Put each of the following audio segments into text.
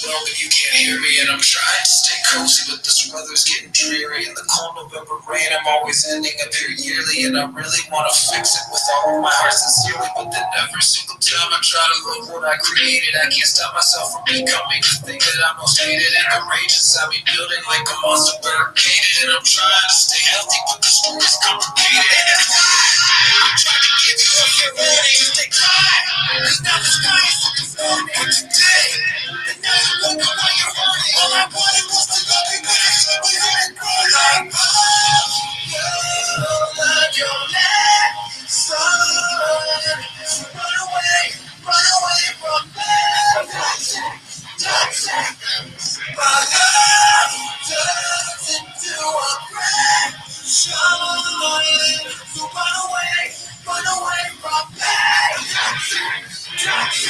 But you can't hear me, and I'm trying to stay cozy, but this weather's getting dreary. In the cold November rain, I'm always ending up here yearly, and I really want to fix it with all of my heart sincerely. But then every single time I try to love what I created, I can't stop myself from becoming the thing that I most hated. And the rage inside me building like a monster barricaded, and I'm trying to stay healthy, but the story's complicated. I'm trying to give you up your warning, stay dry, cause now the sky is looking for me today. And now you look at how you're hurting. All I wanted was to love you, but I should be hurting. Like, oh, you're let someone to run away from me. Toxic. My love turns into a pressure to run away from me. Toxic.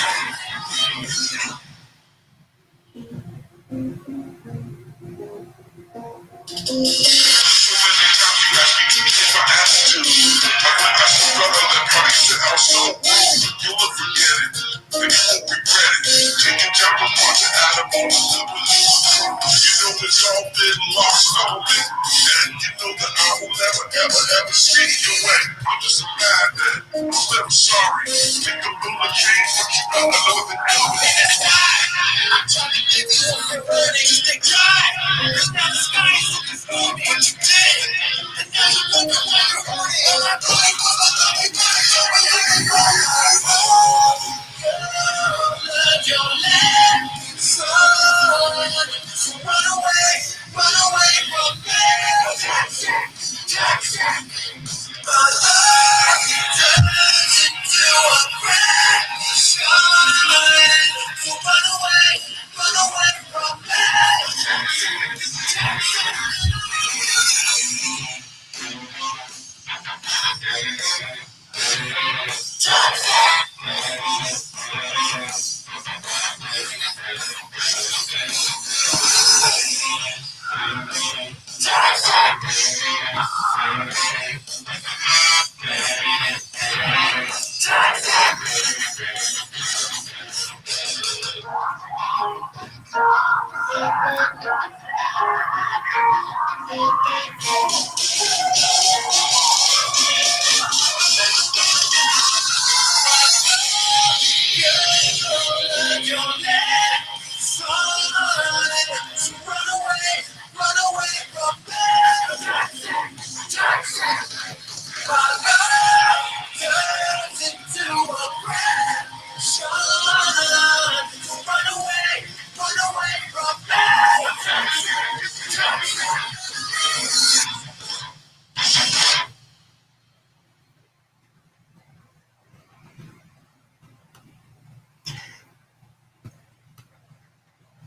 It's all been lost on me, and you know that I will never, ever see your way. I'm just a madman, I'm never sorry. Think I'm gonna change, but you know I love it anyway. That's why I'm trying to give you up your burning, stay dry. Cause now the sky is looking for me today. And now you look at why you're hurting. All I wanted was a love you, but I show me how you run. Oh, girl, you're let someone to run away from me. Toxic. My love turns into a pressure to run away from me.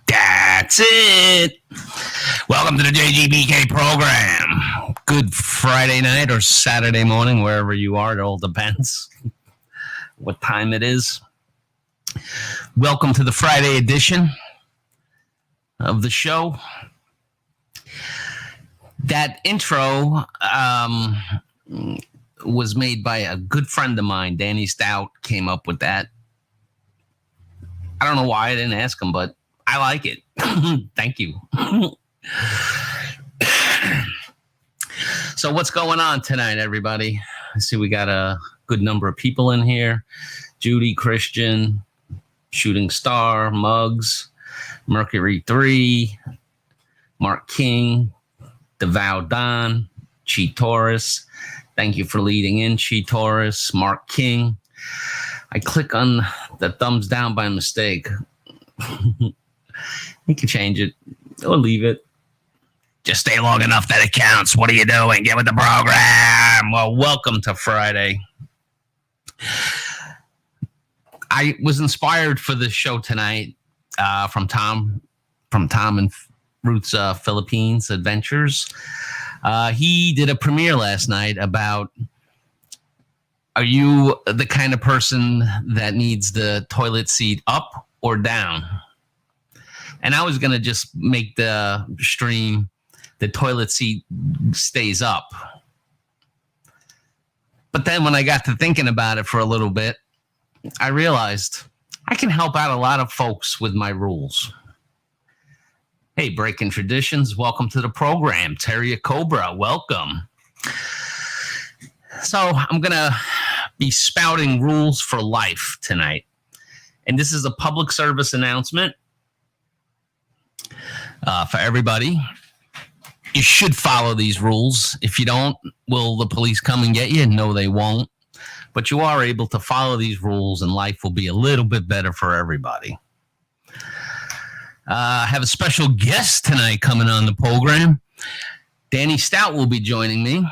That's it. Welcome to the JGBK program. Good Friday night or Saturday morning, wherever you are. It all depends what time it is. Welcome to the Friday edition. of the show. That intro was made by a good friend of mine, Danny Stout, came up with that. I don't know why I didn't ask him, but I like it. Thank you. So what's going on tonight, everybody? I see we got a good number of people in here. Judy, Christian, Shooting Star, Muggs, Mercury 3, Mark King, Devout Don, Chi Taurus. Thank you for leading in, Chi Taurus, Mark King. I click on the thumbs down by mistake. You can change it or leave it. Just stay long enough that it counts. What are you doing? Get with the program. Well, welcome to Friday. I was inspired for this show tonight from Tom and Ruth's Philippines Adventures. He did a premiere last night about, are you the kind of person that needs the toilet seat up or down? And I was going to just make the stream, the toilet seat stays up. But then when I got to thinking about it for a little bit, I realized I can help out a lot of folks with my rules. Hey, Breaking Traditions, welcome to the program. Terry Cobra, welcome. So I'm going to be spouting rules for life tonight. And this is a public service announcement for everybody. You should follow these rules. If you don't, will the police come and get you? No, they won't. But you are able to follow these rules and life will be a little bit better for everybody. I have a special guest tonight coming on the program. Danny Stout will be joining me.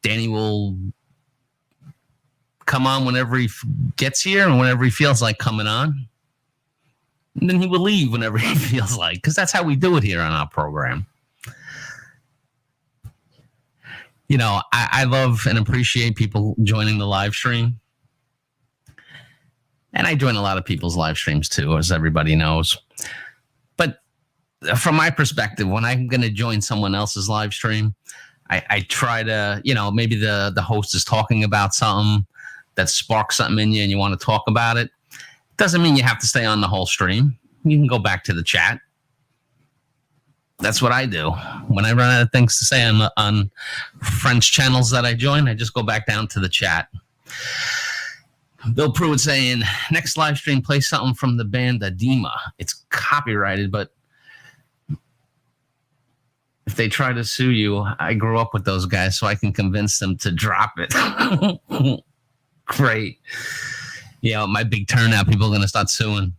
Danny will come on whenever he gets here and whenever he feels like coming on. And then he will leave whenever he feels like, because that's how we do it here on our program. You know, I love and appreciate people joining the live stream. And I join a lot of people's live streams too, as everybody knows. But from my perspective, when I'm going to join someone else's live stream, I try to, you know, maybe the host is talking about something that sparks something in you and you want to talk about it. Doesn't mean you have to stay on the whole stream. You can go back to the chat. That's what I do. When I run out of things to say on French channels that I join, I just go back down to the chat. Bill Pruitt saying, next live stream, play something from the band Adema. It's copyrighted, but if they try to sue you, I grew up with those guys, so I can convince them to drop it. Great. Yeah, my big turnout, people are going to start suing.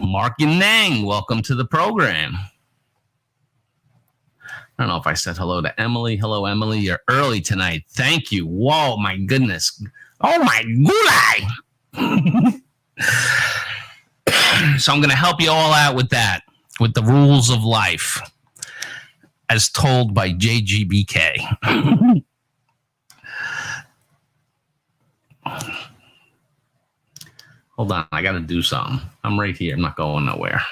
Mark and Nang, welcome to the program. I don't know if I said hello to Emily. Hello, Emily. You're early tonight. Thank you. Whoa, my goodness. Oh, my gulai. So I'm going to help you all out with that, with the rules of life, as told by JGBK. Hold on, I got to do something. I'm right here. I'm not going nowhere.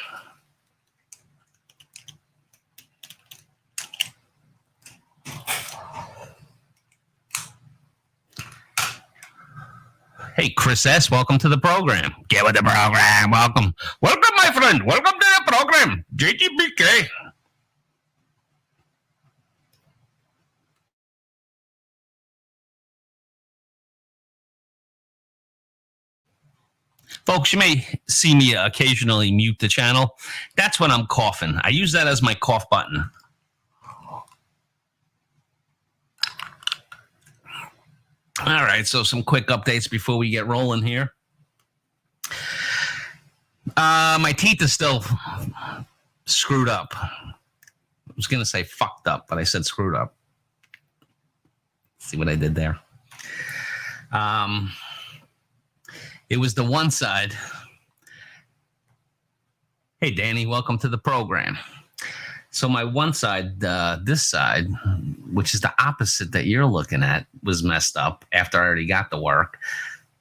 Hey, Chris S., welcome to the program. Get with the program. Welcome. Welcome, my friend. Welcome to the program. JGBK. Folks, you may see me occasionally mute the channel. That's when I'm coughing. I use that as my cough button. All right, so some quick updates before we get rolling here. My teeth is still screwed up. I was going to say fucked up, but I said screwed up. See what I did there? It was the one side. Hey, Danny, welcome to the program. So my one side, this side, which is the opposite that you're looking at, was messed up after I already got the work.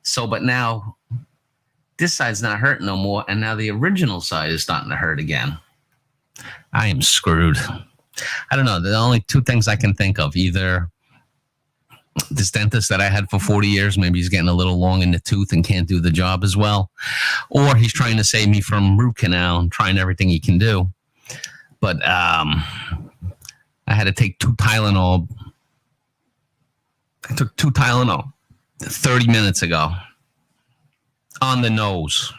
So, but now this side's not hurting no more, and now the original side is starting to hurt again. I am screwed. I don't know. The only two things I can think of, either this dentist that I had for 40 years, maybe he's getting a little long in the tooth and can't do the job as well, or he's trying to save me from root canal and trying everything he can do. But I had to take 2 Tylenol. I took 2 Tylenol 30 minutes ago on the nose.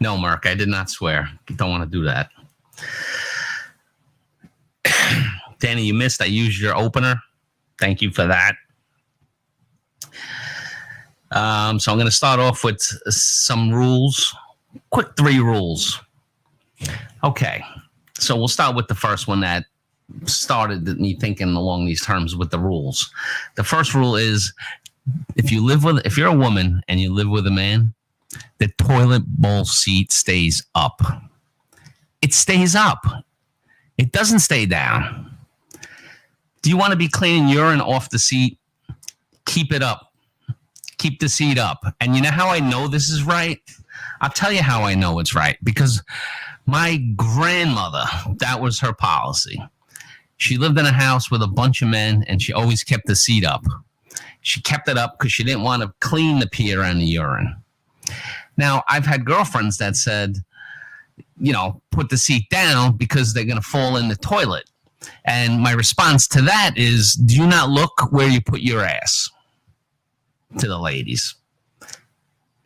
No, Mark, I did not swear. Don't want to do that. Danny, you missed. I used your opener. Thank you for that. So I'm going to start off with some rules. Quick 3 rules. Okay. So we'll start with the first one that started me thinking along these terms with the rules. The first rule is if you're a woman and you live with a man, the toilet bowl seat stays up. It stays up. It doesn't stay down. Do you want to be cleaning urine off the seat? Keep it up. Keep the seat up. And you know how I know this is right? I'll tell you how I know it's right. Because my grandmother, that was her policy. She lived in a house with a bunch of men, and she always kept the seat up. She kept it up because she didn't want to clean the pee around the urine. Now, I've had girlfriends that said, put the seat down because they're going to fall in the toilet. And my response to that is, do you not look where you put your ass? To the ladies.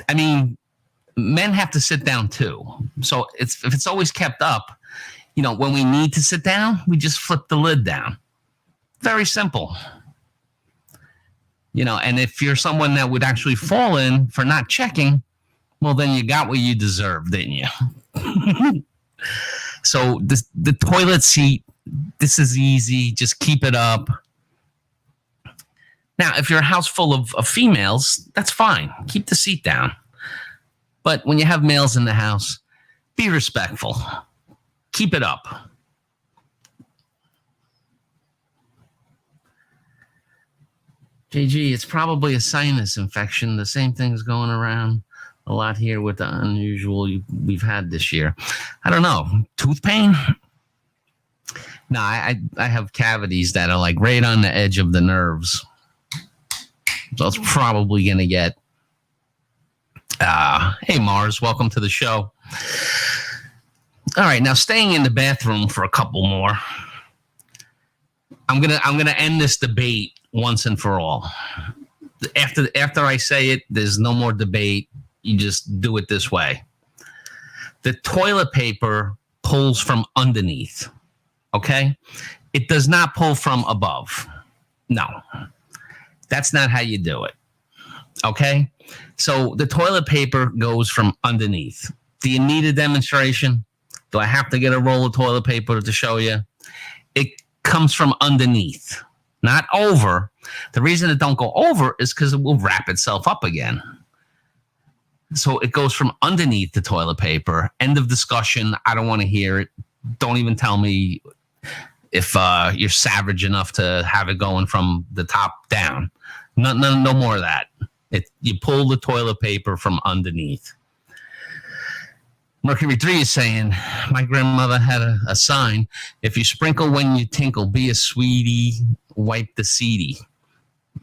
I mean, men have to sit down too. So if it's always kept up, when we need to sit down, we just flip the lid down. Very simple. And if you're someone that would actually fall in for not checking, well, then you got what you deserve, didn't you? So the toilet seat, this is easy. Just keep it up. Now, if you're a house full of females, that's fine. Keep the seat down. But when you have males in the house, be respectful. Keep it up. Jaygee, it's probably a sinus infection. The same thing's going around a lot here with the unusual we've had this year. I don't know. Tooth pain? No, I have cavities that are like right on the edge of the nerves. So it's probably going to get... hey, Mars, welcome to the show. All right, now staying in the bathroom for a couple more. I'm gonna end this debate once and for all. After I say it, there's no more debate. You just do it this way. The toilet paper pulls from underneath. Okay? It does not pull from above. No. That's not how you do it. Okay? So the toilet paper goes from underneath. Do you need a demonstration? Do I have to get a roll of toilet paper to show you? It comes from underneath, not over. The reason it don't go over is because it will wrap itself up again. So it goes from underneath the toilet paper. End of discussion. I don't want to hear it. Don't even tell me if you're savage enough to have it going from the top down. No more of that. You pull the toilet paper from underneath. Mercury 3 is saying, my grandmother had a sign, if you sprinkle when you tinkle, be a sweetie, wipe the seedy.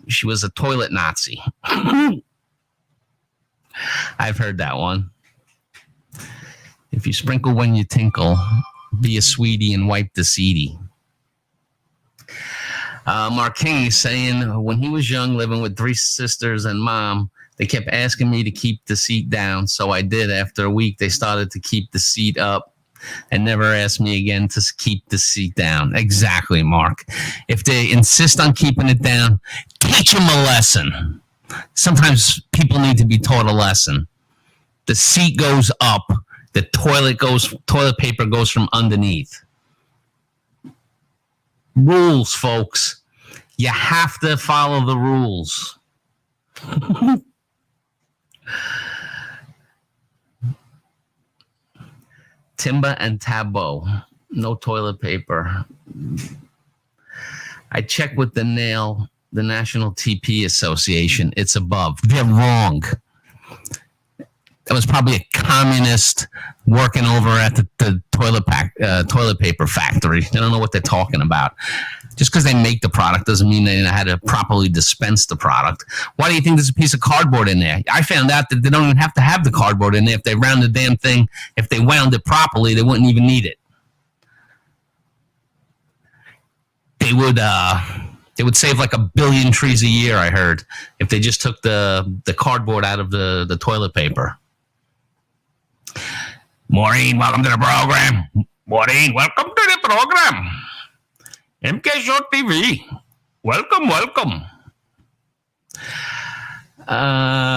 She was a toilet Nazi. I've heard that one. If you sprinkle when you tinkle, be a sweetie and wipe the seedy. Mark King is saying, when he was young, living with 3 sisters and mom, they kept asking me to keep the seat down, so I did. After a week, they started to keep the seat up and never asked me again to keep the seat down. Exactly, Mark. If they insist on keeping it down, teach them a lesson. Sometimes people need to be taught a lesson. The seat goes up. The toilet paper goes from underneath. Rules, folks. You have to follow the rules. Timber and Taboo. No toilet paper. I checked with the National TP Association. It's above. They're wrong. that was probably a communist working over at the toilet paper factory. They don't know what they're talking about. Just because they make the product doesn't mean they know how to properly dispense the product. Why do you think there's a piece of cardboard in there? I found out that they don't even have to have the cardboard in there. If they round the damn thing, if they wound it properly, they wouldn't even need it. They would save like 1 billion trees a year, I heard, if they just took the cardboard out of the toilet paper. Maureen, welcome to the program. Maureen, welcome to the program. MK Show TV. Welcome.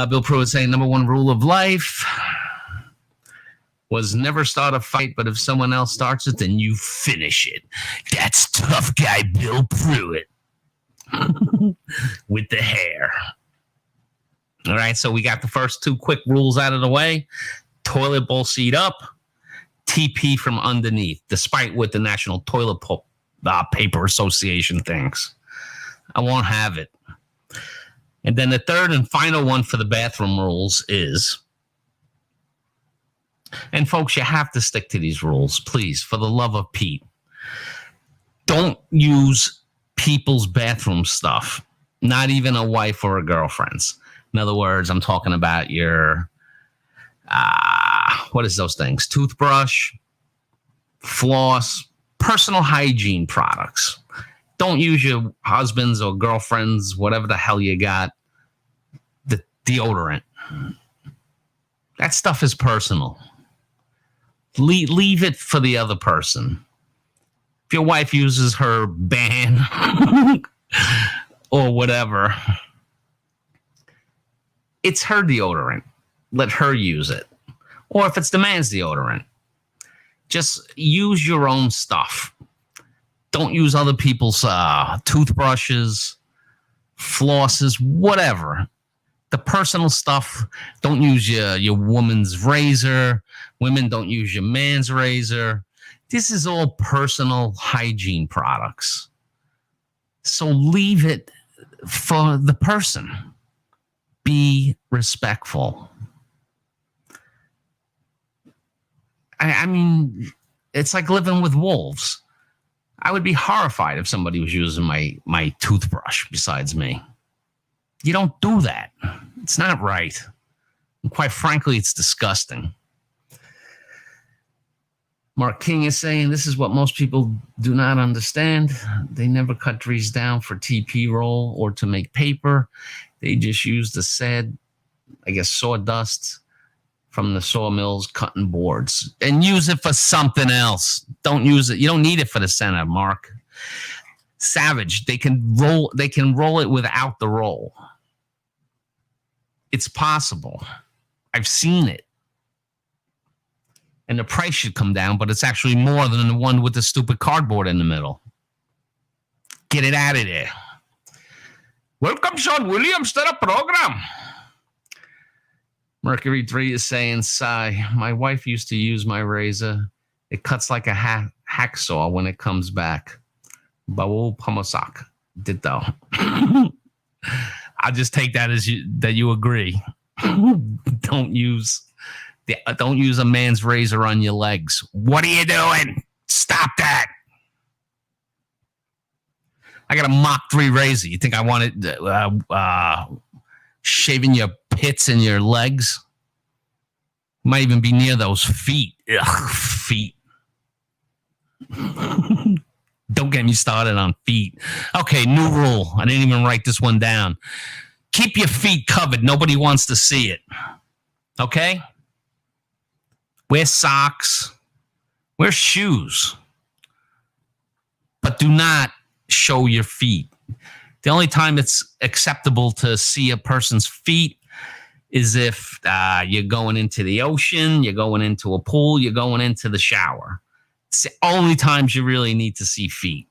Bill Pruitt saying number one rule of life was never start a fight, but if someone else starts it, then you finish it. That's tough guy Bill Pruitt with the hair. All right, so we got the first two quick rules out of the way. Toilet bowl seat up, TP from underneath, despite what the National Toilet Paper Association thinks. I won't have it. And then the third and final one for the bathroom rules is, and folks, you have to stick to these rules, please, for the love of Pete. Don't use people's bathroom stuff, not even a wife or a girlfriend's. In other words, I'm talking about your, what is those things? Toothbrush, floss, personal hygiene products. Don't use your husband's or girlfriend's, whatever the hell you got, the deodorant. That stuff is personal. Leave it for the other person. If your wife uses her ban or whatever, it's her deodorant. Let her use it. Or if it's the man's deodorant, just use your own stuff. Don't use other people's toothbrushes, flosses, whatever. The personal stuff, don't use your woman's razor. Women, don't use your man's razor. This is all personal hygiene products. So leave it for the person. Be respectful. I mean, it's like living with wolves. I would be horrified if somebody was using my toothbrush besides me. You don't do that. It's not right. And quite frankly, it's disgusting. Mark King is saying this is what most people do not understand. They never cut trees down for TP roll or to make paper. They just use the said, I guess, sawdust from the sawmills cutting boards and use it for something else. Don't use it. You don't need it for the center, Mark. Savage, they can roll it without the roll. It's possible. I've seen it. And the price should come down, but it's actually more than the one with the stupid cardboard in the middle. Get it out of there. Welcome, Sean Williams, to the program. Mercury 3 is saying, sigh, my wife used to use my razor. It cuts like a hacksaw when it comes back. Bawo Pamosak. Ditto. I'll just take that as that you agree. Don't use a man's razor on your legs. What are you doing? Stop that. I got a Mach 3 razor. You think I want it shaving your pits and your legs? Might even be near those feet. Ugh, feet. Don't get me started on feet. Okay, new rule. I didn't even write this one down. Keep your feet covered. Nobody wants to see it. Okay? Wear socks. Wear shoes. But do not show your feet. The only time it's acceptable to see a person's feet is if you're going into the ocean, you're going into a pool, you're going into the shower. It's the only times you really need to see feet.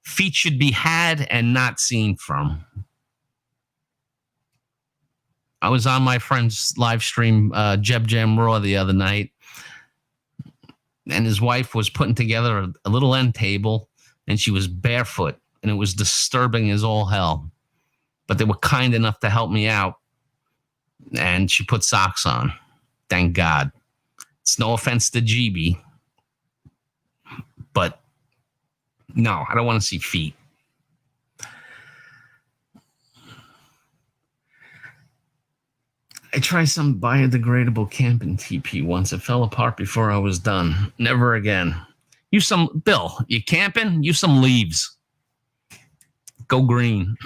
Feet should be had and not seen from. I was on my friend's live stream, Jeb Jam Raw, the other night, and his wife was putting together a little end table, and she was barefoot, and it was disturbing as all hell. But they were kind enough to help me out, and she put socks on. Thank God. It's no offense to GB, but no, I don't want to see feet. I tried some biodegradable camping TP once. It fell apart before I was done. Never again. Use some, Bill, you camping? Use some leaves. Go green.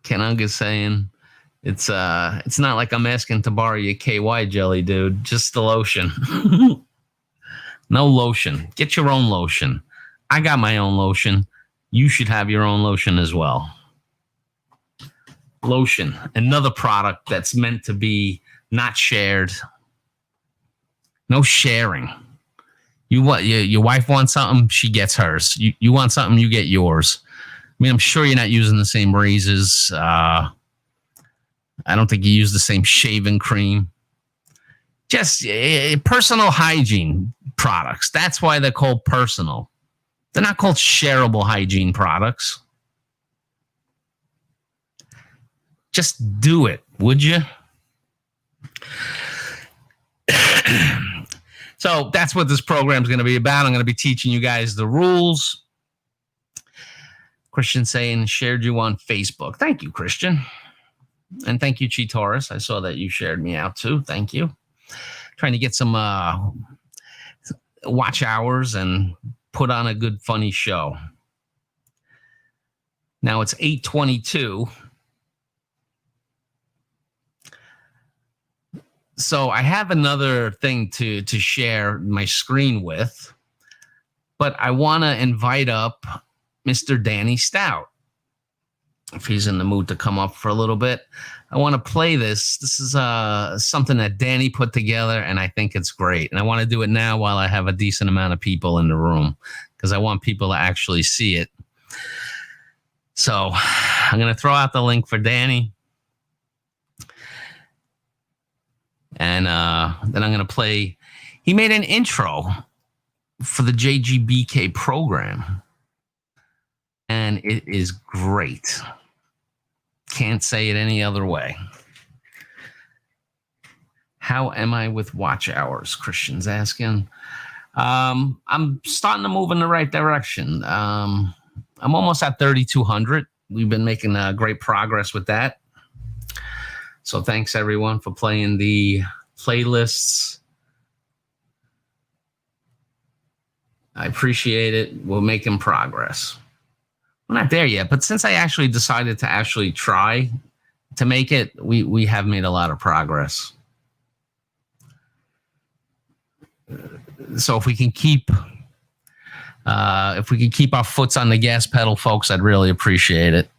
Kenunga's saying it's not like I'm asking to borrow your KY jelly, dude. Just the lotion. No lotion. Get your own lotion. I got my own lotion. You should have your own lotion as well. Lotion, another product that's meant to be not shared. No sharing. Your wife wants something, she gets hers. You want something, you get yours. I mean, I'm sure you're not using the same razors. I don't think you use the same shaving cream. Just personal hygiene products. That's why they're called personal. They're not called shareable hygiene products. Just do it, would you? So that's what this program is going to be about. I'm going to be teaching you guys the rules. Christian saying, shared you on Facebook. Thank you, Christian. And thank you, Chi Taurus. I saw that you shared me out too. Thank you. Trying to get some watch hours and put on a good, funny show. Now it's 8:22. So I have another thing to share my screen with, but I want to invite up Mr. Danny Stout. If he's in the mood to come up for a little bit, I want to play this. This is something that Danny put together, and I think it's great. And I want to do it now while I have a decent amount of people in the room, because I want people to actually see it. So I'm going to throw out the link for Danny. And then I'm going to play. He made an intro for the JGBK program. And it is great. Can't say it any other way. How am I with watch hours? Christian's asking. I'm starting to move in the right direction. I'm almost at 3,200. We've been making great progress with that. So thanks, everyone, for playing the playlists. I appreciate it. We're making progress. We're not there yet, but since I actually decided to actually try to make it, we have made a lot of progress. So if we can keep our foots on the gas pedal, folks, I'd really appreciate it.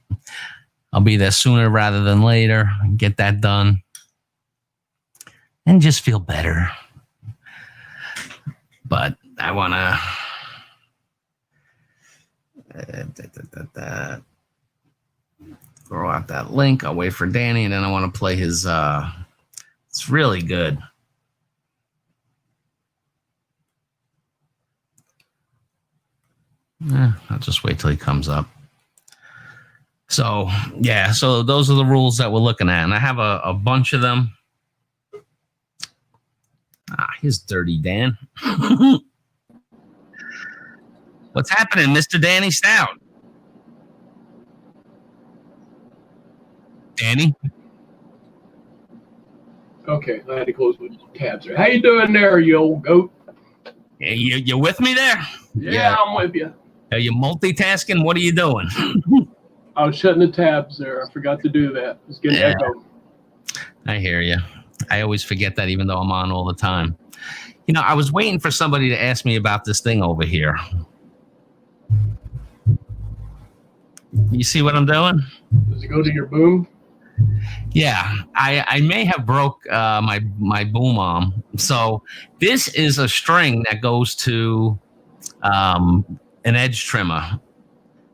I'll be there sooner rather than later. Get that done. And just feel better. But I want to throw out that link. I'll wait for Danny, and then I want to play his... it's really good. I'll just wait till he comes up. So, yeah, so those are the rules that we're looking at. And I have a bunch of them. Here's Dirty Dan. What's happening, Mr. Danny Stout? Danny? Okay, I had to close the tabs there. How you doing there, you old goat? Yeah, you with me there? Yeah, I'm with you. Are you multitasking? What are you doing? I was shutting the tabs there. I forgot to do that. It's getting echo. I hear you. I always forget that, even though I'm on all the time. You know, I was waiting for somebody to ask me about this thing over here. You see what I'm doing? Does it go to your boom? Yeah, I may have broke my boom arm. So this is a string that goes to an edge trimmer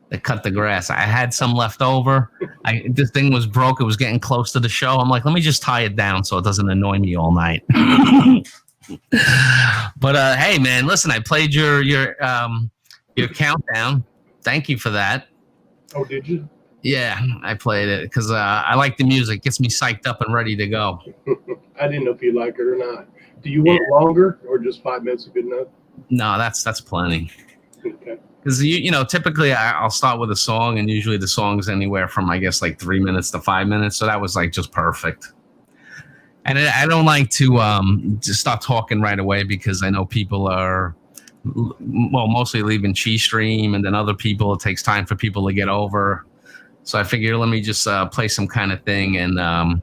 that cut the grass. I had some left over. This thing was broke. It was getting close to the show. I'm like, let me just tie it down so it doesn't annoy me all night. But hey, man, listen, I played your your countdown. Thank you for that. Oh, did you? Yeah, I played it because I like the music. Gets me psyched up and ready to go. I didn't know if you like it or not. Do you want longer or just 5 minutes is good enough? No, that's plenty. Okay. Because you know, typically I'll start with a song, and usually the song's anywhere from I guess like 3 minutes to 5 minutes. So that was like just perfect. And I don't like to just start talking right away because I know people are mostly leaving Chi Stream, and then other people it takes time for people to get over. So I figure let me just play some kind of thing and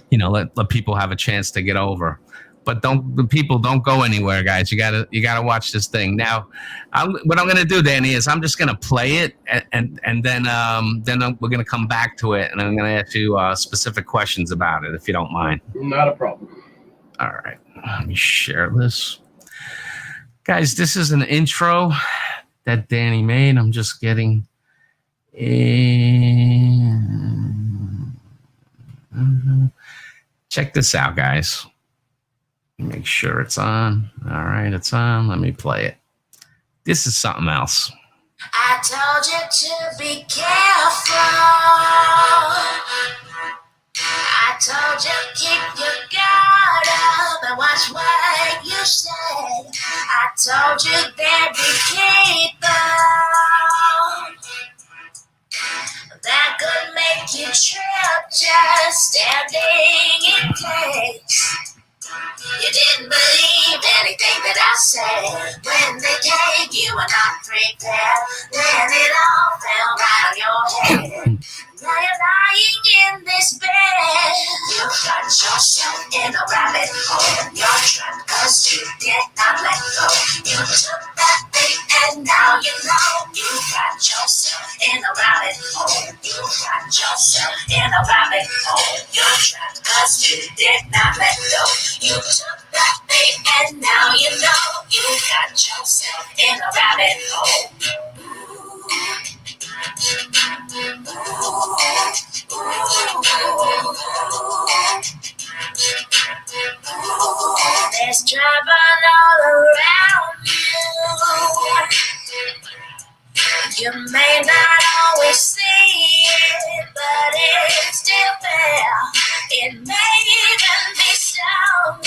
you know let people have a chance to get over. But don't go anywhere, guys. You gotta watch this thing. Now, what I'm gonna do, Danny, is I'm just gonna play it, and then we're gonna come back to it, and I'm gonna ask you specific questions about it, if you don't mind. Not a problem. All right, let me share this, guys. This is an intro that Danny made. I'm just getting in. Check this out, guys. Make sure it's on. All right, it's on. Let me play it. This is something else. I told you to be careful. I told you keep your guard up and watch what you say. I told you there be people that could make you trip just standing in place. You didn't believe anything that I said. When they came, you were not prepared. Then it all fell right on your head. Now you're lying in this bed. You got yourself in a rabbit hole. You're trapped cause you did not let go. You took that thing and now you know. You got yourself in a rabbit hole. You got yourself in a rabbit hole. You're trapped cause you did not let go. You took that thing and now you know. You got yourself in a rabbit hole. There's trouble all around you. You may not always see it, but it's still there. It may even be someone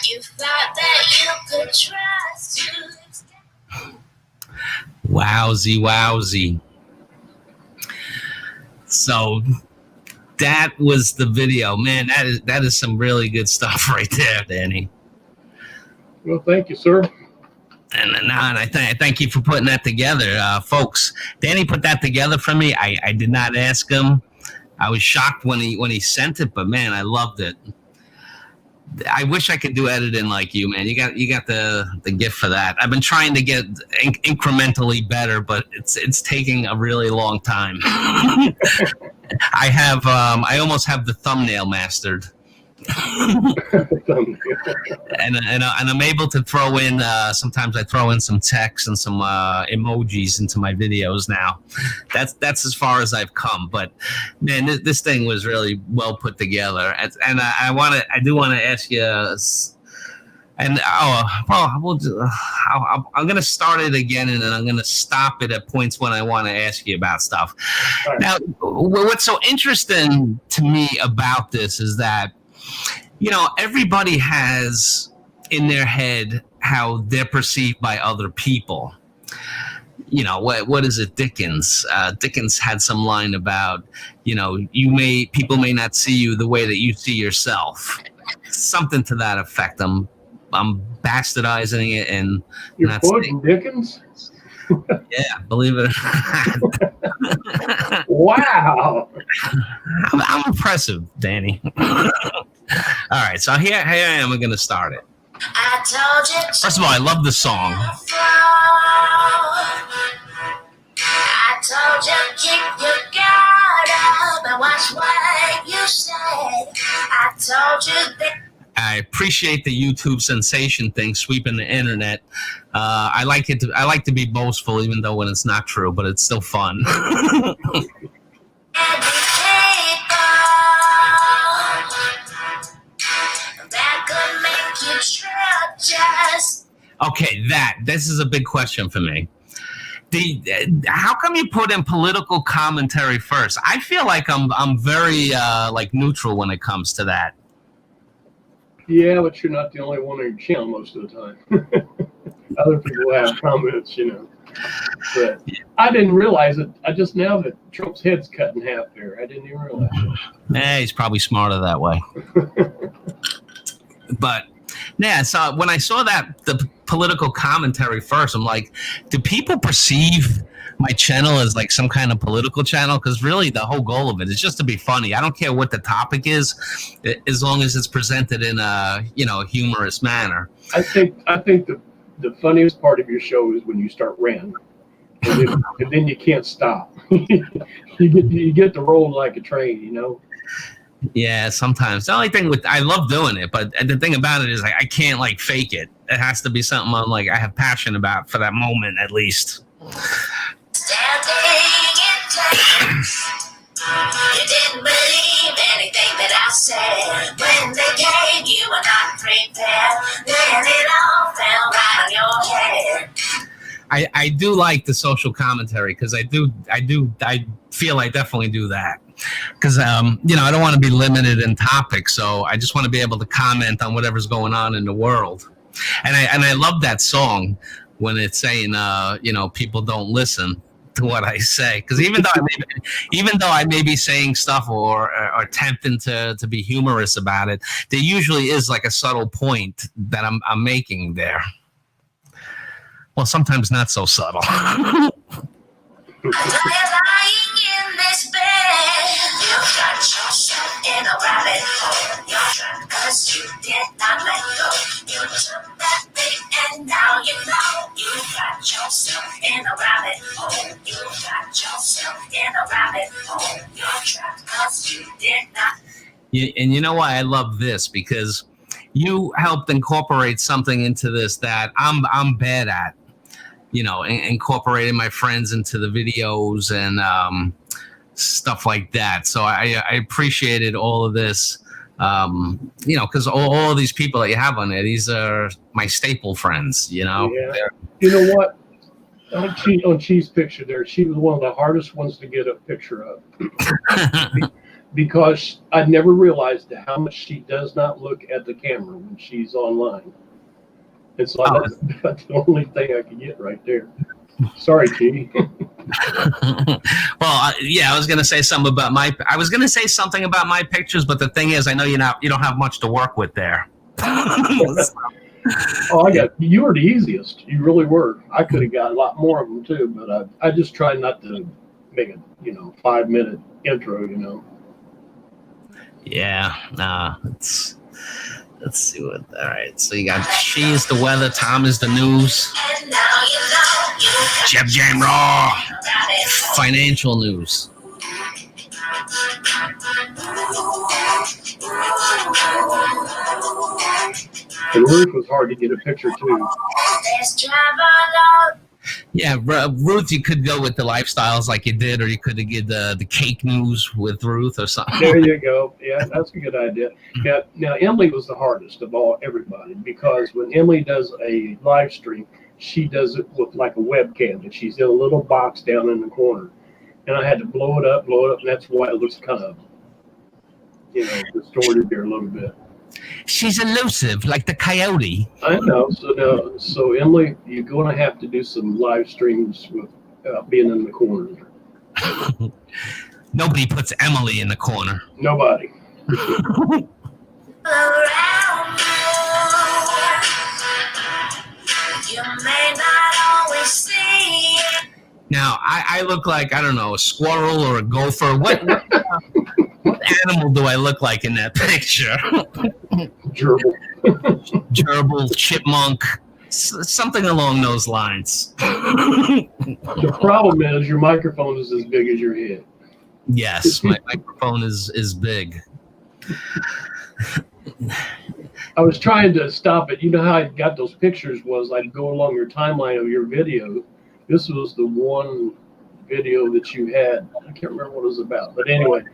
you thought that you could trust. Wowzy. So that was the video, man. That is some really good stuff right there, Danny. Well, thank you, sir. And I thank you for putting that together, folks. Danny put that together for me. I did not ask him. I was shocked when he sent it, but man, I loved it. I wish I could do editing like you, man. You got the gift for that. I've been trying to get incrementally better, but it's taking a really long time. I almost have the thumbnail mastered. and I'm able to throw in sometimes I throw in some text and some emojis into my videos now. That's as far as I've come, but man, this thing was really well put together, and I do want to ask you and I'm gonna start it again, and then I'm gonna stop it at points when I want to ask you about stuff. Right. Now, what's so interesting to me about this is that, you know, everybody has in their head how they're perceived by other people. You know, what is it? Dickens had some line about, you know, people may not see you the way that you see yourself. Something to that effect. I'm bastardizing it, and you're quoting Dickens. Yeah, believe it. Wow, I'm impressive, Danny. All right, so here I am. We're gonna start it. I told you. First of all, I love the song. I told you keep your guard up and watch what you say. I told you that. I appreciate the YouTube sensation thing sweeping the internet. I like to be boastful, even though when it's not true, but it's still fun. Okay, this is a big question for me. How come you put in political commentary first? I feel like I'm very like neutral when it comes to that. Yeah, but you're not the only one on your channel most of the time. Other people have comments, you know. But I didn't realize it. I just now that Trump's head's cut in half there. I didn't even realize it. He's probably smarter that way. But yeah, so when I saw the political commentary first, I'm like, do people perceive my channel as like some kind of political channel? Because really the whole goal of it is just to be funny. I don't care what the topic is, as long as it's presented in a humorous manner. I think the funniest part of your show is when you start ranting, and then you can't stop. you get to roll like a train, you know. Yeah, sometimes. The only thing I love doing it, but the thing about it is like I can't like fake it. It has to be something I'm like I have passion about for that moment at least. You didn't believe anything that I said. When they gave you were not prepared. Then it all fell right on your head. I do like the social commentary because I feel I definitely do that because I don't want to be limited in topics, so I just want to be able to comment on whatever's going on in the world. And I love that song when it's saying people don't listen to what I say, because even though I may be saying stuff or attempting to be humorous about it, there usually is like a subtle point that I'm making there. Well, sometimes not so subtle. Lying in this bed, you got yourself in a rabbit hole. You're trapped 'cause you did not let go. You took that bait and now you know you got yourself in a rabbit hole. You got yourself in a rabbit hole. You're trapped 'cause you did not. And you know why I love this? Because you helped incorporate something into this that I'm bad at. Incorporating my friends into the videos and stuff like that. So I appreciated all of this, because all of these people that you have on there, these are my staple friends, Yeah. You know what? On Chi's picture there, she was one of the hardest ones to get a picture of. Because I never realized how much she does not look at the camera when she's online. And so that's the only thing I could get right there. Sorry, Chi. Well, I was going to say something about my pictures, but the thing is, I know you don't have much to work with there. You were the easiest. You really were. I could have got a lot more of them too, but I just tried not to make a 5-minute intro. Yeah, let's see what. All right, so you got She is the weather, Tom is the news, Jeb Jam Raw, financial news. And Ruth was hard to get a picture too. Yeah, Ruth, you could go with the lifestyles like you did, or you could have did the cake news with Ruth or something. There you go. Yeah, that's a good idea. Yeah. Now Emily was the hardest of everybody, because when Emily does a live stream, she does it with like a webcam, and she's in a little box down in the corner, and I had to blow it up, and that's why it looks kind of distorted there a little bit. She's elusive, like the coyote. I know. So Emily, you're going to have to do some live streams with being in the corner. Nobody puts Emily in the corner. Nobody. You may not always see it. Now, I look like, I don't know, a squirrel or a gopher. What animal do I look like in that picture? Gerbil, chipmunk, something along those lines. The problem is your microphone is as big as your head. Yes, my microphone is big. I was trying to stop it. You know how I got those pictures was I'd go along your timeline of your video. This was the one video that you had. I can't remember what it was about. But anyway,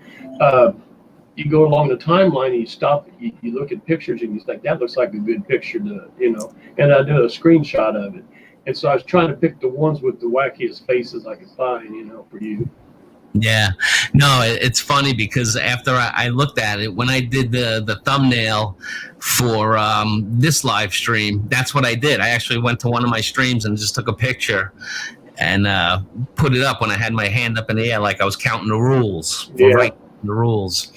you go along the timeline and you stop, you look at pictures and you think that looks like a good picture to, and I did a screenshot of it. And so I was trying to pick the ones with the wackiest faces I could find, for you. Yeah, no, it's funny because after I looked at it, when I did the thumbnail for this live stream, that's what I did. I actually went to one of my streams and just took a picture and put it up when I had my hand up in the air like I was counting the rules. Right, the rules.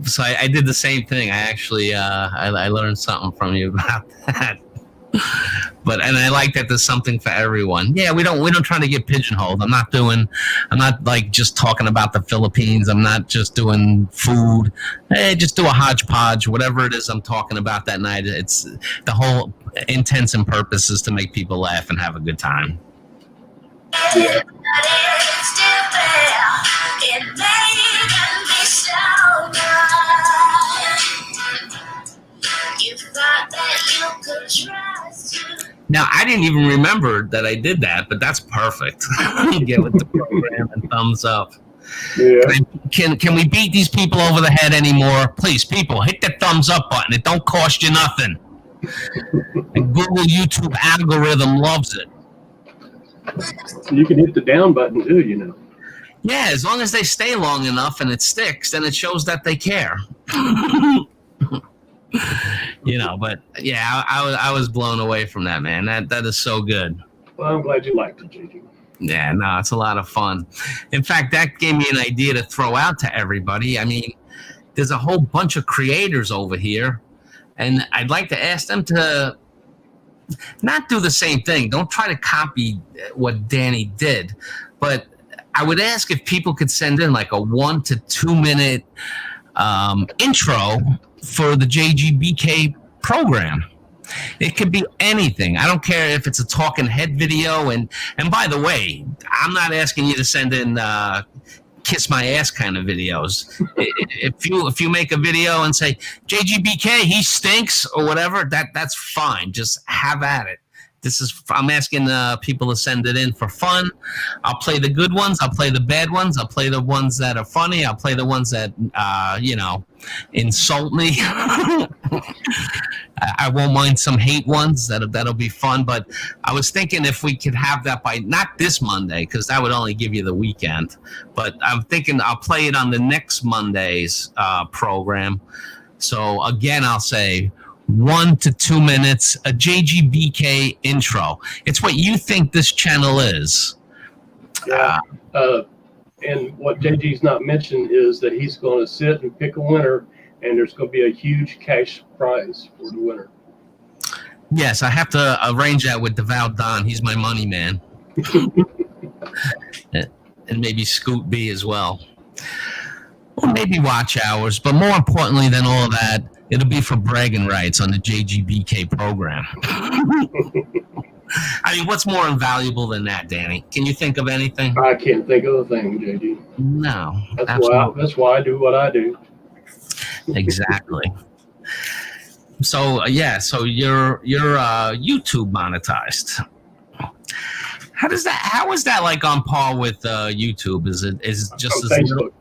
So I did the same thing. I actually I learned something from you about that. And I like that there's something for everyone. Yeah, we don't try to get pigeonholed. I'm not like just talking about the Philippines. I'm not just doing food. Hey, just do a hodgepodge, whatever it is I'm talking about that night. It's the whole intents and purposes to make people laugh and have a good time. Yeah. Now, I didn't even remember that I did that, but that's perfect. Get with the program and thumbs up. Yeah. Can we beat these people over the head anymore? Please, people, hit the thumbs up button. It don't cost you nothing. And Google YouTube algorithm loves it. You can hit the down button too, Yeah, as long as they stay long enough and it sticks, then it shows that they care. But yeah, I was blown away from that, man. That is so good. Well, I'm glad you liked it, Jaygee. Yeah, no, it's a lot of fun. In fact, that gave me an idea to throw out to everybody. I mean, there's a whole bunch of creators over here, and I'd like to ask them to not do the same thing. Don't try to copy what Danny did, but I would ask if people could send in like a 1 to 2 minute intro for the JGBK program. It could be anything. I don't care if it's a talking head video. And by the way, I'm not asking you to send in kiss my ass kind of videos. If you make a video and say JGBK, he stinks or whatever, that's fine. Just have at it. I'm asking people to send it in for fun. I'll play the good ones. I'll play the bad ones. I'll play the ones that are funny. I'll play the ones that, insult me. I won't mind some hate ones. That'll be fun. But I was thinking if we could have that by not this Monday, because that would only give you the weekend. But I'm thinking I'll play it on the next Monday's program. So again, I'll say 1 to 2 minutes, a JGBK intro. It's what you think this channel is. Yeah. And what JG's not mentioned is that he's going to sit and pick a winner, and there's going to be a huge cash prize for the winner. Yes, I have to arrange that with Devout Don. He's my money man. And maybe Scoot B as well. Or maybe Watch Hours. But more importantly than all of that, it'll be for bragging rights on the JGBK program. I mean, what's more invaluable than that, Danny? Can you think of anything? I can't think of a thing, JG. No. That's why I do what I do. Exactly. So so you're YouTube monetized. How is that like on par with YouTube? Is it just Facebook?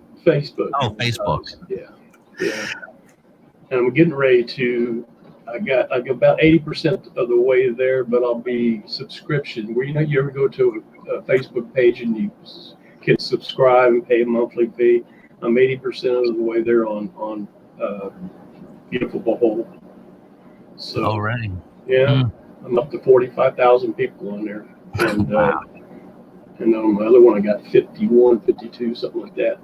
Oh, Facebook. Yeah. And I'm getting ready to. I got about 80% of the way there, but I'll be subscription. Where you ever go to a Facebook page and you can subscribe and pay a monthly fee. I'm 80% of the way there on Beautiful Behold. So already, yeah, I'm up to 45,000 people on there, and and on my other one I got 51, 52, something like that.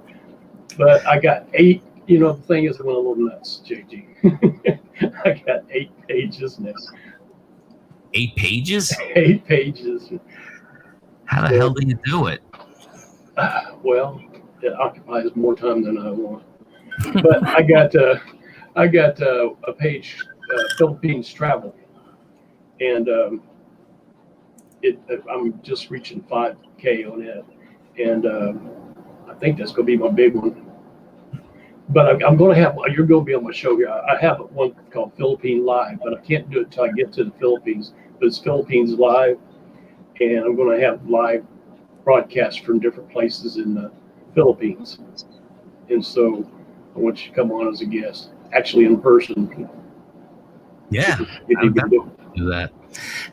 But I got 8. The thing is, I went a little nuts, JG. I got 8 pages now. 8 pages? 8 pages. How the hell do you do it? Well, it occupies more time than I want. But I got a page, Philippines travel, and I'm just reaching 5K on it, and I think that's going to be my big one. But I'm going to have, you're going to be on my show here. I have one called Philippine Live, but I can't do it until I get to the Philippines. But it's Philippines Live, and I'm going to have live broadcasts from different places in the Philippines. And so I want you to come on as a guest, actually in person. Yeah, If you can do that.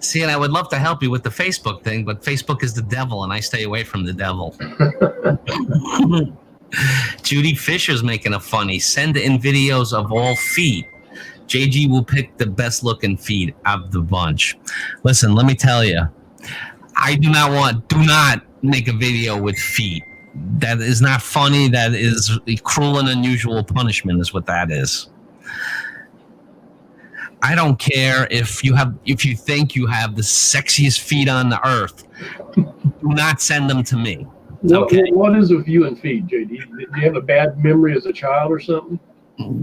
See, and I would love to help you with the Facebook thing, but Facebook is the devil, and I stay away from the devil. Judy Fisher's making a funny. Send in videos of all feet. Jaygee will pick the best looking feet of the bunch. Listen, let me tell you, I do not make a video with feet. That is not funny. That is cruel and unusual punishment is what that is. I don't care if you think you have the sexiest feet on the earth. Do not send them to me. Okay. What is with you and feet, JD? Did you have a bad memory as a child or something?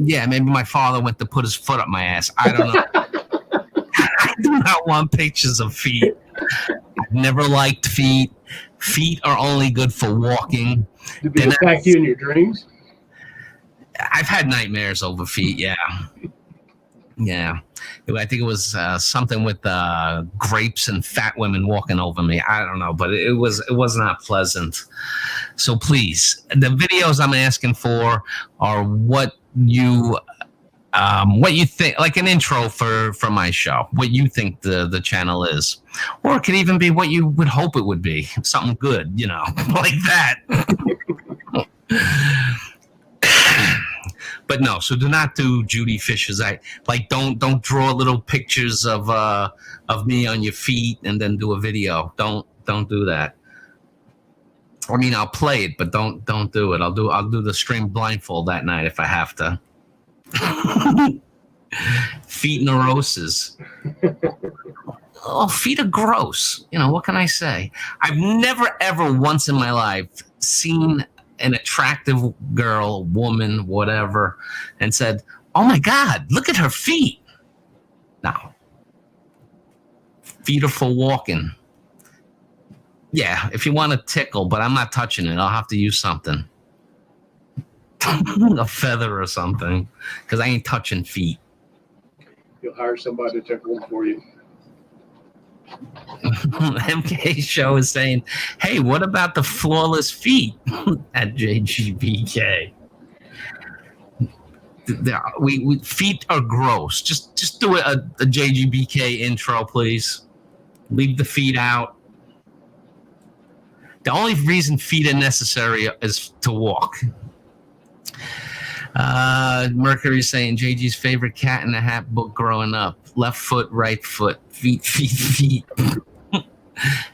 Yeah, maybe my father went to put his foot up my ass. I don't know. I do not want pictures of feet. I've never liked feet. Feet are only good for walking. Did they attack you in your dreams? I've had nightmares over feet, yeah. Yeah. I think it was something with grapes and fat women walking over me. I don't know, but it was not pleasant. So please, the videos I'm asking for are what you think, like an intro for my show, what you think the channel is, or it could even be what you would hope it would be, something good, like that. But no, so do not do Judy Fisher's. Don't draw little pictures of me on your feet and then do a video. Don't do that. I mean, I'll play it, but don't do it. I'll do the stream blindfold that night if I have to. Feet neurosis. Oh, feet are gross. What can I say? I've never ever once in my life seen an attractive girl, woman, whatever, and said, "Oh my God, look at her feet." No. Feet are for walking. Yeah, if you want to tickle, but I'm not touching it. I'll have to use something. A feather or something, because I ain't touching feet. You'll hire somebody to tickle them for you. MK Show is saying, "Hey, what about the flawless feet at JGBK?" We feet are gross. Just do a JGBK intro, please. Leave the feet out. The only reason feet are necessary is to walk. Mercury's saying JG's favorite Cat in the Hat book growing up. Left foot, right foot, feet.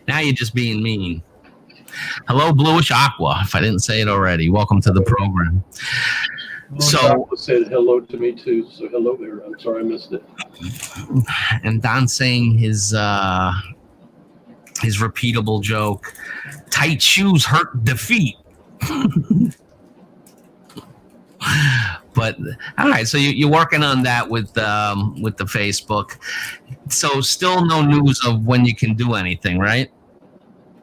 Now you're just being mean. Hello, Bluish Aqua, if I didn't say it already. Welcome to the program. So said hello to me too. So hello there. I'm sorry I missed it. And Don saying his repeatable joke: tight shoes hurt the feet. But all right, so you're working on that with the Facebook. So still no news of when you can do anything, right?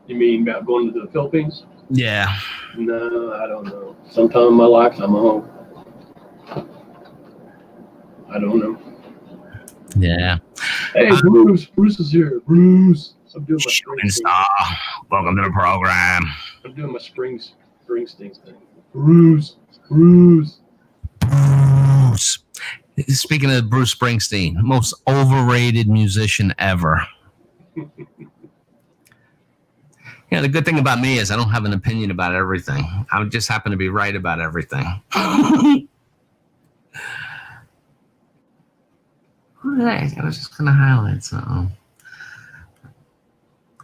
You mean about going to the Philippines? Yeah. No, I don't know. Sometime in my life, I'm home. I don't know. Yeah. Hey, Bruce is here. Bruce. I'm doing my Springsteen. Welcome to the program. I'm doing my Springsteen thing. Bruce. Speaking of Bruce Springsteen, most overrated musician ever. The good thing about me is I don't have an opinion about everything. I just happen to be right about everything. I was just going to highlight something.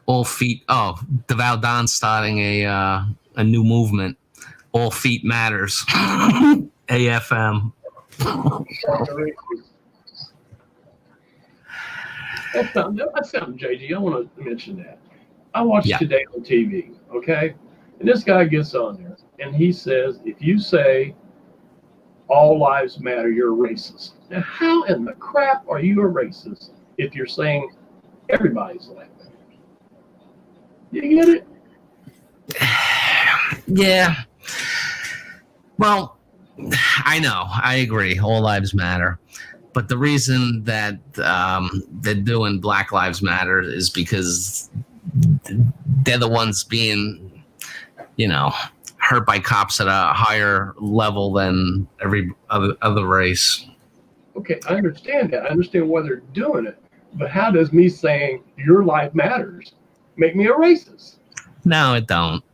All feet. Oh, Deval Don's starting a new movement. All feet matters. AFM. That's something, JG. I want to mention that. I watched today on TV, okay? And this guy gets on there, and he says, if you say all lives matter, you're a racist. Now, how in the crap are you a racist if you're saying everybody's life matters? You get it? Yeah. Well, I know. I agree. All lives matter. But the reason that they're doing Black Lives Matter is because they're the ones being, hurt by cops at a higher level than every other race. Okay, I understand that. I understand why they're doing it. But how does me saying your life matters make me a racist? No, it don't.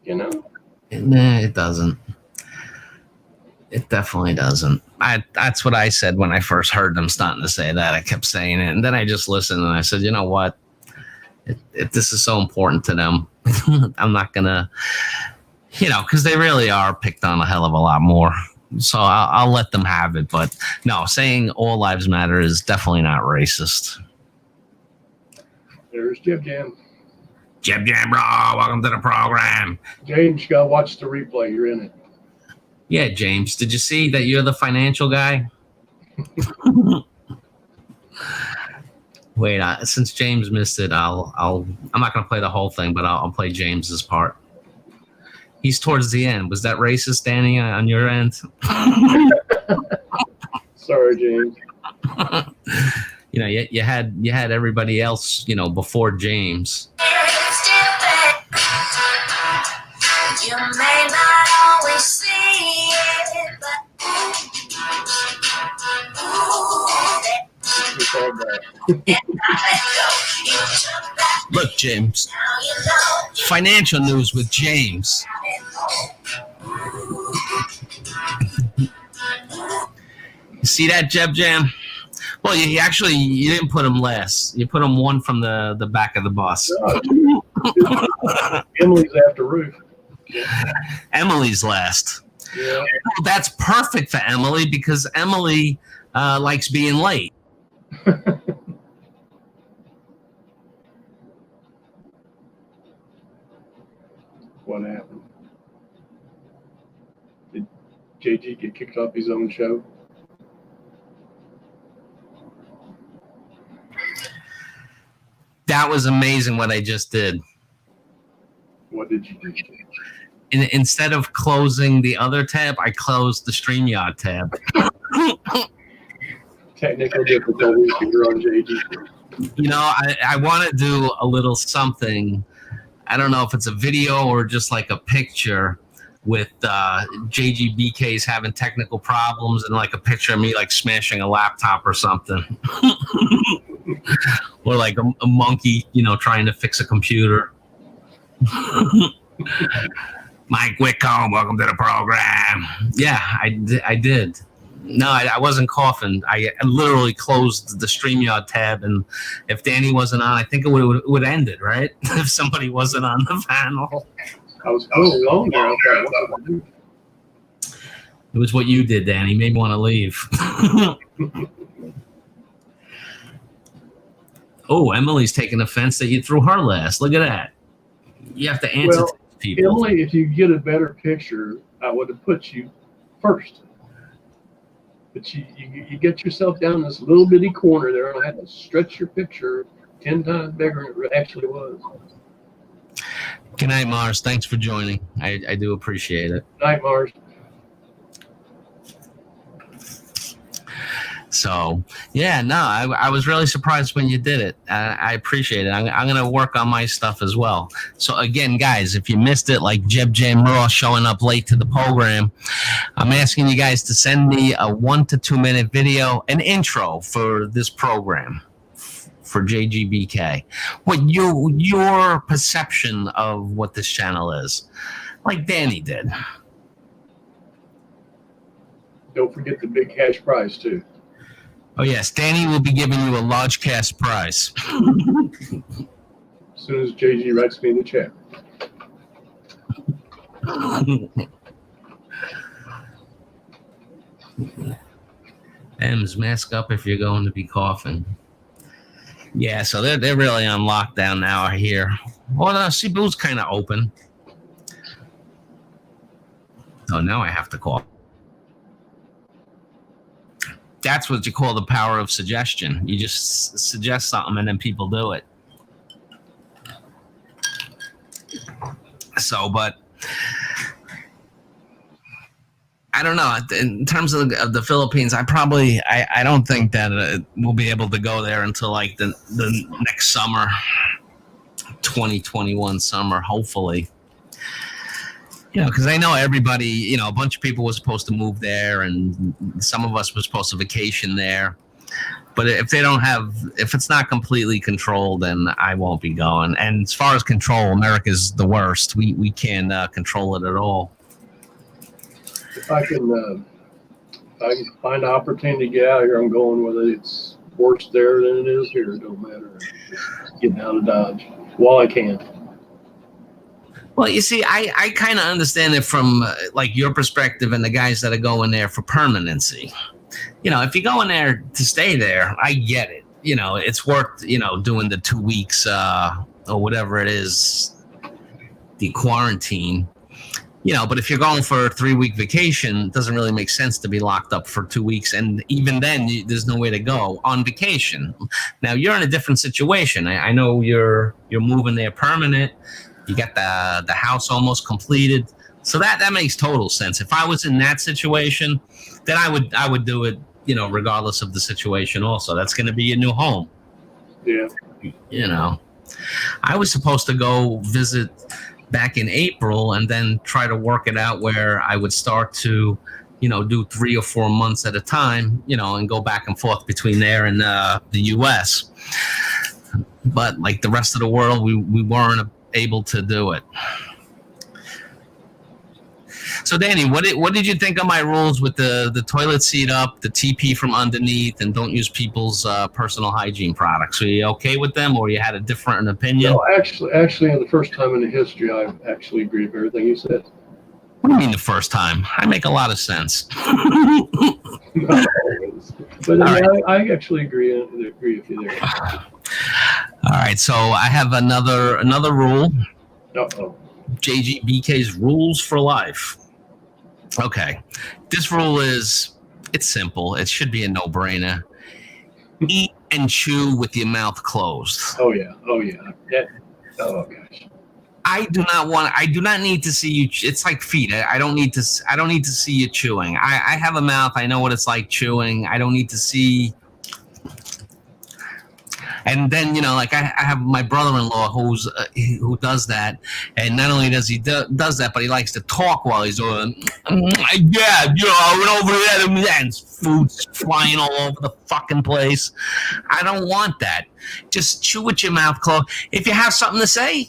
You know? Nah, it doesn't. It definitely doesn't. That's what I said when I first heard them starting to say that. I kept saying it, and then I just listened and I said, you know what? If this is so important to them, I'm not gonna, because they really are picked on a hell of a lot more. So I'll let them have it. But no, saying all lives matter is definitely not racist. There's Jib Jam. Jib Jam, bro. Welcome to the program. James, you gotta watch the replay. You're in it. Yeah, James. Did you see that you're the financial guy? Wait, since James missed it, I'm not gonna play the whole thing, but I'll play James's part. He's towards the end. Was that racist, Danny, on your end? Sorry, James. You had everybody else, before James. You may not always see it, but Look, James. Financial news with James. You see that, Jeb Jam? Well, you didn't put him last. You put him one from the back of the bus. Emily's after Ruth. Emily's last. Yeah. Well, that's perfect for Emily because Emily likes being late. What happened? Did Jaygee get kicked off his own show? That was amazing what I just did. What did you do? Instead of closing the other tab, I closed the StreamYard tab. Technical difficulties here on Jaygee. I want to do a little something. I don't know if it's a video or just like a picture with JGBK's having technical problems and like a picture of me like smashing a laptop or something. Or like a monkey, trying to fix a computer. Mike Whitcomb, welcome to the program. Yeah, I did. No, I wasn't coughing. I literally closed the StreamYard tab, and if Danny wasn't on, I think it would end it, right? If somebody wasn't on the panel. I was alone there. What did I do? It was what you did, Danny. You made me want to leave. Oh, Emily's taking offense that you threw her last. Look at that. You have to answer to people. Emily, if you get a better picture, I would have put you first. But you get yourself down this little bitty corner there, and I had to stretch your picture 10 times bigger than it actually was. Good night, Mars. Thanks for joining. I do appreciate it. Good night, Mars. So, yeah, no, I was really surprised when you did it. I appreciate it. I'm going to work on my stuff as well. So, again, guys, if you missed it, like Jeb Jam Raw showing up late to the program, I'm asking you guys to send me a 1 to 2 minute video, an intro for this program for JGBK. What your perception of what this channel is, like Danny did. Don't forget the big cash prize, too. Oh, yes. Danny will be giving you a large cash prize. As soon as Jaygee writes me in the chat. M's, mask up if you're going to be coughing. Yeah, so they're really on lockdown now here. Well, Cebu's kind of open. Oh, now I have to cough. That's what you call the power of suggestion. You just suggest something and then people do it. So, but I don't know. In terms of the Philippines, I don't think that we'll be able to go there until like the next summer, 2021 summer, hopefully. because I know everybody, a bunch of people were supposed to move there, and some of us were supposed to vacation there. But if it's not completely controlled, then I won't be going. And as far as control, America's the worst. We can't control it at all. If I can find an opportunity to get out of here, I'm going. Whether it's worse there than it is here, it don't matter. Just getting out of Dodge while I can. Well, you see, I kind of understand it from like your perspective and the guys that are going there for permanency. If you go in there to stay there, I get it. It's worth, doing the 2 weeks or whatever it is, the quarantine. But if you're going for a 3-week vacation, it doesn't really make sense to be locked up for 2 weeks. And even then, there's no way to go on vacation. Now, you're in a different situation. I know you're moving there permanent. You got the house almost completed. So that makes total sense. If I was in that situation, then I would do it, regardless of the situation also. That's going to be a new home. Yeah. I was supposed to go visit back in April and then try to work it out where I would start to, do 3 or 4 months at a time, and go back and forth between there and the U.S. But like the rest of the world, we weren't able to do it. So Danny, what did you think of my rules with the toilet seat up, the TP from underneath, and don't use people's personal hygiene products? Were you okay with them, or you had a different opinion? No, actually, the first time in the history, I actually agree with everything you said. What do you mean the first time? I make a lot of sense. Not always. But right. I actually agree with you there. All right, so I have another rule. Uh-oh. Jaygee BK's rules for life. Okay, this rule it's simple. It should be a no-brainer. Eat and chew with your mouth closed. Oh yeah. Oh gosh. I do not need to see you. It's like feet. I don't need to see you chewing. I have a mouth. I know what it's like chewing. I don't need to see. And then, like I have my brother-in-law who does that, and not only does he does that, but he likes to talk while he's doing. Yeah, I went over there and food's flying all over the fucking place. I don't want that. Just chew with your mouth closed. If you have something to say,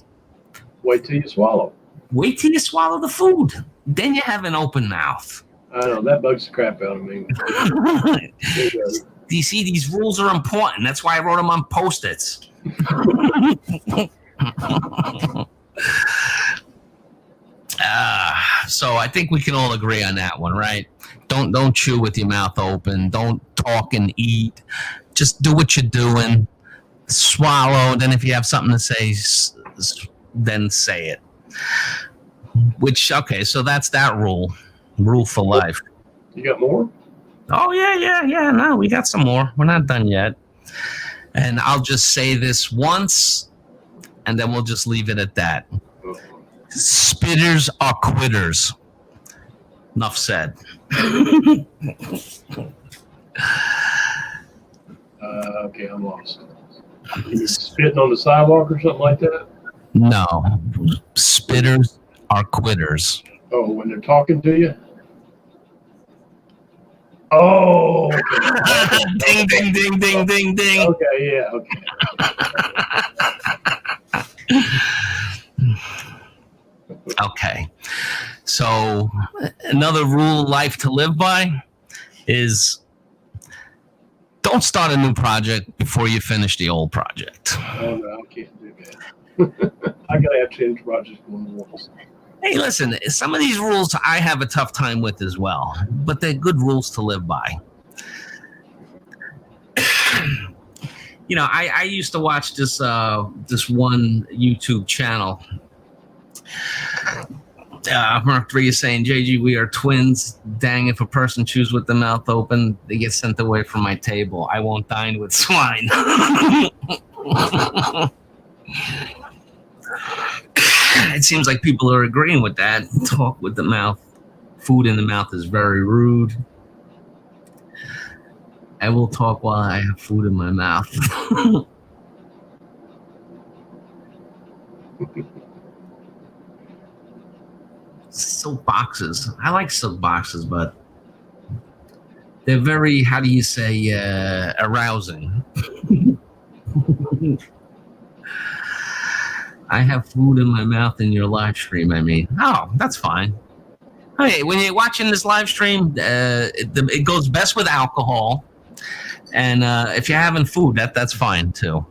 wait till you swallow. Wait till you swallow the food. Then you have an open mouth. I know that bugs the crap out of me. You see, these rules are important. That's why I wrote them on Post-its. So I think we can all agree on that one, right? Don't chew with your mouth open. Don't talk and eat. Just do what you're doing. Swallow. Then if you have something to say, then say it. So that's that rule. Rule for life. You got more? Oh, yeah. No, we got some more. We're not done yet. And I'll just say this once, and then we'll just leave it at that. Spitters are quitters. Enough said. Okay, I'm lost. You spitting on the sidewalk or something like that? No. Spitters are quitters. Oh, when they're talking to you? Oh, okay. Ding, ding, ding, ding, ding, ding. Okay, yeah, okay. Okay. So another rule of life to live by is don't start a new project before you finish the old project. Oh, no, I can't do that. I got to have change projects going once. Hey, listen, some of these rules I have a tough time with as well, but they're good rules to live by. I used to watch this one YouTube channel. Mark 3 is saying, Jaygee, we are twins. Dang, if a person chews with the mouth open, they get sent away from my table. I won't dine with swine. It seems like people are agreeing with that. Talk with the mouth. Food in the mouth is very rude. I will talk while I have food in my mouth. silk boxes. I like silk boxes, but they're very, how do you say, arousing. I have food in my mouth in your live stream. I mean, oh, that's fine. Hey, when you're watching this live stream, it goes best with alcohol, and if you're having food, that's fine too.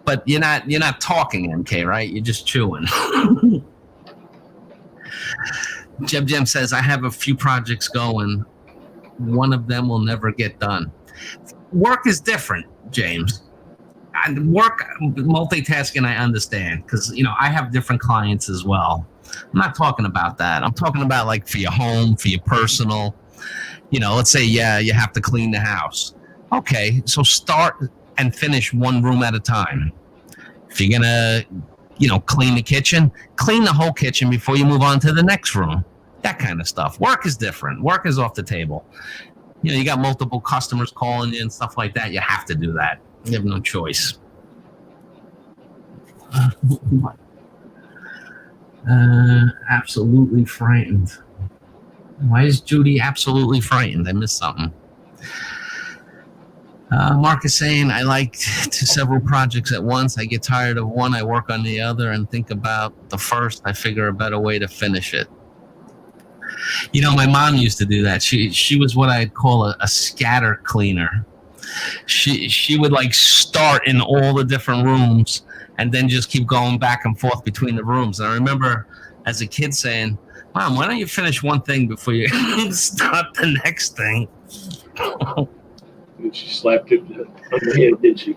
But you're not talking, MK, right? You're just chewing. Jeb says, I have a few projects going. One of them will never get done. Work is different, James. Work, multitasking, I understand, because I have different clients as well. I'm not talking about that. I'm talking about like for your home, for your personal. Let's say you have to clean the house. Okay, so start and finish one room at a time. If you're gonna, clean the kitchen, clean the whole kitchen before you move on to the next room. That kind of stuff. Work is different. Work is off the table. You got multiple customers calling you and stuff like that. You have to do that. You have no choice. Absolutely frightened. Why is Judy absolutely frightened? I missed something. Mark is saying, I like to several projects at once. I get tired of one, I work on the other and think about the first. I figure a better way to finish it. My mom used to do that. She was what I'd call a scatter cleaner. She would like start in all the different rooms and then just keep going back and forth between the rooms. And I remember as a kid saying, Mom, why don't you finish one thing before you start the next thing? And she slapped it on the head, did she?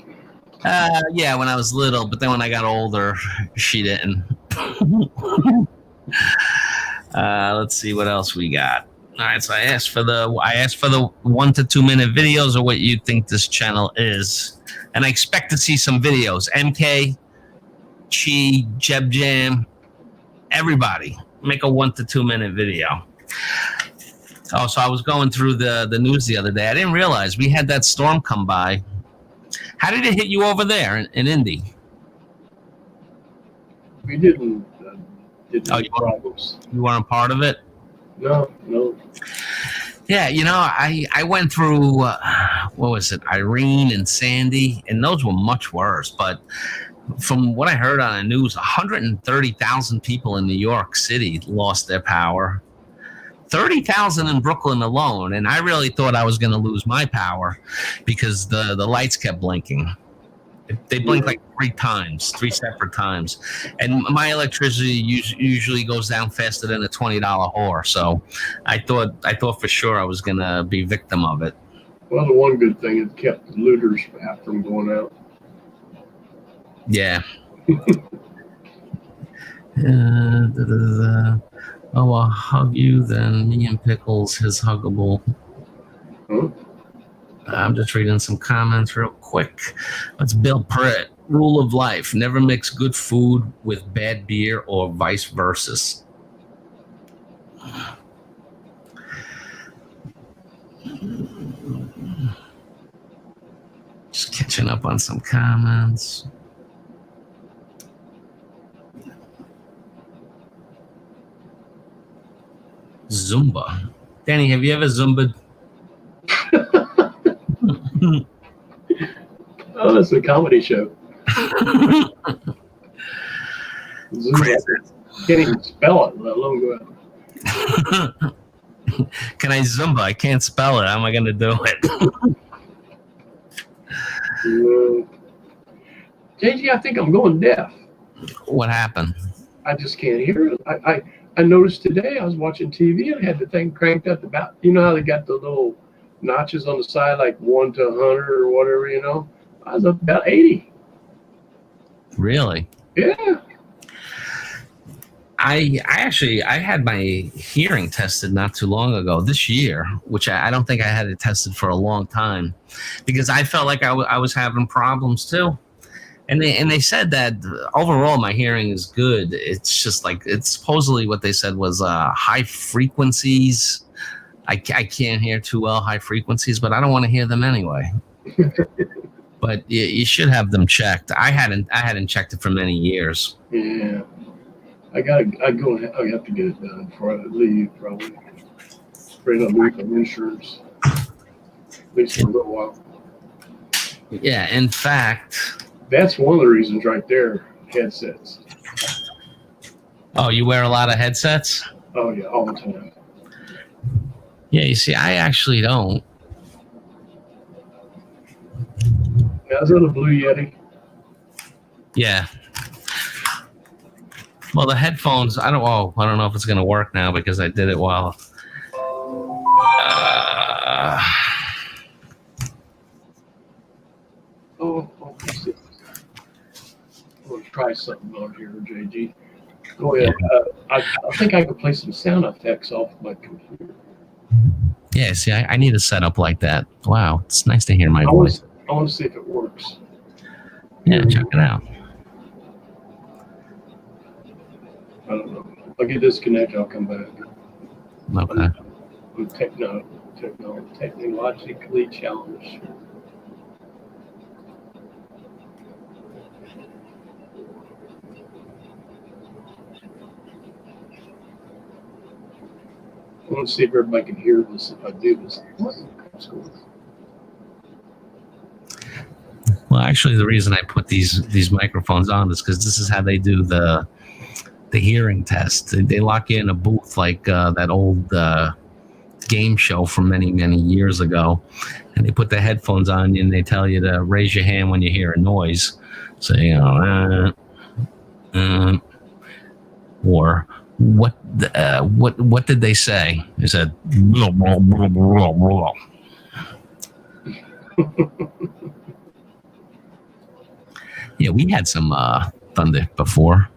Yeah, when I was little, but then when I got older, she didn't. Let's see what else we got. All right, so I asked for the 1 to 2 minute videos or what you think this channel is, and I expect to see some videos. MK, Chi, Jeb Jam, everybody make a 1 to 2 minute video. Oh, so I was going through the news the other day. I didn't realize we had that storm come by. How did it hit you over there in Indy? We didn't problems. You weren't part of it? No. Yeah, I went through, what was it, Irene and Sandy, and those were much worse. But from what I heard on the news, 130,000 people in New York City lost their power. 30,000 in Brooklyn alone, and I really thought I was going to lose my power because the lights kept blinking. They blinked like 3 separate times, and my electricity usually goes down faster than a $20 whore. So I thought for sure I was going to be victim of it. Well, the one good thing, it kept the looters from going out. Yeah. Oh, I'll hug you, then me and Pickles, his huggable. Huh? I'm just reading some comments real quick. Let's Bill Pritt. Rule of life. Never mix good food with bad beer or vice versa. Just catching up on some comments. Zumba. Danny, have you ever Zumbaed? Oh, it's a comedy show. Can't even spell it, let alone go out. Can I Zumba? I can't spell it. How am I going to do it? Jaygee, I think I'm going deaf. What happened? I just can't hear it. I noticed today I was watching TV and I had the thing cranked up about, how they got the little notches on the side, like 1 to 100 or whatever, I was up about 80. Really? Yeah. I had my hearing tested not too long ago this year, which I don't think I had it tested for a long time because I felt like I was having problems too. And they said that overall my hearing is good. It's just like, it's supposedly what they said was high frequencies. I can't hear too well high frequencies, but I don't want to hear them anyway. But you should have them checked. I hadn't checked it for many years. Yeah. I have to get it done before I leave. Probably afraid I'll lose my insurance at least for a little while. Yeah, in fact. That's one of the reasons right there. Headsets. Oh, you wear a lot of headsets? Oh yeah, all the time. Yeah, you see, I actually don't. Now, is that a Blue Yeti? Yeah. Well, the headphones, I don't know if it's going to work now because I did it while. Let's see. I'm going to try something on here, JG. Go ahead. I think I can play some sound effects off my computer. Yeah, see, I need a setup like that. Wow, it's nice to hear my voice. I want to see if it works. Yeah, check it out. I don't know. I'll get disconnected. I'll come back. Okay. I'm technologically challenged. I want to see if everybody can hear this if I do this. Well, actually, the reason I put these microphones on is because this is how they do the hearing test. They lock you in a booth like that old game show from many, many years ago, and they put the headphones on you and they tell you to raise your hand when you hear a noise. So, or what did they say? They said blah, blah, blah, blah, blah. Yeah, we had some thunder before.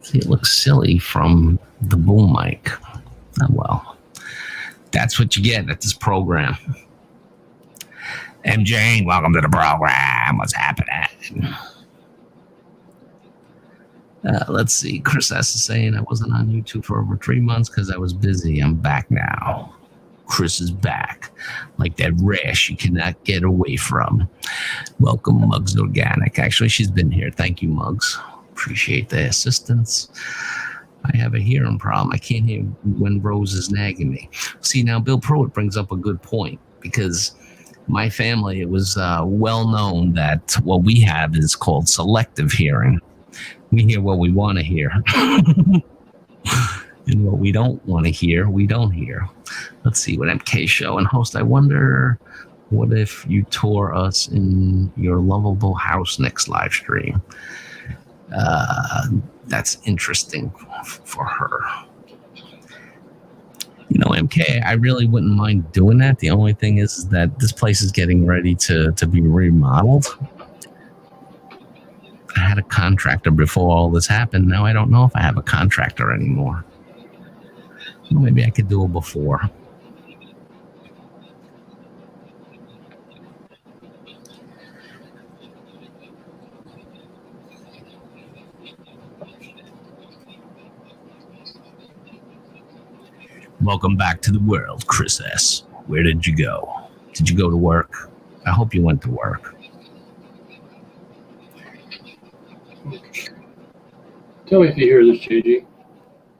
See, it looks silly from the boom mic. Oh, well, that's what you get at this program. MJ, welcome to the program. What's happening? Let's see. Chris S is saying I wasn't on YouTube for over 3 months because I was busy. I'm back now. Chris is back, like that rash you cannot get away from. Welcome, Muggs Organic. Actually, she's been here. Thank you, Muggs. Appreciate the assistance. I have a hearing problem. I can't hear when Rose is nagging me. See, now Bill Pruitt brings up a good point because my family, it was well known that what we have is called selective hearing. We hear what we want to hear. And what we don't want to hear, we don't hear. Let's see what MK show and host. I wonder what if you tour us in your lovable house next live stream. That's interesting for her. You know, MK, I really wouldn't mind doing that. The only thing is that this place is getting ready to be remodeled. I had a contractor before all this happened. Now I don't know if I have a contractor anymore. Well, maybe I could do it before. Welcome back to the world, Chris S. Where did you go? Did you go to work? I hope you went to work. Tell me if you hear this, JG.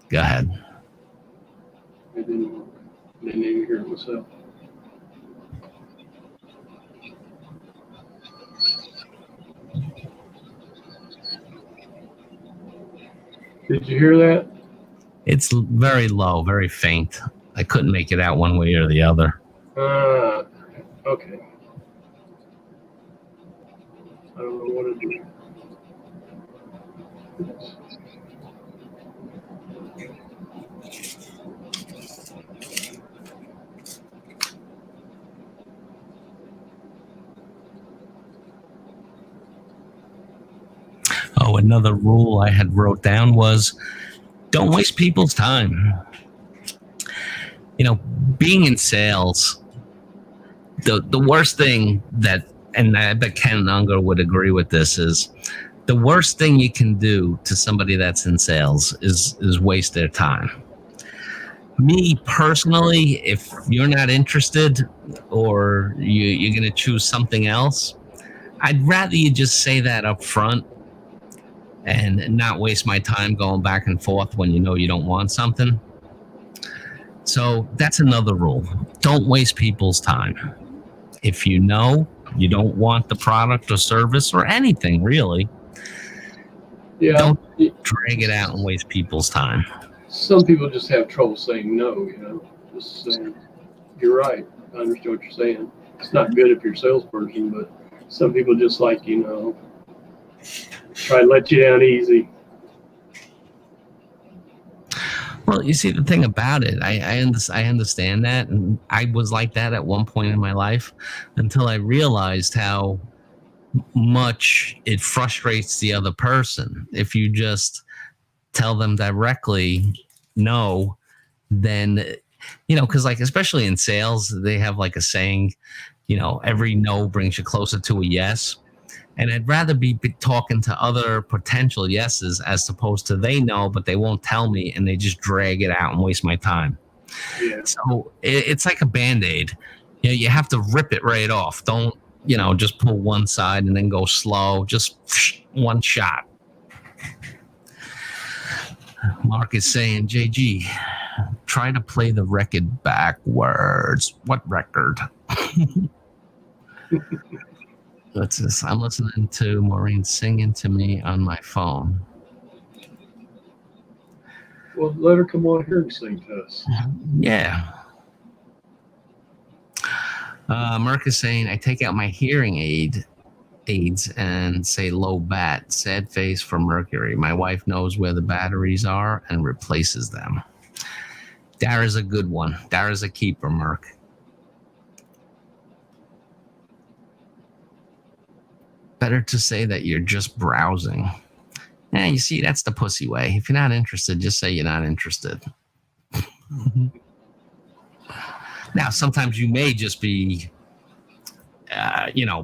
Go ahead. I didn't even hear it myself. Did you hear that? It's very low, very faint. I couldn't make it out one way or the other. Okay. I don't know what to do. Oh, another rule I had wrote down was don't waste people's time. You know, being in sales, the worst thing that, and I bet Ken Unger would agree with this, is the worst thing you can do to somebody that's in sales is waste their time. Me personally, if you're not interested or you're going to choose something else, I'd rather you just say that up front and not waste my time going back and forth when you know you don't want something. So that's another rule. Don't waste people's time. If you know you don't want the product or service or anything really, don't drag it out and waste people's time. Some people just have trouble saying no, just saying, you're right. I understand what you're saying. It's not good if you're a salesperson, but some people just like, try to let you down easy. Well, you see, the thing about it, I understand that, and I was like that at one point in my life until I realized how much it frustrates the other person. If you just tell them directly no, then, because like, especially in sales, they have like a saying, every no brings you closer to a yes. And I'd rather be talking to other potential yeses as opposed to they know, but they won't tell me and they just drag it out and waste my time. Yeah. So it's like a Band-Aid. You have to rip it right off. Don't, just pull one side and then go slow. Just one shot. Mark is saying, JG, try to play the record backwards. What record? What's this? I'm listening to Maureen singing to me on my phone. Well, let her come on here and sing to us. Yeah. Merck is saying, I take out my hearing aids and say low bat. Sad face for Mercury. My wife knows where the batteries are and replaces them. Dara's a good one. Dara's a keeper, Merck. Better to say that you're just browsing. Yeah, you see, that's the pussy way. If you're not interested, just say you're not interested. Now, sometimes you may just be,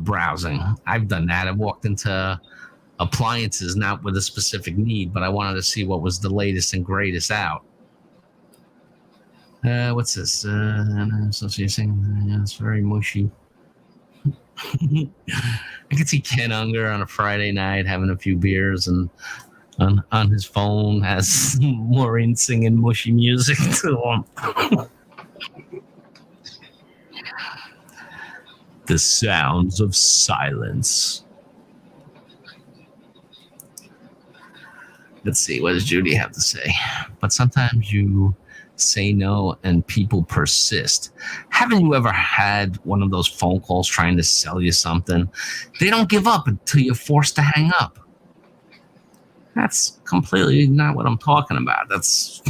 browsing. I've done that. I've walked into appliances, not with a specific need, but I wanted to see what was the latest and greatest out. What's this? So you're saying it's very mushy. I could see Ken Unger on a Friday night having a few beers and on his phone has Maureen singing mushy music to him. The sounds of silence. Let's see, what does Judy have to say? But sometimes you say no and people persist. Haven't you ever had one of those phone calls trying to sell you something? They don't give up until you're forced to hang up. That's completely not what I'm talking about. That's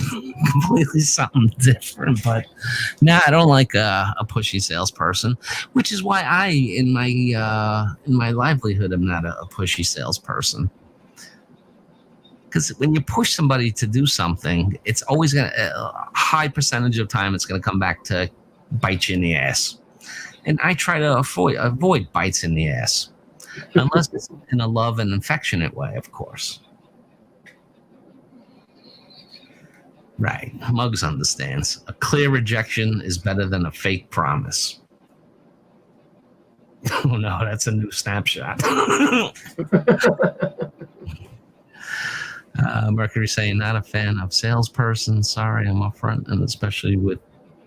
completely something different. But no, I don't like a pushy salesperson, which is why I, in my livelihood, am not a pushy salesperson. Because when you push somebody to do something, it's always a high percentage of time it's going to come back to bite you in the ass. And I try to avoid bites in the ass, unless it's in a love and affectionate way, of course. Right. Muggs understands. A clear rejection is better than a fake promise. Oh, no, that's a new snapshot. Mercury saying, not a fan of salesperson. Sorry, I'm upfront, and especially with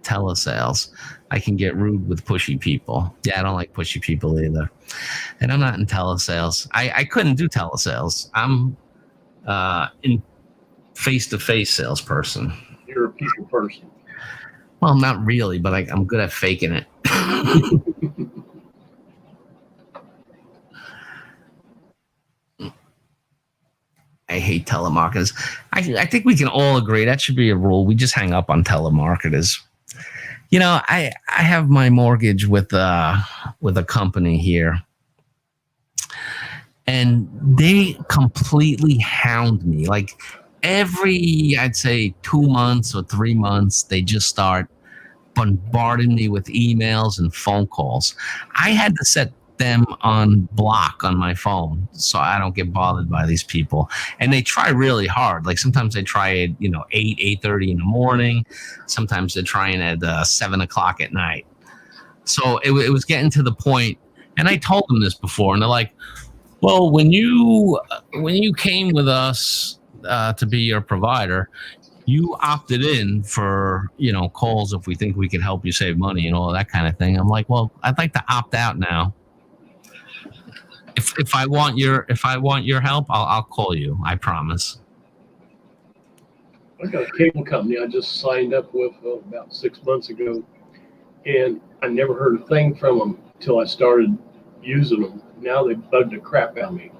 telesales. I can get rude with pushy people. Yeah, I don't like pushy people either. And I'm not in telesales. I couldn't do telesales. I'm in face-to-face salesperson. You're a people person. Well, not really, but I'm good at faking it. I hate telemarketers. I think we can all agree that should be a rule. We just hang up on telemarketers. I have my mortgage with a company here, and they completely hound me. Like every, I'd say 2 months or 3 months, they just start bombarding me with emails and phone calls. I had to set them on block on my phone so I don't get bothered by these people. And they try really hard. Like sometimes they try at 8:30 in the morning. Sometimes they're trying at 7 o'clock at night. So it was getting to the point, and I told them this before, and they're like, Well, when you came with us to be your provider, you opted in for calls if we think we could help you save money and all that kind of thing. I'm like, well, I'd like to opt out now. If I want your help, I'll call you. I promise. I got a cable company I just signed up with about 6 months ago, and I never heard a thing from them until I started using them. Now they bug the crap out of me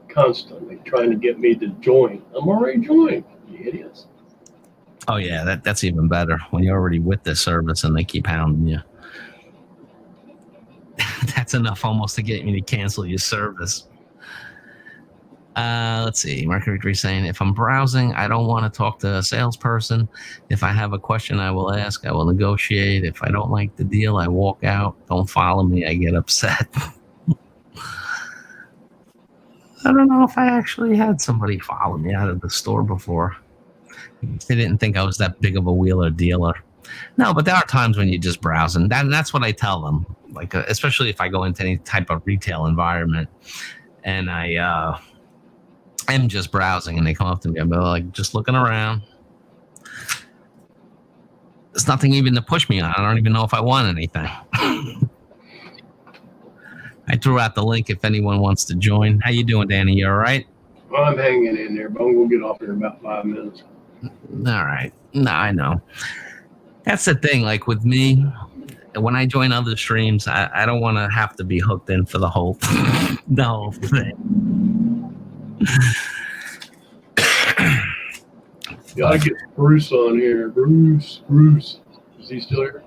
constantly, trying to get me to join. I'm already joined, you idiots. Oh yeah, that's even better when you're already with this service and they keep hounding you. That's enough almost to get me to cancel your service. Let's see. Mercury 3 saying, if I'm browsing, I don't want to talk to a salesperson. If I have a question, I will ask. I will negotiate. If I don't like the deal, I walk out. Don't follow me. I get upset. I don't know if I actually had somebody follow me out of the store before. They didn't think I was that big of a wheeler dealer. No, but there are times when you're just browsing. That's what I tell them. Like, especially if I go into any type of retail environment and I am just browsing and they come up to me, I'm like, just looking around. There's nothing even to push me on. I don't even know if I want anything. I threw out the link if anyone wants to join. How you doing, Danny? You all right? I'm hanging in there, but I'm going to get off here in about 5 minutes. All right. No, I know. That's the thing. Like with me, when I join other streams, I don't want to have to be hooked in for the whole thing. Gotta get Bruce on here. Bruce. Is he still here?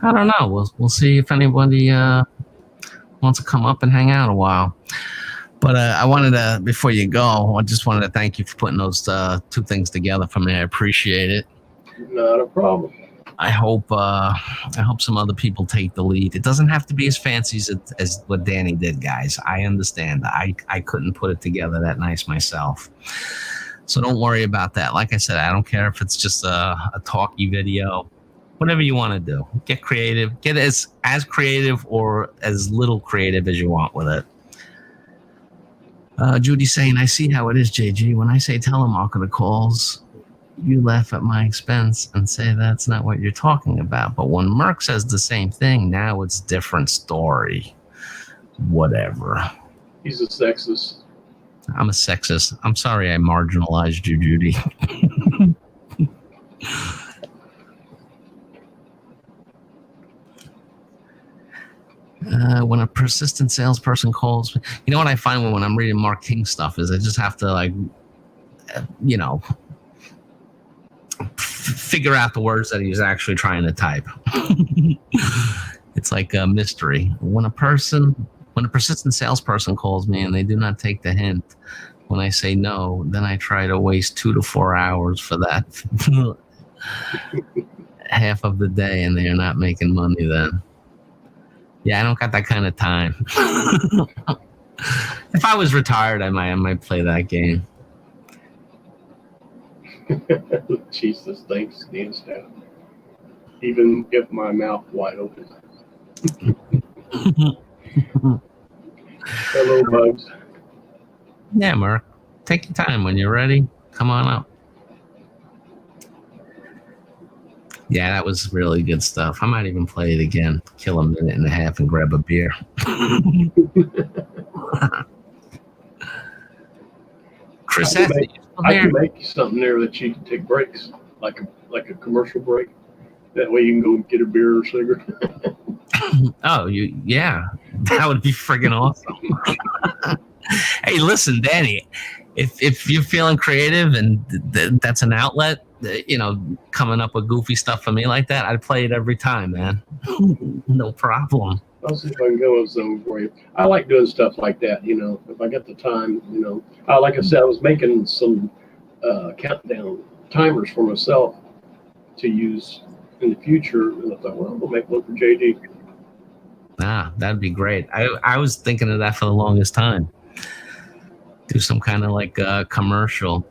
I don't know. We'll see if anybody wants to come up and hang out a while. But I wanted to, before you go, I just wanted to thank you for putting those two things together for me. I appreciate it. Not a problem. I hope some other people take the lead. It doesn't have to be as fancy as what Danny did, guys. I understand. I couldn't put it together that nice myself. So don't worry about that. Like I said, I don't care if it's just a talky video. Whatever you want to do. Get creative. Get as creative or as little creative as you want with it. Judy's saying, I see how it is, Jaygee. When I say telemarketer the calls, you laugh at my expense and say that's not what you're talking about. But when Merck says the same thing, now it's different story. Whatever. He's a sexist. I'm a sexist. I'm sorry I marginalized you, Judy. When a persistent salesperson calls, you know what I find when I'm reading Mark King stuff is I just have to figure out the words that he's actually trying to type. It's like a mystery. When a persistent salesperson calls me and they do not take the hint, when I say no, then I try to waste 2 to 4 hours for that half of the day, and they are not making money then. Yeah, I don't got that kind of time. If I was retired, I might play that game. Jesus, thanks, Dan Stout. Even if my mouth wide open. Hello, bugs. Yeah, Mark. Take your time. When you're ready, come on up. Yeah, that was really good stuff. I might even play it again. Kill a minute and a half and grab a beer. Chris, I can make you something there that you can take breaks, like a commercial break. That way you can go get a beer or cigarette. Oh, yeah, that would be friggin' awesome. Hey, listen, Danny, if you're feeling creative and that's an outlet, coming up with goofy stuff for me like that, I'd play it every time, man. No problem. I'll see if I can go with some for you. I like doing stuff like that, if I get the time, like I said, I was making some countdown timers for myself to use in the future, and I thought, well, we'll make one for JD. That'd be great. I was thinking of that for the longest time. Do some kind of like commercial.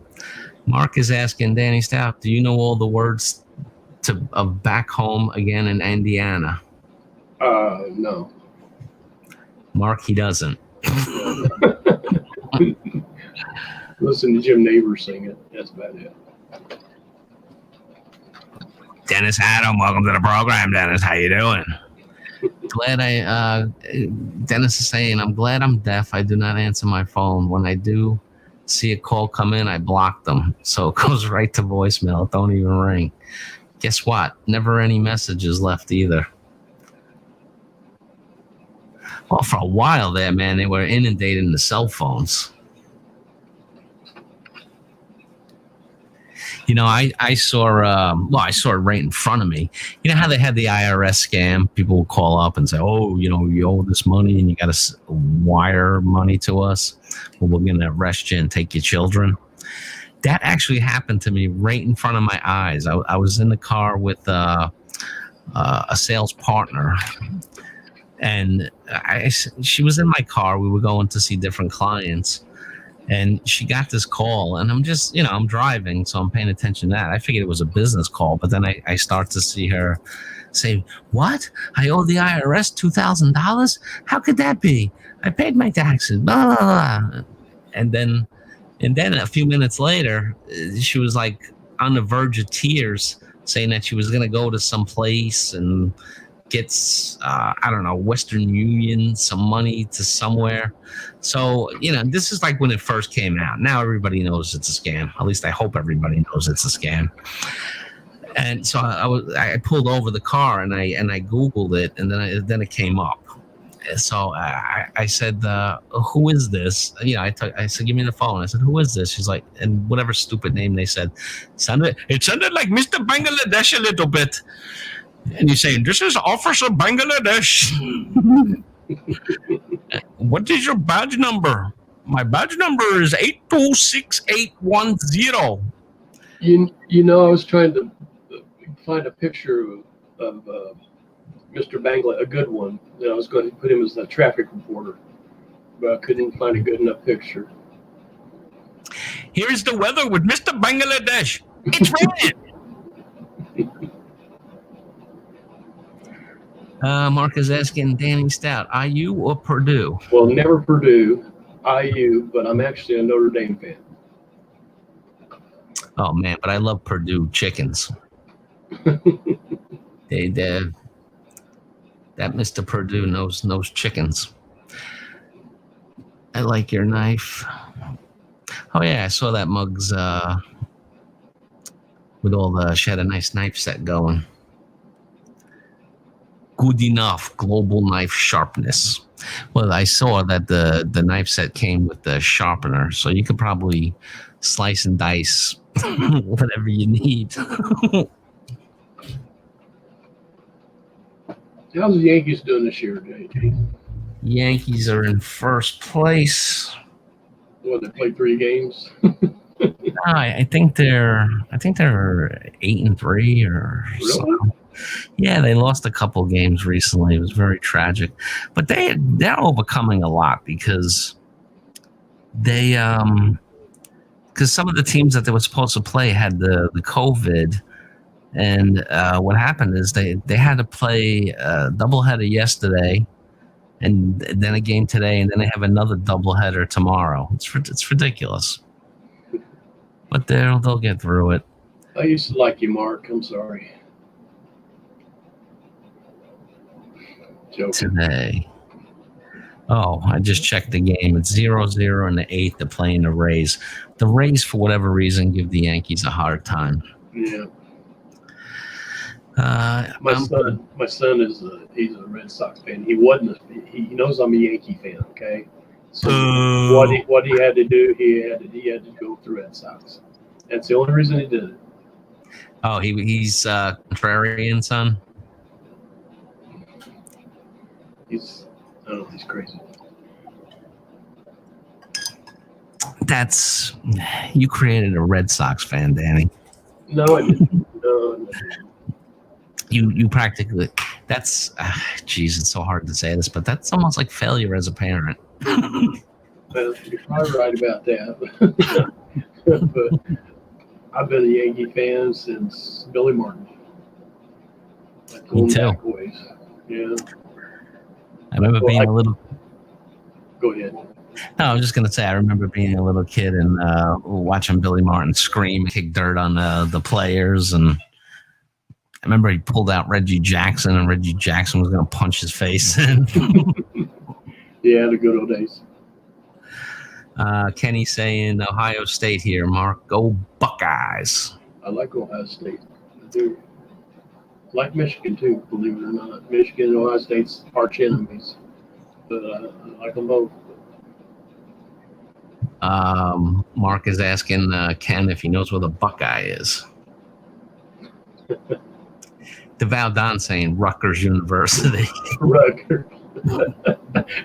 Mark is asking Danny Stout, do you know all the words of back home again in Indiana? No. Mark, he doesn't. Listen to Jim Neighbors sing it. That's about it. Dennis Adam, welcome to the program, Dennis. How you doing? Glad Dennis is saying, I'm glad I'm deaf. I do not answer my phone. When I do see a call come in, I block them. So it goes right to voicemail. It don't even ring. Guess what? Never any messages left either. Well, for a while there, man, they were inundating the cell phones. You know, I saw I saw it right in front of me. You know how they had the IRS scam? People will call up and say, oh, you know, you owe this money and you got to wire money to us. Well, we're going to arrest you and take your children. That actually happened to me right in front of my eyes. I was in the car with a sales partner, and she was in my car. We were going to see different clients. And she got this call, and I'm just, you know, I'm driving, so I'm paying attention to that. I figured it was a business call, but then I start to see her say, what? I owe the IRS $2,000? How could that be? I paid my taxes, blah, blah, blah. And then a few minutes later, she was like on the verge of tears, saying that she was going to go to some place and gets, I don't know, Western Union, some money to somewhere. So, you know, this is like when it first came out. Now everybody knows it's a scam. At least I hope everybody knows it's a scam. And so I pulled over the car and I Googled it, and then it came up. So I said, who is this? You know, I said, give me the phone. I said, who is this? She's like, and whatever stupid name they said, it sounded like Mr. Bangladesh a little bit. And you're saying, this is Officer Bangladesh. What is your badge number? My badge number is 826810. You know, I was trying to find a picture of Mr. Bangla, a good one. I was going to put him as the traffic reporter, but I couldn't find a good enough picture. Here's the weather with Mr. Bangladesh. It's raining. Mark is asking Danny Stout, IU or Purdue? Well, never Purdue, IU, but I'm actually a Notre Dame fan. Oh, man, but I love Purdue chickens. That Mr. Purdue knows chickens. I like your knife. Oh, yeah, I saw that Muggs with all the, she had a nice knife set going. Good enough global knife sharpness. Well, I saw that the knife set came with the sharpener, so you could probably slice and dice whatever you need. How's the Yankees doing this year, Jaygee? Yankees are in first place. What, they played 3 games? I think they're 8-3 or really? something. Yeah, they lost a couple games recently. It was very tragic, but they're overcoming a lot because because some of the teams that they were supposed to play had the COVID, and what happened is they had to play a doubleheader yesterday, and then a game today, and then they have another doubleheader tomorrow. It's ridiculous, but they'll get through it. I used to like you, Mark. I'm sorry. Joking. Today. Oh, I just checked the game. It's 0-0 in the 8th. They're playing the Rays. The Rays, for whatever reason, give the Yankees a hard time. Yeah. My son is he's a Red Sox fan. He knows I'm a Yankee fan. Okay, so what he had to do, he had to go through Red Sox. That's the only reason he did it. Oh, he's contrarian, son. I don't know, he's crazy. You created a Red Sox fan, Danny. No, I didn't. No. You practically, that's, geez, it's so hard to say this, but that's almost like failure as a parent. Well, you're probably right about that. But I've been a Yankee fan since Billy Martin. Me too. Yeah. I remember being a little. Go ahead. No, I was just gonna say I remember being a little kid and watching Billy Martin scream, kick dirt on the players, and I remember he pulled out Reggie Jackson, and Reggie Jackson was gonna punch his face in. Yeah, the good old days. Kenny saying Ohio State here, Mark. Go Buckeyes. I like Ohio State. I do. I like Michigan too, believe it or not. Michigan and Ohio State's arch enemies. But I like them both. Mark is asking Ken if he knows where the Buckeye is. Devout Don saying Rutgers University. Rutgers.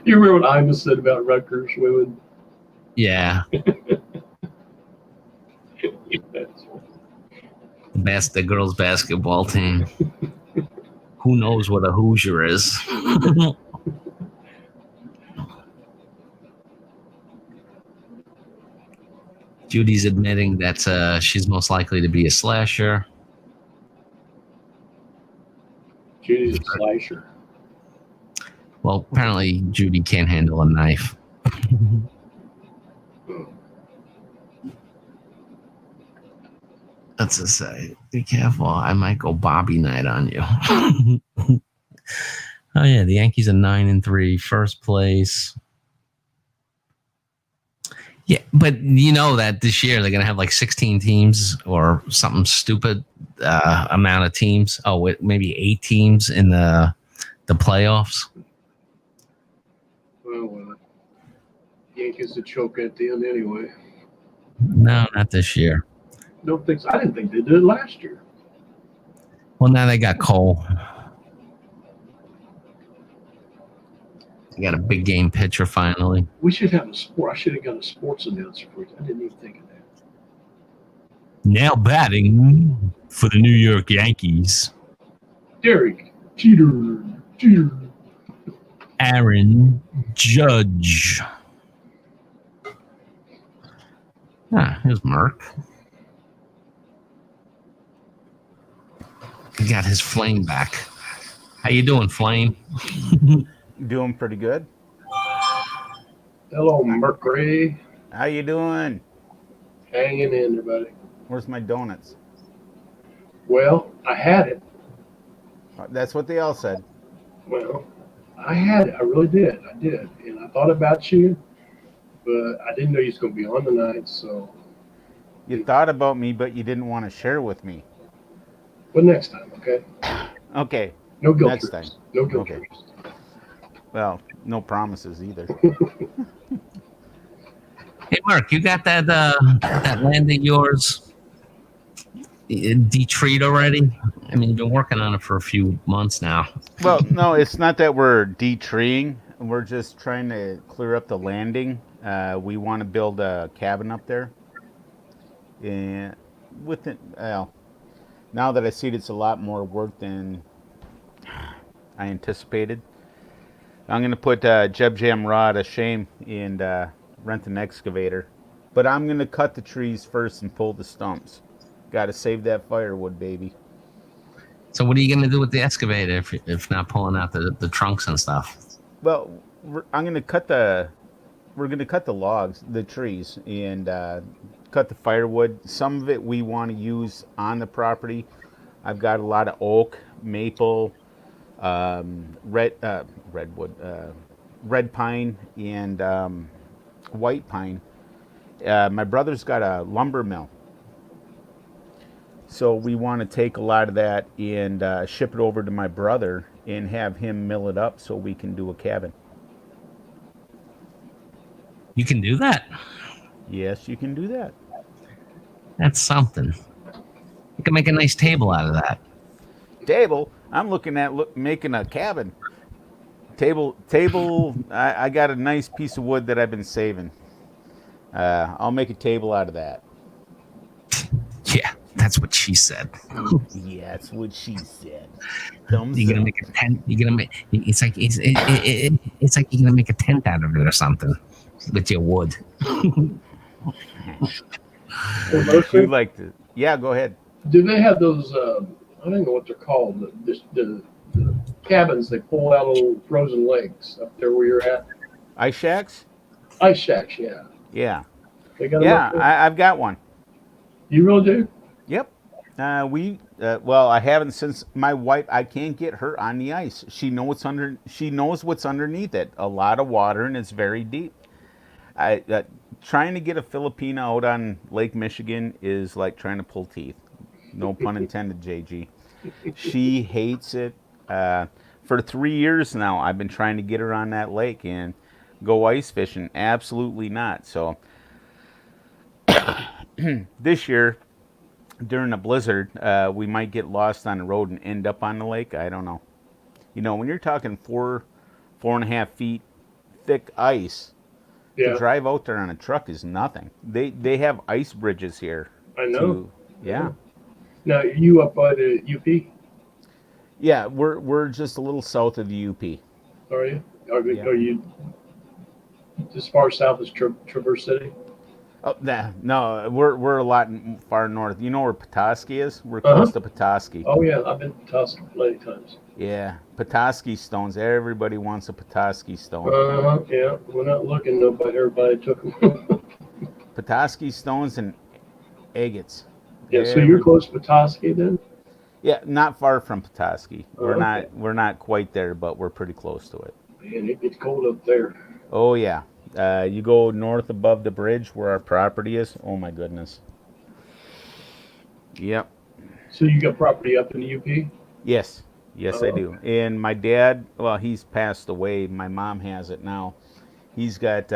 You remember what Imus said about Rutgers women? Yeah. The girls basketball team. Who knows what a Hoosier is? Judy's admitting that she's most likely to be a slasher. Judy's a slasher. Well, apparently Judy can't handle a knife. Let's just say, be careful. I might go Bobby night on you. Oh yeah, the Yankees are 9-3, first place. Yeah, but you know that this year they're gonna have like 16 teams or something stupid amount of teams. Oh, maybe 8 teams in the playoffs. Well, Yankees would choke at the end anyway. No, not this year. Don't think so. I didn't think they did it last year. Well, now they got Cole. They got a big game pitcher finally. We should have a sport. I should have got a sports announcer for it. I didn't even think of that. Now batting for the New York Yankees, Derek Jeter. Aaron Judge. Ah, here's Merck. He got his flame back. How you doing, Flame? Doing pretty good. Hello, Mercury. How you doing? Hanging in there, buddy. Where's my donuts? Well, I had it. That's what they all said. Well, I had it. I really did. I did. And I thought about you, but I didn't know you was going to be on tonight, so. You thought about me, but you didn't want to share with me. Well, next time, okay? Okay. No guilt Next trips. time. No guilt Okay. trips. Well, no promises either. Hey, Mark, you got that land of yours de-treed already? I mean, you've been working on it for a few months now. Well, no, it's not that we're de-treeing. We're just trying to clear up the landing. We want to build a cabin up there. And with it, well, now that I see it, it's a lot more work than I anticipated. I'm going to put Jeb Jam Rod to shame and rent an excavator. But I'm going to cut the trees first and pull the stumps. Got to save that firewood, baby. So what are you going to do with the excavator if not pulling out the trunks and stuff? Well, we're going to cut the logs, the trees, and cut the firewood. Some of it we want to use on the property. I've got a lot of oak, maple, redwood, red pine, and white pine. My brother's got a lumber mill. So we want to take a lot of that and ship it over to my brother and have him mill it up so we can do a cabin. You can do that? Yes, you can do that. That's something. You can make a nice table out of that. Table? I'm looking at making a cabin. Table. I got a nice piece of wood that I've been saving. I'll make a table out of that. Yeah, that's what she said. Yeah, that's what she said. You're gonna make a tent. You're gonna make. It's like you're gonna make a tent out of it or something with your wood. You like to? Yeah, go ahead. Do they have those? I don't know what they're called. The cabins they pull out little frozen lakes up there where you're at. Ice shacks? Ice shacks, yeah. Yeah. They got them up Yeah, there. I've got one. You really do? Yep. Well, I haven't since my wife. I can't get her on the ice. She knows what's under. She knows what's underneath it. A lot of water, and it's very deep. I Trying to get a Filipina out on Lake Michigan is like trying to pull teeth. No pun intended, JG. She hates it. For 3 years now, I've been trying to get her on that lake and go ice fishing. Absolutely not. So this year, during a blizzard, we might get lost on the road and end up on the lake. I don't know. You know, when you're talking 4.5 feet thick ice, to Yeah, drive out there on a truck is nothing. They have ice bridges here. I know. To yeah. Now, you up by the UP, Yeah, we're just a little south of the UP. are you? Are, Yeah. are you as far south as Traverse City? Oh, nah, no, we're a lot far north. You know where Petoskey is? We're Uh-huh. close to Petoskey. Oh, yeah, I've been to Tusk plenty of times. Yeah, Petoskey stones. Everybody wants a Petoskey stone. Yeah, we're not looking, but everybody took them. Petoskey stones and agates. Yeah, so you're close to Petoskey then? Yeah, not far from Petoskey. We're Okay. not quite there, but we're pretty close to it. Man, it gets cold up there. Oh yeah. You go north above the bridge where our property is. Oh my goodness. Yep. So you got property up in the UP? Yes. Yes, I do. And my dad, well, he's passed away. My mom has it now. He's got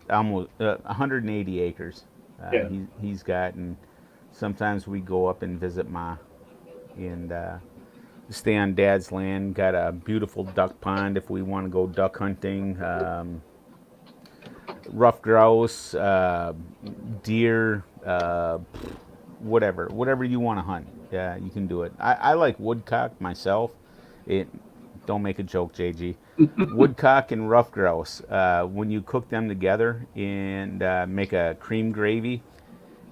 almost 180 acres. Yeah. He's got, and sometimes we go up and visit Ma, and stay on Dad's land. Got a beautiful duck pond if we want to go duck hunting. Rough grouse, deer, whatever you want to hunt. Yeah, you can do it. I like woodcock myself. Don't make a joke, JG. Woodcock and rough grouse. When you cook them together and make a cream gravy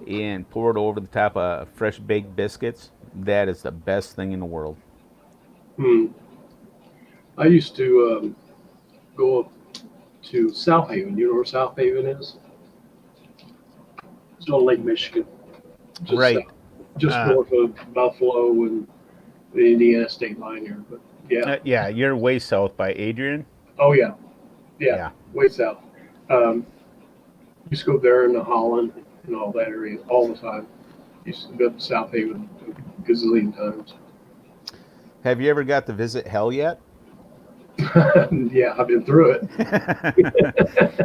and pour it over the top of fresh baked biscuits, that is the best thing in the world. I used to go up to South Haven. You know where South Haven is? It's on Lake Michigan. Just Right. Just north of Buffalo and the Indiana state line here. But yeah. Yeah, you're way south by Adrian. Oh, yeah. Yeah. Way south. Used to go there in the Holland and all that area all the time. Used to go up to South Haven a gazillion times. Have you ever got to visit hell yet? Yeah, I've been through it.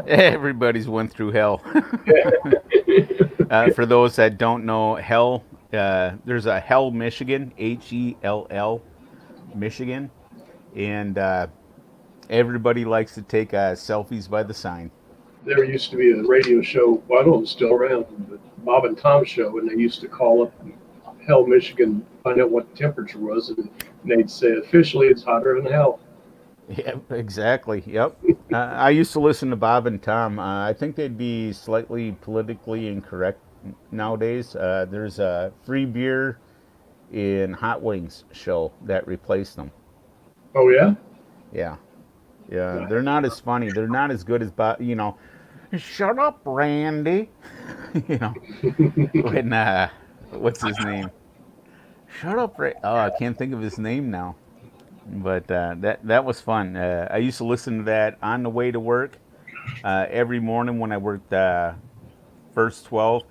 Everybody's went through hell. For those that don't know, hell, there's a Hell, Michigan, Hell, Michigan, and everybody likes to take selfies by the sign. There used to be a radio show, well, I don't know if it's still around, but Bob and Tom show, and they used to call up Hell, Michigan, find out what the temperature was, and they'd say, officially, it's hotter than hell. Yeah, exactly. Yep. I used to listen to Bob and Tom. I think they'd be slightly politically incorrect nowadays. There's a free beer and hot wings show that replaced them. Oh, yeah? Yeah. Yeah. They're not as funny. They're not as good as Bob. You know, shut up, Randy. You know, when, what's his name? Shut up, Randy. Oh, I can't think of his name now. But that was fun. I used to listen to that on the way to work every morning when I worked first 12.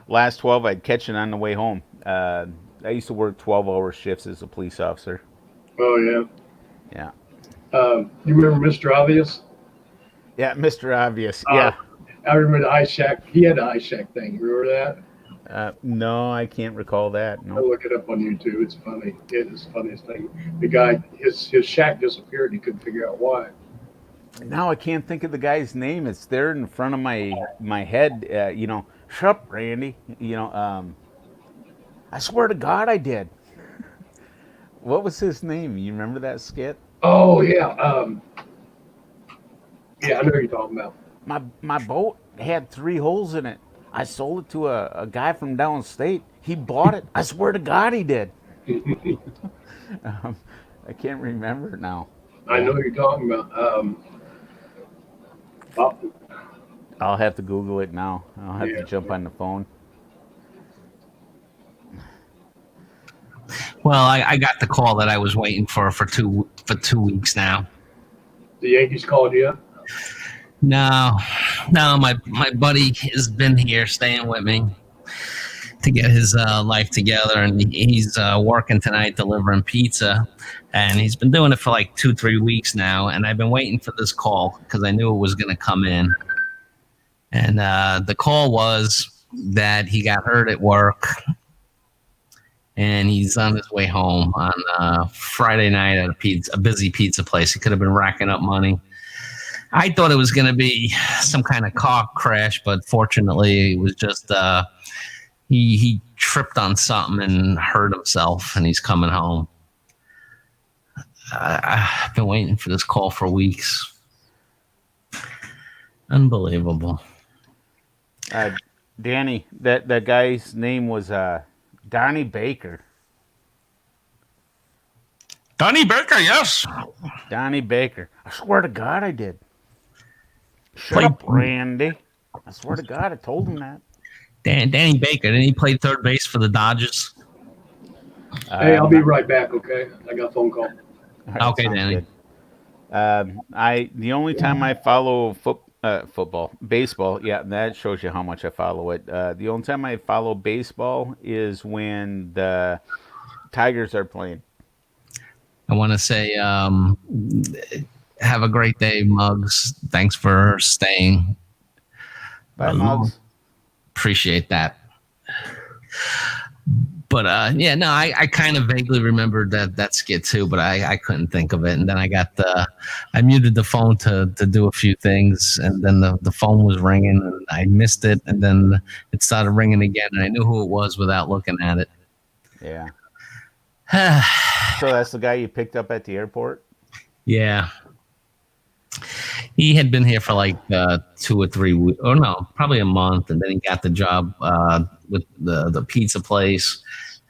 Last 12, I'd catch it on the way home. I used to work 12-hour shifts as a police officer. Oh, yeah. Yeah. You remember Mr. Obvious? Yeah, Mr. Obvious. Yeah. I remember the Ice Shack. He had the Ice Shack thing. Remember that? No, I can't recall that. No. I'll look it up on YouTube. It's funny. It is the funniest thing. The guy, his shack disappeared. He couldn't figure out why. Now I can't think of the guy's name. It's there in front of my head. You know, shut up, Randy. You know, I swear to God I did. What was his name? You remember that skit? Oh, yeah. Yeah, I know what you're talking about. My boat had 3 holes in it. I sold it to a guy from downstate. He bought it. I swear to God he did. I can't remember now. I know what you're talking about. Oh, I'll have to Google it now. I'll have to jump on the phone. Well, I got the call that I was waiting for 2 weeks now. the Yankees called you. No, no, my buddy has been here staying with me to get his life together, and he's working tonight delivering pizza, and he's been doing it for like 2-3 weeks now, and I've been waiting for this call because I knew it was going to come in, and the call was that he got hurt at work, and he's on his way home on Friday night at a busy pizza place. He could have been racking up money. I thought it was going to be some kind of car crash, but fortunately, it was just he tripped on something and hurt himself, and he's coming home. I've been waiting for this call for weeks. Unbelievable. Danny, that guy's name was Donnie Baker. Donnie Baker, yes. Donnie Baker. I swear to God, I did. Shut up, Randy. I swear to God, I told him that. Danny Baker, didn't he play third base for the Dodgers? Hey, I'll be right back. Okay, I got a phone call. Right, okay, Danny. The only time I follow football, baseball, yeah, that shows you how much I follow it. The only time I follow baseball is when the Tigers are playing. I want to say, have a great day, Muggs. Thanks for staying. Bye, Muggs. Appreciate that. But yeah, no, I kind of vaguely remembered that skit too, but I couldn't think of it. And then I muted the phone to do a few things, and then the phone was ringing, and I missed it, and then it started ringing again, and I knew who it was without looking at it. Yeah. So that's the guy you picked up at the airport? Yeah. He had been here for like 2 or 3 weeks, or no, probably a month, and then he got the job with the pizza place.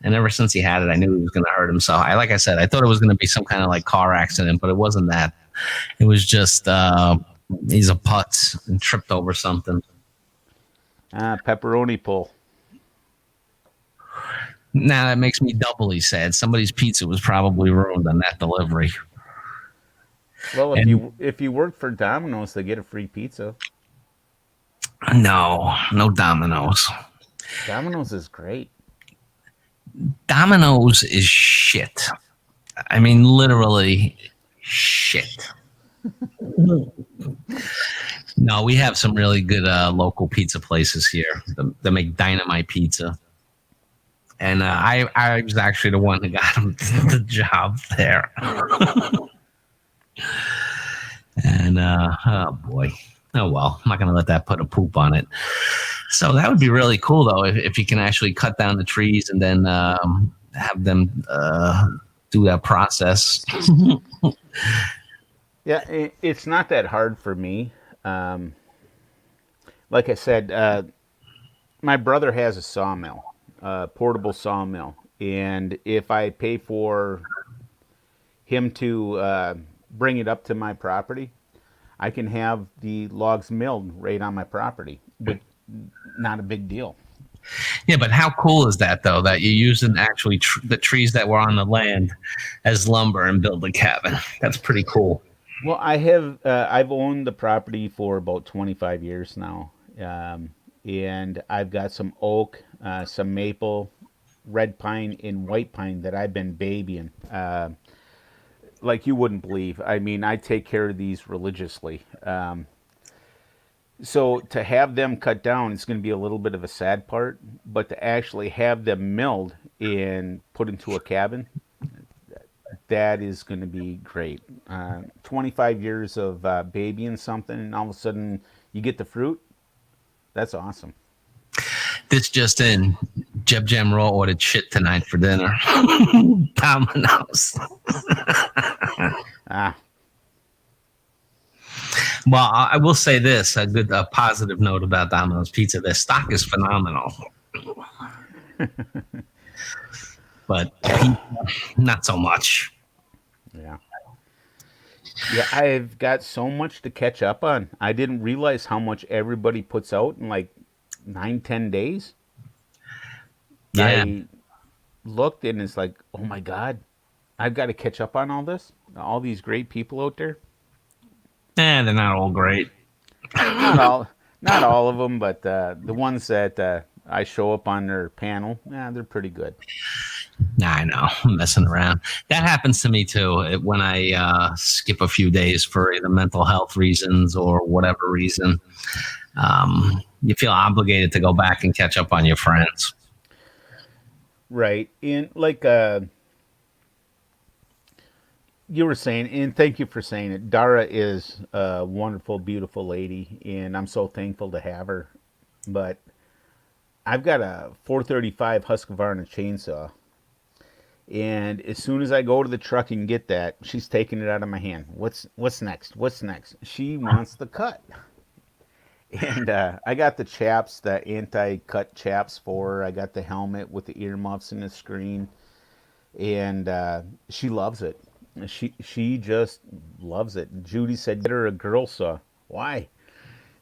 And ever since he had it, I knew he was going to hurt himself. Like I said, I thought it was going to be some kind of like car accident, but it wasn't that. It was just he's a putz and tripped over something. Pepperoni pull. Now that makes me doubly sad. Somebody's pizza was probably ruined on that delivery. Well, if you work for Domino's, they get a free pizza. No Domino's. Domino's is great. Domino's is shit. I mean, literally shit. No, we have some really good local pizza places here that make dynamite pizza. And I was actually the one that got him the job there. And oh boy, oh well, I'm not gonna let that put a poop on it. So that would be really cool though, if you can actually cut down the trees and then have them do that process. Yeah, it's not that hard for me. Like I said, my brother has a sawmill, portable sawmill, and if I pay for him to bring it up to my property, I can have the logs milled right on my property, but not a big deal. Yeah, but how cool is that though? That you're using actually the trees that were on the land as lumber and build a cabin. That's pretty cool. Well, I've owned the property for about 25 years now, and I've got some oak, some maple, red pine, and white pine that I've been babying. Like you wouldn't believe. I mean, I take care of these religiously. So to have them cut down, it's going to be a little bit of a sad part, but to actually have them milled and put into a cabin, that is going to be great. 25 years of babying something, and all of a sudden you get the fruit. That's awesome. This just in, Jeb Jam Raw ordered shit tonight for dinner. Domino's. Well, I will say this, a positive note about Domino's Pizza. Their stock is phenomenal. But not so much. Yeah. Yeah, I've got so much to catch up on. I didn't realize how much everybody puts out in like 9, 10 days. Yeah, I looked and it's like, oh my God, I've got to catch up on all this. All these great people out there. they're not all great. Not all, not all of them, but the ones that I show up on their panel, yeah, they're pretty good. Nah, I know, I'm messing around. That happens to me too when I skip a few days for either mental health reasons or whatever reason. You feel obligated to go back and catch up on your friends. Right. And like you were saying, and thank you for saying it, Dara is a wonderful, beautiful lady, and I'm so thankful to have her. But I've got a 435 Husqvarna chainsaw, and as soon as I go to the truck and get that, she's taking it out of my hand. What's next? What's next? She wants the cut. And I got the chaps, the anti-cut chaps for her. I got the helmet with the earmuffs and the screen, and she loves it. She just loves it. Judy said, "Get her a girl saw." Why?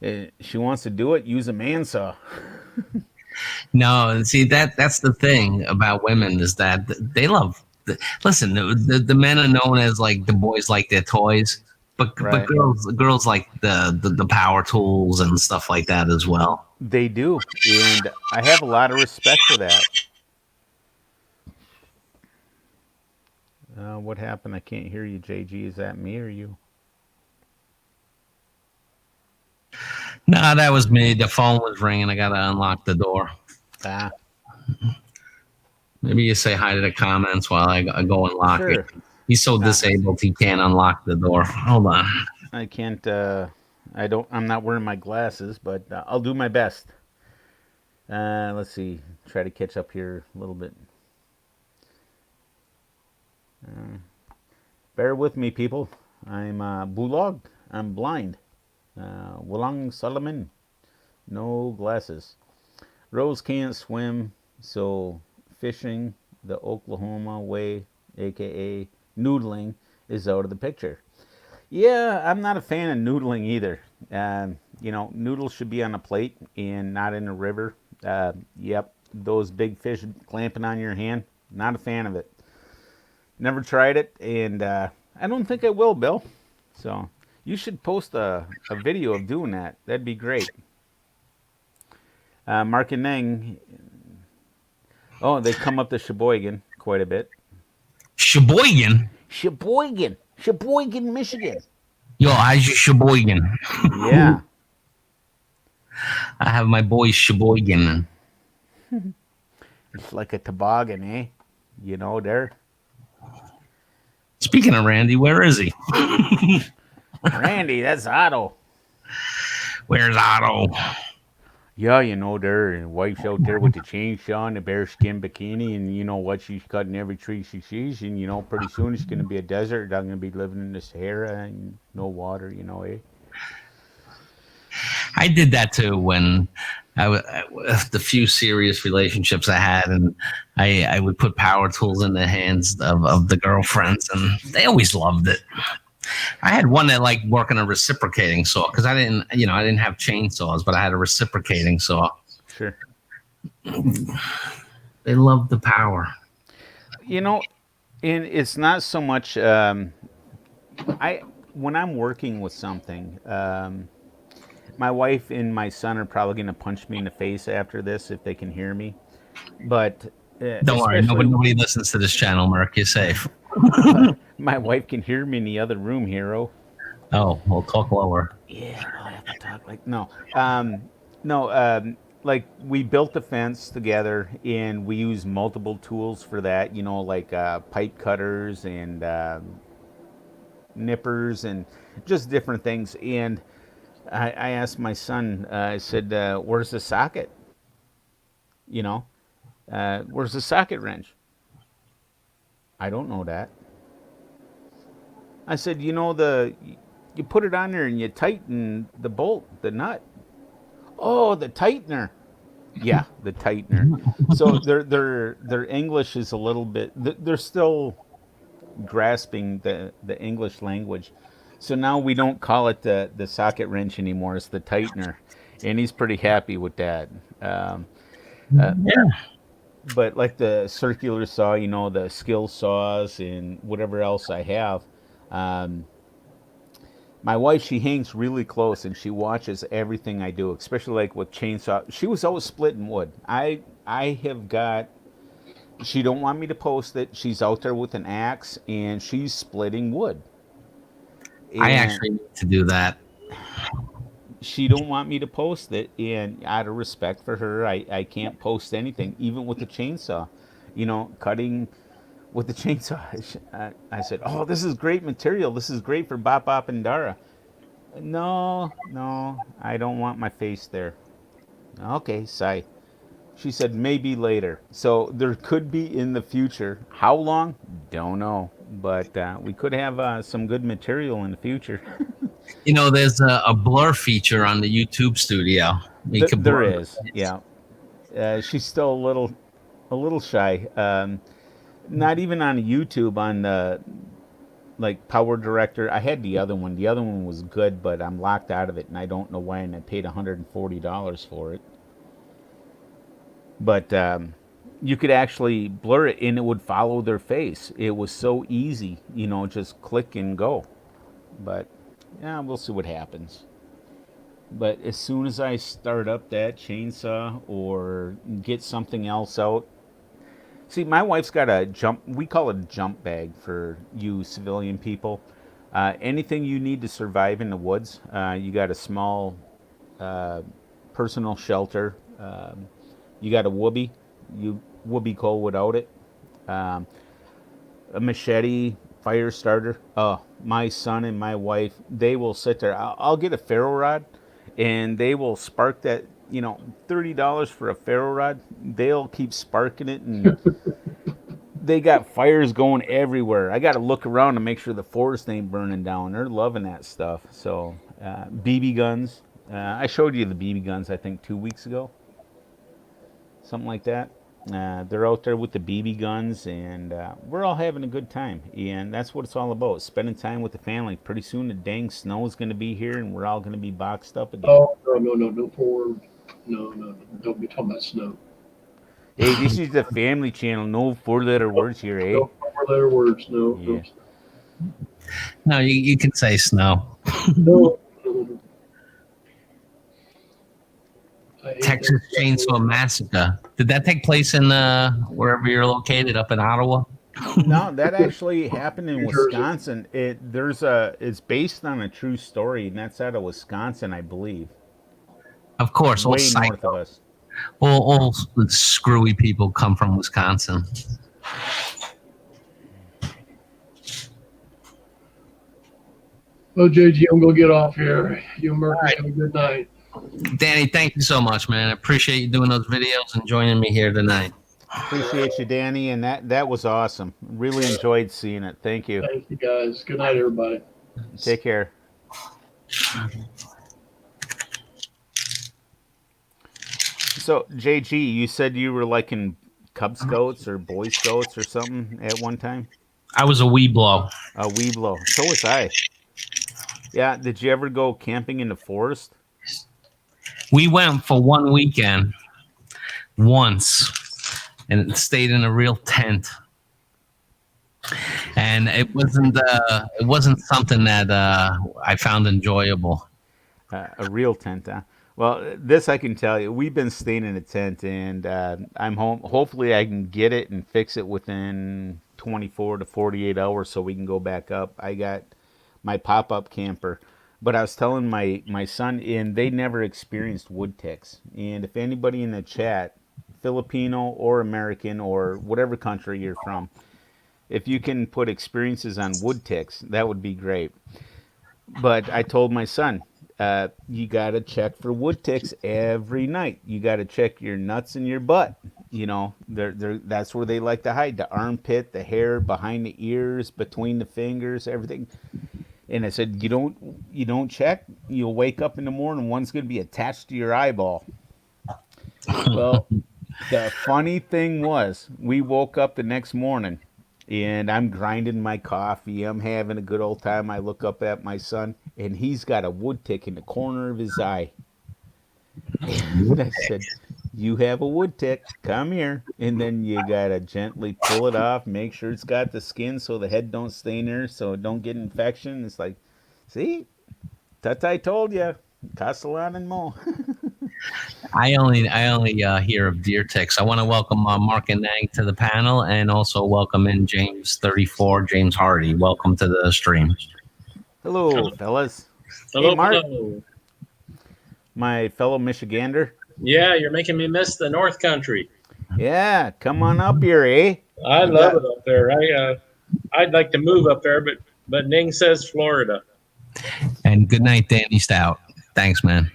She wants to do it. Use a man saw. No, see that's the thing about women is that they love. Listen, the men are known as like the boys like their toys, but Right? girls like the power tools and stuff like that as well. They do, and I have a lot of respect for that. What happened? I can't hear you, JG. Is that me or you? No, that was me. The phone was ringing. I gotta unlock the door. Ah, Maybe you say hi to the comments while I go unlock it. sure. He's so Uh, disabled he can't unlock the door. Hold on. I can't. I don't. I'm not wearing my glasses, but I'll do my best. Let's see. Try to catch up here a little bit. Bear with me, people. I'm Bulog. I'm blind. Walang Solomon. No glasses. Rose can't swim, so fishing the Oklahoma way, aka noodling, is out of the picture. Yeah, I'm not a fan of noodling either. Noodles should be on a plate and not in a river. Yep, those big fish clamping on your hand, not a fan of it. Never tried it, and I don't think I will, Bill. So you should post a video of doing that. That'd be great. Mark and Neng, oh, they come up to Sheboygan quite a bit. Sheboygan? Sheboygan, Michigan. Yo, how's your Sheboygan? Yeah. I have my boys Sheboygan. It's like a toboggan, eh? You know, there. Speaking of Randy, where is he? Randy, that's Otto. Where's Otto? Yeah, you know, there, wife's out there with the chainsaw and the bearskin bikini, and you know what? She's cutting every tree she sees, and you know, pretty soon it's going to be a desert. I'm going to be living in the Sahara and no water, you know, eh? I did that too when the few serious relationships I had, and I would put power tools in the hands of the girlfriends, and they always loved it. I had one that liked working a reciprocating saw because I didn't have chainsaws, but I had a reciprocating saw. Sure. They loved the power. You know, and it's not so much. When I'm working with something, my wife and my son are probably going to punch me in the face after this if they can hear me. But don't worry, nobody listens to this channel, Merc. You're safe. My wife can hear me in the other room, hero. Oh, we'll talk lower. Yeah, I have to talk like no, like we built the fence together, and we use multiple tools for that. You know, like pipe cutters and nippers and just different things. And I asked my son. I said, "Where's the socket? You know, where's the socket wrench?" I don't know that. I said, you put it on there and you tighten the bolt, the nut. Oh, the tightener. Yeah, the tightener. So their English is a little bit. They're still grasping the English language. So now we don't call it the socket wrench anymore. It's the tightener, and he's pretty happy with that. Um, uh, Yeah. but like the circular saw, the skill saws and whatever else I have. Um, my wife, she hangs really close and she watches everything I do, especially like with chainsaw. She was always splitting wood. I have got. She don't want me to post it. She's out there with an axe and she's splitting wood. I And actually need to do that. she don't want me to post it, and out of respect for her, I can't post anything, even with the chainsaw. Cutting with the chainsaw. I said, oh, this is great material. This is great for Bop Bop and Dara. No, no, I don't want my face there. Okay, sigh. She said maybe later. So there could be in the future. How long? Don't know. But we could have some good material in the future. There's a blur feature on the YouTube Studio. You can There blur. is, yeah. She's still a little shy. Not even on YouTube on the like Power Director. I had the other one. The other one was good, but I'm locked out of it, and I don't know why. And I paid $140 for it. But you could actually blur it, and it would follow their face. It was so easy, just click and go. But yeah, we'll see what happens. But as soon as I start up that chainsaw or get something else out, see, my wife's got a jump. We call it a jump bag for you civilian people. Anything you need to survive in the woods, you got a small personal shelter. You got a whoopee. You whoopee coal without it. Um, a machete, fire starter. Oh, my son and my wife, they will sit there. I'll get a ferro rod, and they will spark that. $30 for a ferro rod. They'll keep sparking it, and they got fires going everywhere. I got to look around to make sure the forest ain't burning down. They're loving that stuff. So, BB guns. I showed you the BB guns, I think, 2 weeks ago. Something like that. They're out there with the BB guns, and we're all having a good time. And that's what it's all about, spending time with the family. Pretty soon the dang snow is going to be here, and we're all going to be boxed up again. Oh, no, no, don't be talking about snow. Hey, this is the family channel. No four-letter words here, eh? No four-letter words, no. Yeah. No, you can say snow. No. No. Texas Chainsaw Massacre. Did that take place in wherever you're located, up in Ottawa? No, that actually happened in Wisconsin. It's based on a true story, and that's out of Wisconsin, I believe. Of course, way north of us. All screwy people come from Wisconsin. Well, JG, I'm going to get off here. You and Murphy have a good night. Danny, thank you so much, man. I appreciate you doing those videos and joining me here tonight. Appreciate you, Danny, and that was awesome. Really enjoyed seeing it. Thank you. Thank you, guys. Good night, everybody. Take care. So, JG, you said you were like in Cub Scouts or Boy Scouts or something at one time? I was a Weeblo. A Weeblo. So was I. Yeah, did you ever go camping in the forest? We went for one weekend once and stayed in a real tent. And it wasn't something that I found enjoyable. A real tent, huh? Well, this I can tell you. We've been staying in a tent, and I'm home. Hopefully, I can get it and fix it within 24 to 48 hours so we can go back up. I got my pop-up camper. But I was telling my son, and they never experienced wood ticks. And if anybody in the chat, Filipino or American or whatever country you're from, if you can put experiences on wood ticks, that would be great. But I told my son, you got to check for wood ticks every night. You got to check your nuts and your butt. That's where they like to hide. The armpit, the hair, behind the ears, between the fingers, everything. And I said, you don't check, you'll wake up in the morning, one's going to be attached to your eyeball. Well, the funny thing was, we woke up the next morning, And I'm grinding my coffee. I'm having a good old time. I look up at my son, and he's got a wood tick in the corner of his eye. And I said, "You have a wood tick. Come here." And then you gotta gently pull it off. Make sure it's got the skin so the head don't stay in there, so it don't get infection. It's like, see, I told you, Castellan and Mo. I only hear of deer ticks. I want to welcome Mark and Nang to the panel, and also welcome in James 34, James Hardy. Welcome to the stream. Hello, fellas. Hello, Hey, Mark, hello. my fellow Michigander. Yeah, you're making me miss the North Country. Yeah, come on up here, eh? I We love got- it up there. I'd like to move up there, but Ning says Florida. And good night, Danny Stout. Thanks, man.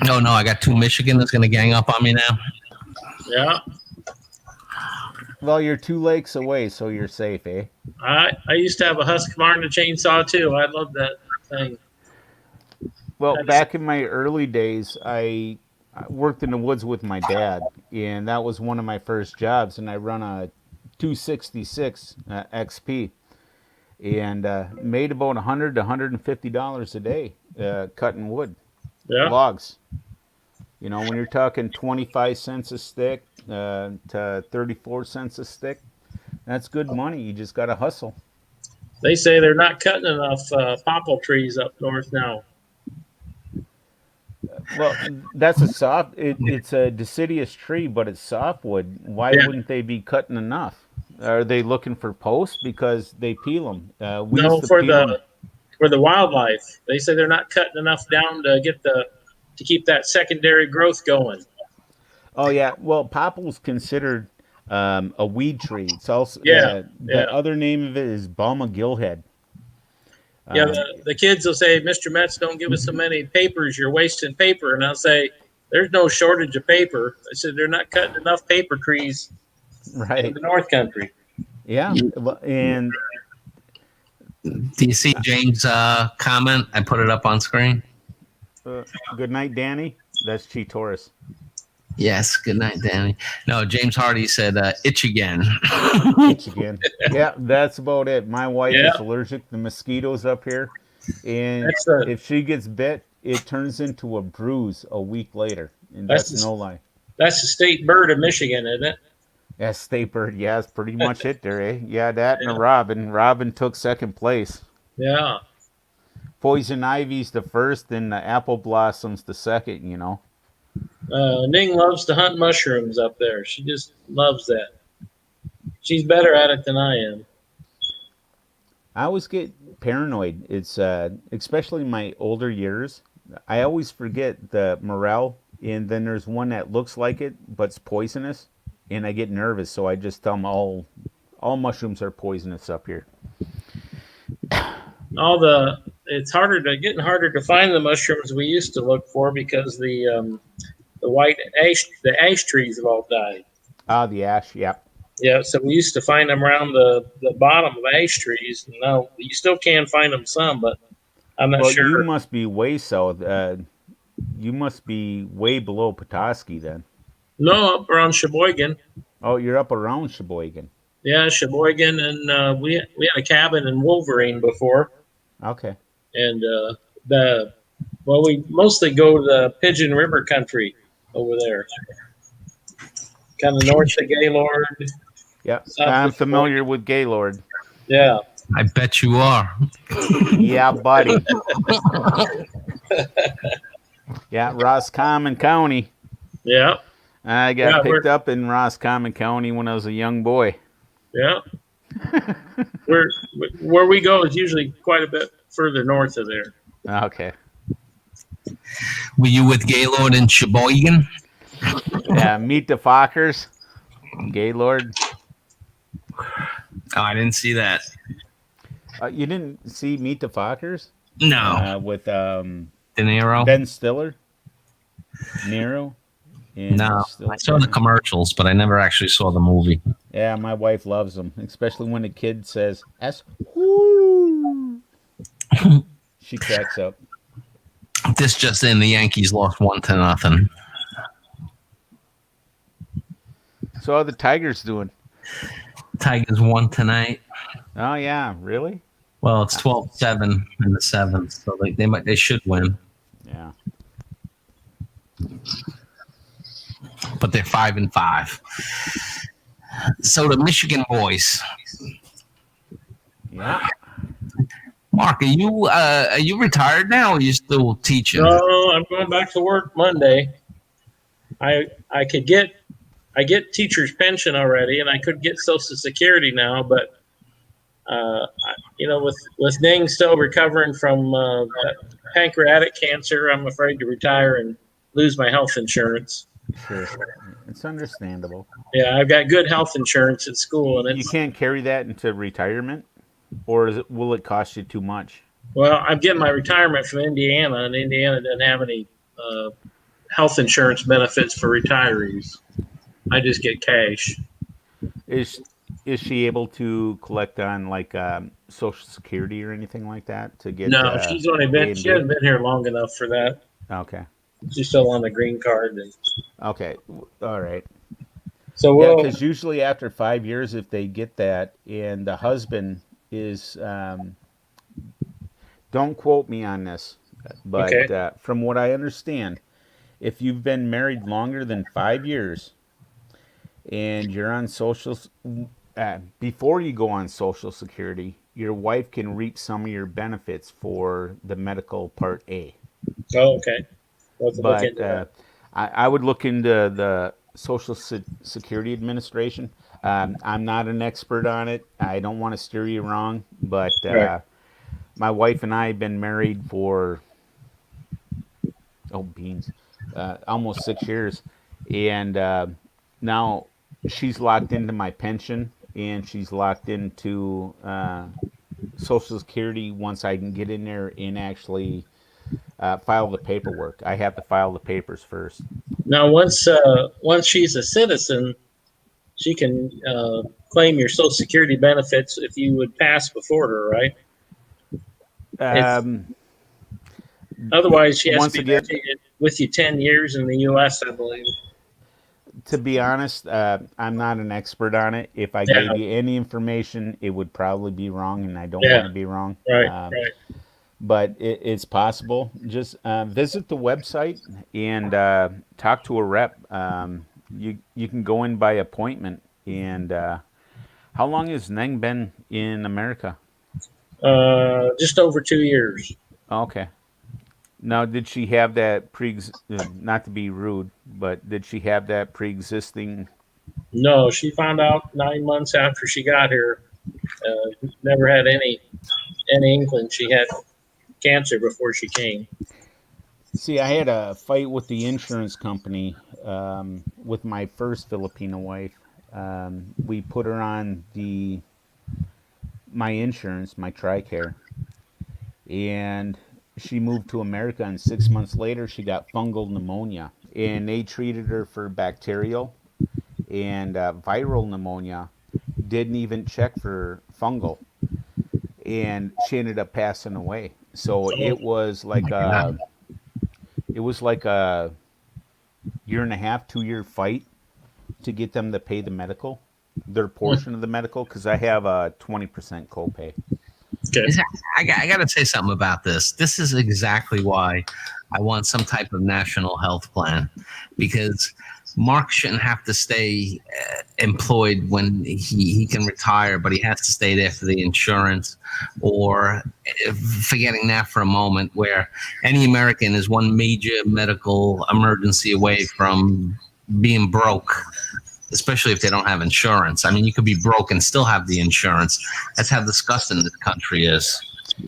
Oh no, I got 2 Michigan that's going to gang up on me now. Yeah, Well, you're 2 lakes away, so you're safe, eh? I used to have a Husqvarna chainsaw too. I love that thing. Well, That's- back in my early days, I worked in the woods with my dad, and that was one of my first jobs. And I run a 266 XP, and made about $100 to $150 a day cutting wood, Yeah, logs. You know, when you're talking 25 cents a stick to 34 cents a stick, that's good money. You just got to hustle. they say they're not cutting enough popple trees up north now. Well, that's a soft. It's a deciduous tree, but it's softwood. Why Yeah. wouldn't they be cutting enough? Are they looking for posts because they peel them? No, for the wildlife, they say they're not cutting enough down to get to keep that secondary growth going. Oh yeah, well, popple's considered a weed tree. It's also Yeah, the yeah. other name of it is Balma gillhead. Yeah, the kids will say, "Mr. Metz, don't give us so many papers. You're wasting paper." And I'll say, "There's no shortage of paper." I said, "They're not cutting enough paper trees in Right. the North Country." Yeah, well, and Do you see James' comment? I put it up on screen. good night, Danny. That's Chi Taurus. Yes, good night, Danny. No, James Hardy said, itch again. Itch again. Yeah, that's about it. My wife Yeah. is allergic to mosquitoes up here, and That's the- if she gets bit, it turns into a bruise a week later, and That's that's the- no lie. That's the state bird of Michigan, isn't it? Yeah, state bird. Yeah, that's pretty much it there, eh? Yeah, that and a robin. Robin took second place. Yeah. Poison ivy's the first, and the apple blossom's the second. You know. Ning loves to hunt mushrooms up there. She just loves that. She's better at it than I am. I always get paranoid. It's especially in my older years. I always forget the morel, and then there's one that looks like it but's poisonous, and I get nervous. So I just tell them all mushrooms are poisonous up here. It's getting harder to find the mushrooms we used to look for because the ash trees have all died. Ah, the ash. Yeah. Yeah, so we used to find them around the bottom of ash trees. No, you still can find them some, but I'm not Well, sure. you must be way south. You must be way below Petoskey then. No, up around Sheboygan. Oh, you're up around Sheboygan. Yeah, Sheboygan, and we had a cabin in Wolverine before, Okay. and we mostly go to the Pigeon River country over there, kind of north of Gaylord. Yeah, South I'm of familiar with Gaylord. Yeah, I bet you are. Yeah, buddy. Yeah, Roscommon County. yeah, I got Yeah, picked up in Roscommon County when I was a young boy. yeah. Where we go is usually quite a bit further north of there. Okay. Were you with Gaylord in Sheboygan? Yeah, meet the Fockers. Gaylord. Oh, I didn't see that. You didn't see Meet the Fockers? No. With De Niro? Ben Stiller, Nero. And No. Stiller. I saw the commercials, but I never actually saw the movie. Yeah, my wife loves them, especially when the kid says "S." Woo. She cracks up. This just in, the Yankees lost 1-0. So how are the Tigers doing? Tigers won tonight. Oh yeah, really? Well, it's 12-7 in the seventh, so they should win. Yeah. But they're 5-5. So the Michigan boys. Yeah. Mark, are you retired now, or are you still teaching? No, I'm going back to work Monday. I get teacher's pension already, and I could get Social Security now, but with Ning still recovering from pancreatic cancer, I'm afraid to retire and lose my health insurance. Sure. It's understandable. Yeah, I've got good health insurance at school, and You can't carry that into retirement, or will it cost you too much? Well, I'm getting my retirement from Indiana, and Indiana doesn't have any health insurance benefits for retirees. I just get cash. Is she able to collect on like Social Security or anything like that to get? No, she hasn't been here long enough for that. Okay. She's still on the green card. Okay. All right. So yeah, because usually after 5 years, if they get that, and the husband is, don't quote me on this, but okay. From what I understand, if you've been married longer than 5 years, and you're on before you go on Social Security, your wife can reap some of your benefits for the medical Part A. Oh, okay. But I would look into the Social Security Administration. I'm not an expert on it. I don't want to steer you wrong, but right. My wife and I have been married for almost 6 years, and now she's locked into my pension, and she's locked into Social Security once I can get in there and actually file the paperwork. I have to file the papers first. Now, once she's a citizen, she can claim your Social Security benefits if you would pass before her, right? Otherwise, she has to be with you 10 years in the U.S., I believe. To be honest, I'm not an expert on it. If I gave you any information, it would probably be wrong, and I don't want to be wrong. Right. But it's possible. Just visit the website and talk to a rep. You can go in by appointment. And how long has Neng been in America? Just over 2 years. Okay. Now, did she have that not to be rude, but did she have that pre-existing? No, she found out 9 months after she got here. Never had any inkling she had cancer before she came. See, I had a fight with the insurance company with my first Filipino wife. We put her on my insurance, my TRICARE, and she moved to America, and 6 months later she got fungal pneumonia, and they treated her for bacterial and viral pneumonia, didn't even check for fungal, and she ended up passing away. So it was like a 1.5 2 year fight to get them to pay their portion of the medical, because I have a 20% copay. Okay. I got to say something about this. This is exactly why I want some type of national health plan, because Mark shouldn't have to stay employed when he can retire, but he has to stay there for the insurance, or forgetting that for a moment, where any American is one major medical emergency away from being broke, especially if they don't have insurance. I mean, you could be broke and still have the insurance. That's how disgusting this country is.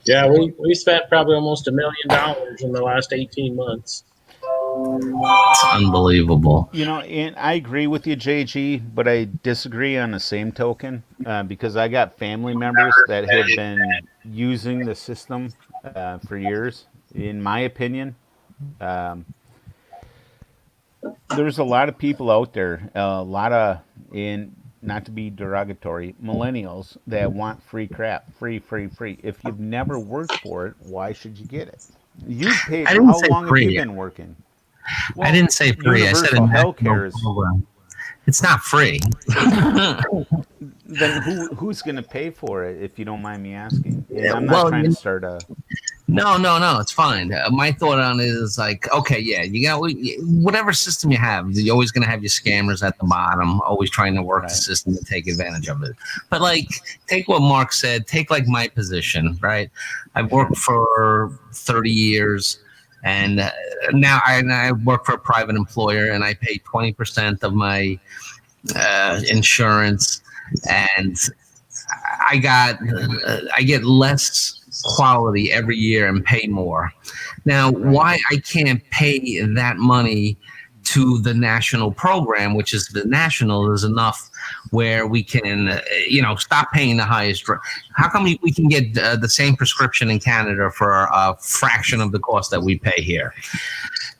Yeah, we spent probably almost $1 million in the last 18 months. It's unbelievable. And I agree with you, Jaygee, but I disagree on the same token, because I got family members that have been using the system for years. In my opinion, there's a lot of people out there, not to be derogatory, millennials that want free crap, free. If you've never worked for it, why should you get it? You paid. How long have you been working? Well, I didn't say free. I said a health care is. It's not free. Then who's going to pay for it, if you don't mind me asking? And I'm not Well, trying to start a. no, it's fine. My thought on it is like, okay, yeah, you got whatever system you have, you're always going to have your scammers at the bottom, always trying to work the Right. system to take advantage of it. But like, take what Mark said, take like my position, right? I've worked for 30 years. And now I work for a private employer, and I pay 20% of my insurance, and I get less quality every year and pay more. Now, why I can't pay that money to the national program, which is the national, is enough where we can, stop paying the highest. How come we can get the same prescription in Canada for a fraction of the cost that we pay here?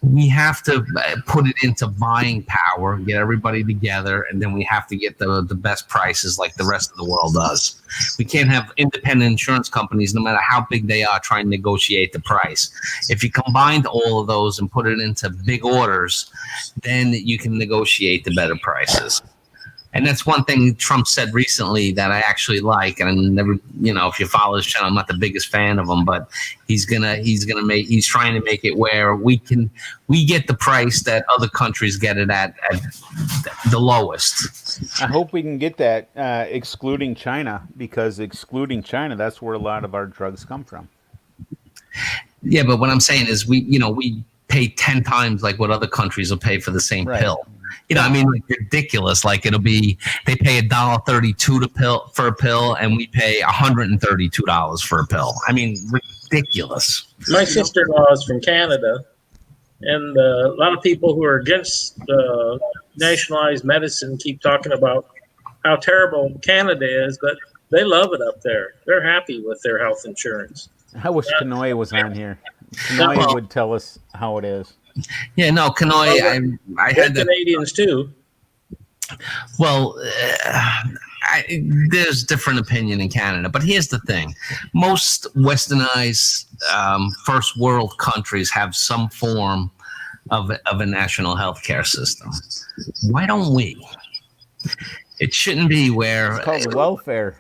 We have to put it into buying power, get everybody together, and then we have to get the best prices like the rest of the world does. We can't have independent insurance companies, no matter how big they are, trying to negotiate the price. If you combined all of those and put it into big orders, then you can negotiate the better prices. And that's one thing Trump said recently that I actually like. And I never, if you follow his channel, I'm not the biggest fan of him, but he's trying to make it where we get the price that other countries get it at the lowest. I hope we can get that, excluding China, because excluding China, that's where a lot of our drugs come from. Yeah, but what I'm saying is we pay 10 times like what other countries will pay for the same pill. Like ridiculous. Like they pay $1.32 for a pill, and we pay $132 for a pill. I mean, ridiculous. My sister-in-law is from Canada, and a lot of people who are against nationalized medicine keep talking about how terrible Canada is, but they love it up there. They're happy with their health insurance. I wish Kanoy was on here. Kanoy would tell us how it is. Yeah, no, Kanoy, I had Canadians too. Well, there's different opinion in Canada, but here's the thing: most westernized first world countries have some form of a national health care system. Why don't we? It shouldn't be where it's called welfare.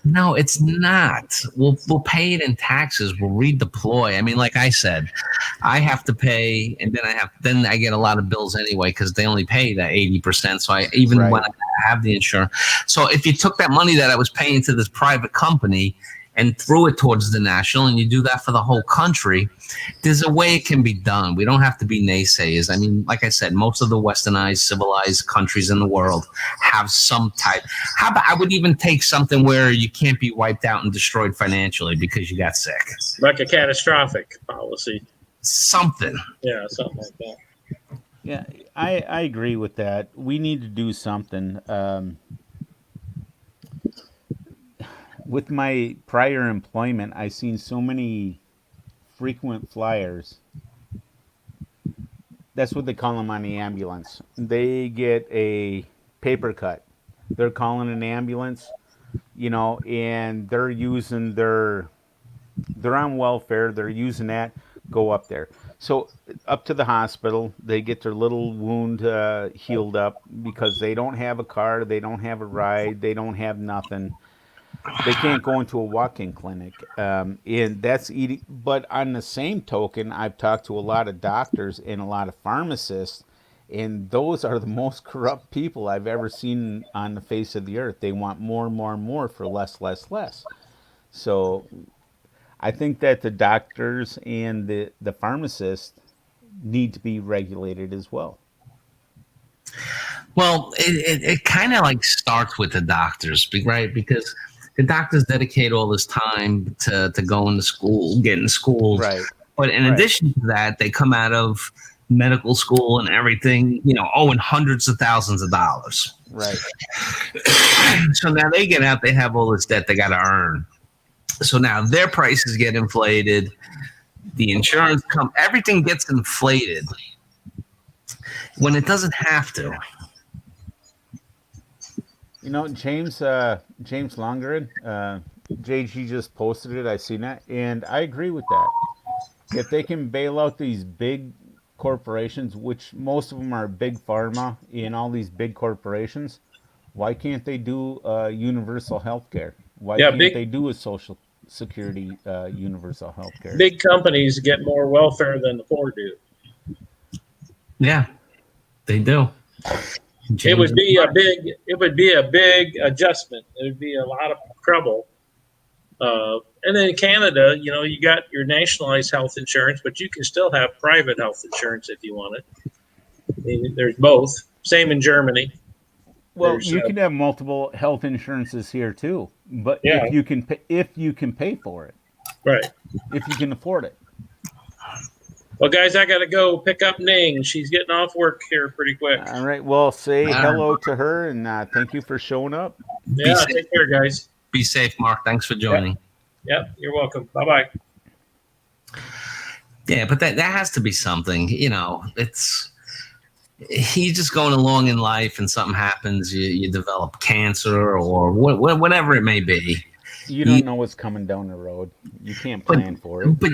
No, it's not. We'll pay it in taxes. We'll redeploy. I mean, like I said, I have to pay, and then I get a lot of bills anyway because they only pay that 80%. So when I have the insurance. So if you took that money that I was paying to this private company and threw it towards the national, and you do that for the whole country, there's a way it can be done. We don't have to be naysayers. I mean, like I said, most of the westernized, civilized countries in the world have some type. How about I would even take something where you can't be wiped out and destroyed financially because you got sick. Like a catastrophic policy. Something. Yeah, something like that. Yeah, I agree with that. We need to do something. With my prior employment, I've seen so many frequent flyers. That's what they call them on the ambulance. They get a paper cut. They're calling an ambulance, and they're using they're on welfare. They're using that. Go up there. So up to the hospital, they get their little wound healed up because they don't have a car. They don't have a ride. They don't have nothing. They can't go into a walk-in clinic, and that's eating. But on the same token, I've talked to a lot of doctors and a lot of pharmacists, and those are the most corrupt people I've ever seen on the face of the earth. They want more and more and more for less, less, less. So I think that the doctors and the pharmacists need to be regulated as well. Well, it kind of like starts with the doctors, right? Because the doctors dedicate all this time to going to school, getting schooled. Right. But in addition to that, they come out of medical school and everything, owing hundreds of thousands of dollars. Right. So now they get out, they have all this debt they got to earn. So now their prices get inflated. The insurance everything gets inflated when it doesn't have to. James Longren, Jaygee just posted it. I seen that, and I agree with that. If they can bail out these big corporations, which most of them are big pharma in all these big corporations, why can't they do universal health care? Why Yeah, can't they do a social security universal health care? big companies get more welfare than the poor do. Yeah, they do. It would be a big adjustment. It would be a lot of trouble. And then in Canada, you know, you got your nationalized health insurance, but you can still have private health insurance if you want it. I mean, there's both. Same in Germany. Well, you can have multiple health insurances here too, but Yeah. if you can pay for it, Right. if you can afford it. Well, guys, I got to go pick up Ning. She's getting off work here pretty quick. All right. Well, say hello to her and thank you for showing up. Yeah, take care, guys. Be safe, Mark. Thanks for joining. Yep, you're welcome. Bye-bye. Yeah, but that has to be something. You know, he's just going along in life and something happens. You develop cancer or whatever it may be. You don't know what's coming down the road. You can't plan for it. But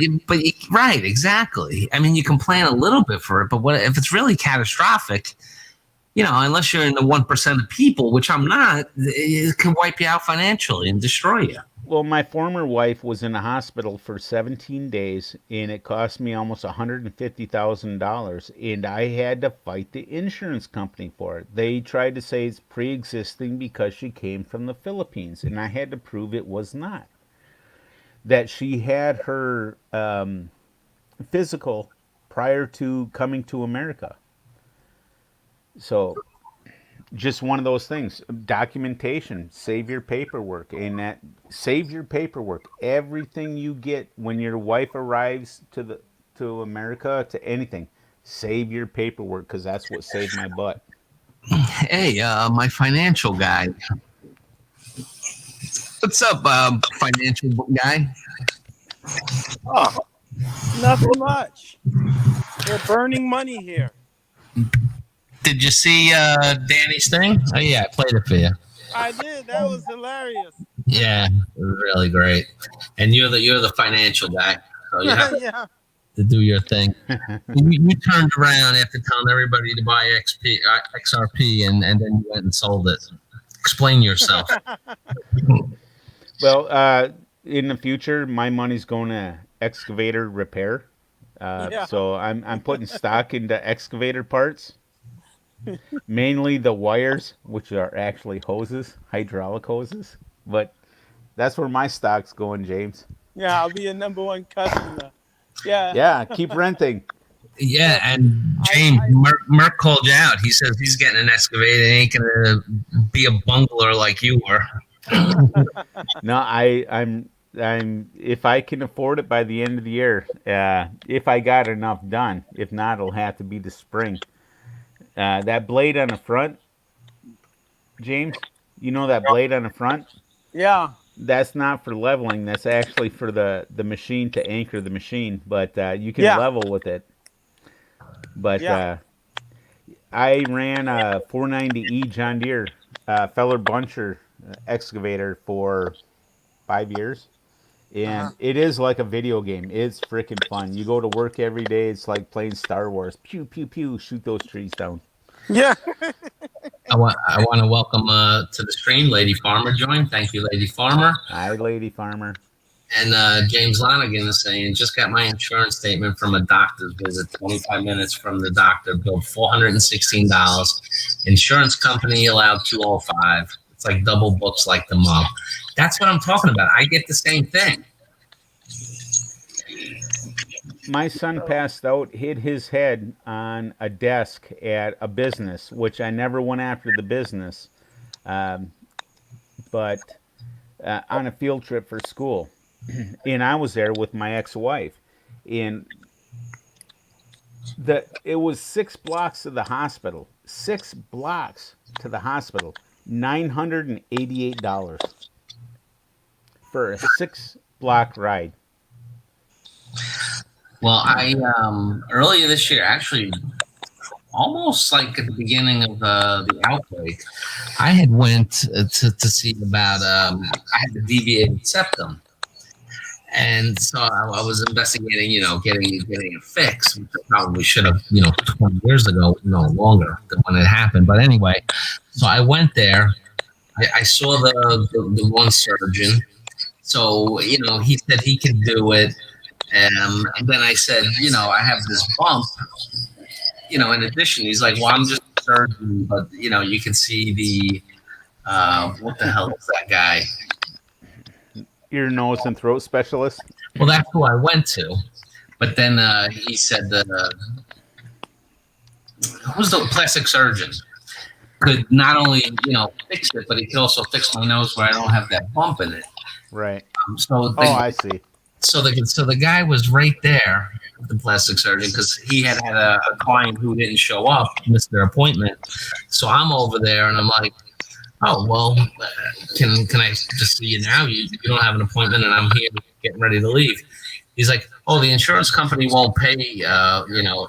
right, exactly. I mean, you can plan a little bit for it, but what if it's really catastrophic? You know, unless you're in the 1% of people, which I'm not, it can wipe you out financially and destroy you. Well, my former wife was in a hospital for 17 days, and it cost me almost $150,000, and I had to fight the insurance company for it. They tried to say it's pre-existing because she came from the Philippines, and I had to prove it was not. That she had her physical prior to coming to America. So, just one of those things. Documentation, save your paperwork, and save your paperwork. Everything you get when your wife arrives to America, to anything, save your paperwork, because that's what saved my butt. Hey, my financial guy. What's up, financial guy? Oh, nothing much. We're burning money here. Did you see Danny's thing? Oh yeah, I played it for you. I did. That was hilarious. Yeah, it was really great. And you're the financial guy, so you have Yeah. to do your thing. you turned around after telling everybody to buy XRP, and then you went and sold it. Explain yourself. Well, in the future, my money's going to excavator repair. Yeah. So I'm putting stock into excavator parts. Mainly the wires, which are actually hoses, hydraulic hoses. But that's where my stock's going, James. Yeah, I'll be a #1 customer. Yeah. Yeah, keep renting. Yeah, and James, Merck called you out. He says he's getting an excavator. He ain't gonna be a bungler like you were. No, I'm if I can afford it by the end of the year, if I got enough done. If not, it'll have to be the spring. That blade on the front, James, you know that blade on the front? Yeah. That's not for leveling. That's actually for the machine to anchor the machine. But you can level with it. But I ran a 490E John Deere Feller Buncher excavator for 5 years. And it is like a video game. It's freaking fun. You go to work every day. It's like playing Star Wars. Pew, pew, pew. Shoot those trees down. Yeah. I want to welcome to the stream Lady Farmer joined. Thank you, Lady Farmer. Hi, Lady Farmer. And James Lanigan is saying, just got my insurance statement from a doctor's visit, 25 minutes from the doctor, billed $416. Insurance company allowed $205. It's like double books like the mob. That's what I'm talking about. I get the same thing. My son passed out, hit his head on a desk at a business, which I never went after the business, but on a field trip for school. And I was there with my ex-wife. And it was 6 blocks to the hospital. 6 blocks to the hospital. $988 for a 6-block ride. Well, I earlier this year, actually, almost like at the beginning of the outbreak, I had went to see about I had a deviated septum, And so I was investigating, getting it fixed, which I probably should have, 20 years ago, no longer than when it happened. But anyway, so I went there. I saw the one surgeon. So, he said he could do it. And then I said, I have this bump, in addition. He's like, well, I'm just a surgeon, but, you can see what the hell is that guy? Ear, nose, and throat specialist. Well, that's who I went to. But then he said who's the plastic surgeon? Could not only, fix it, but he could also fix my nose where I don't have that bump in it. Right. I see. So the guy was right there, the plastic surgeon, because he had a client who didn't show up, missed their appointment. So I'm over there, and I'm like, oh, well, can I just see you now? You don't have an appointment, and I'm here getting ready to leave. He's like, oh, the insurance company won't pay,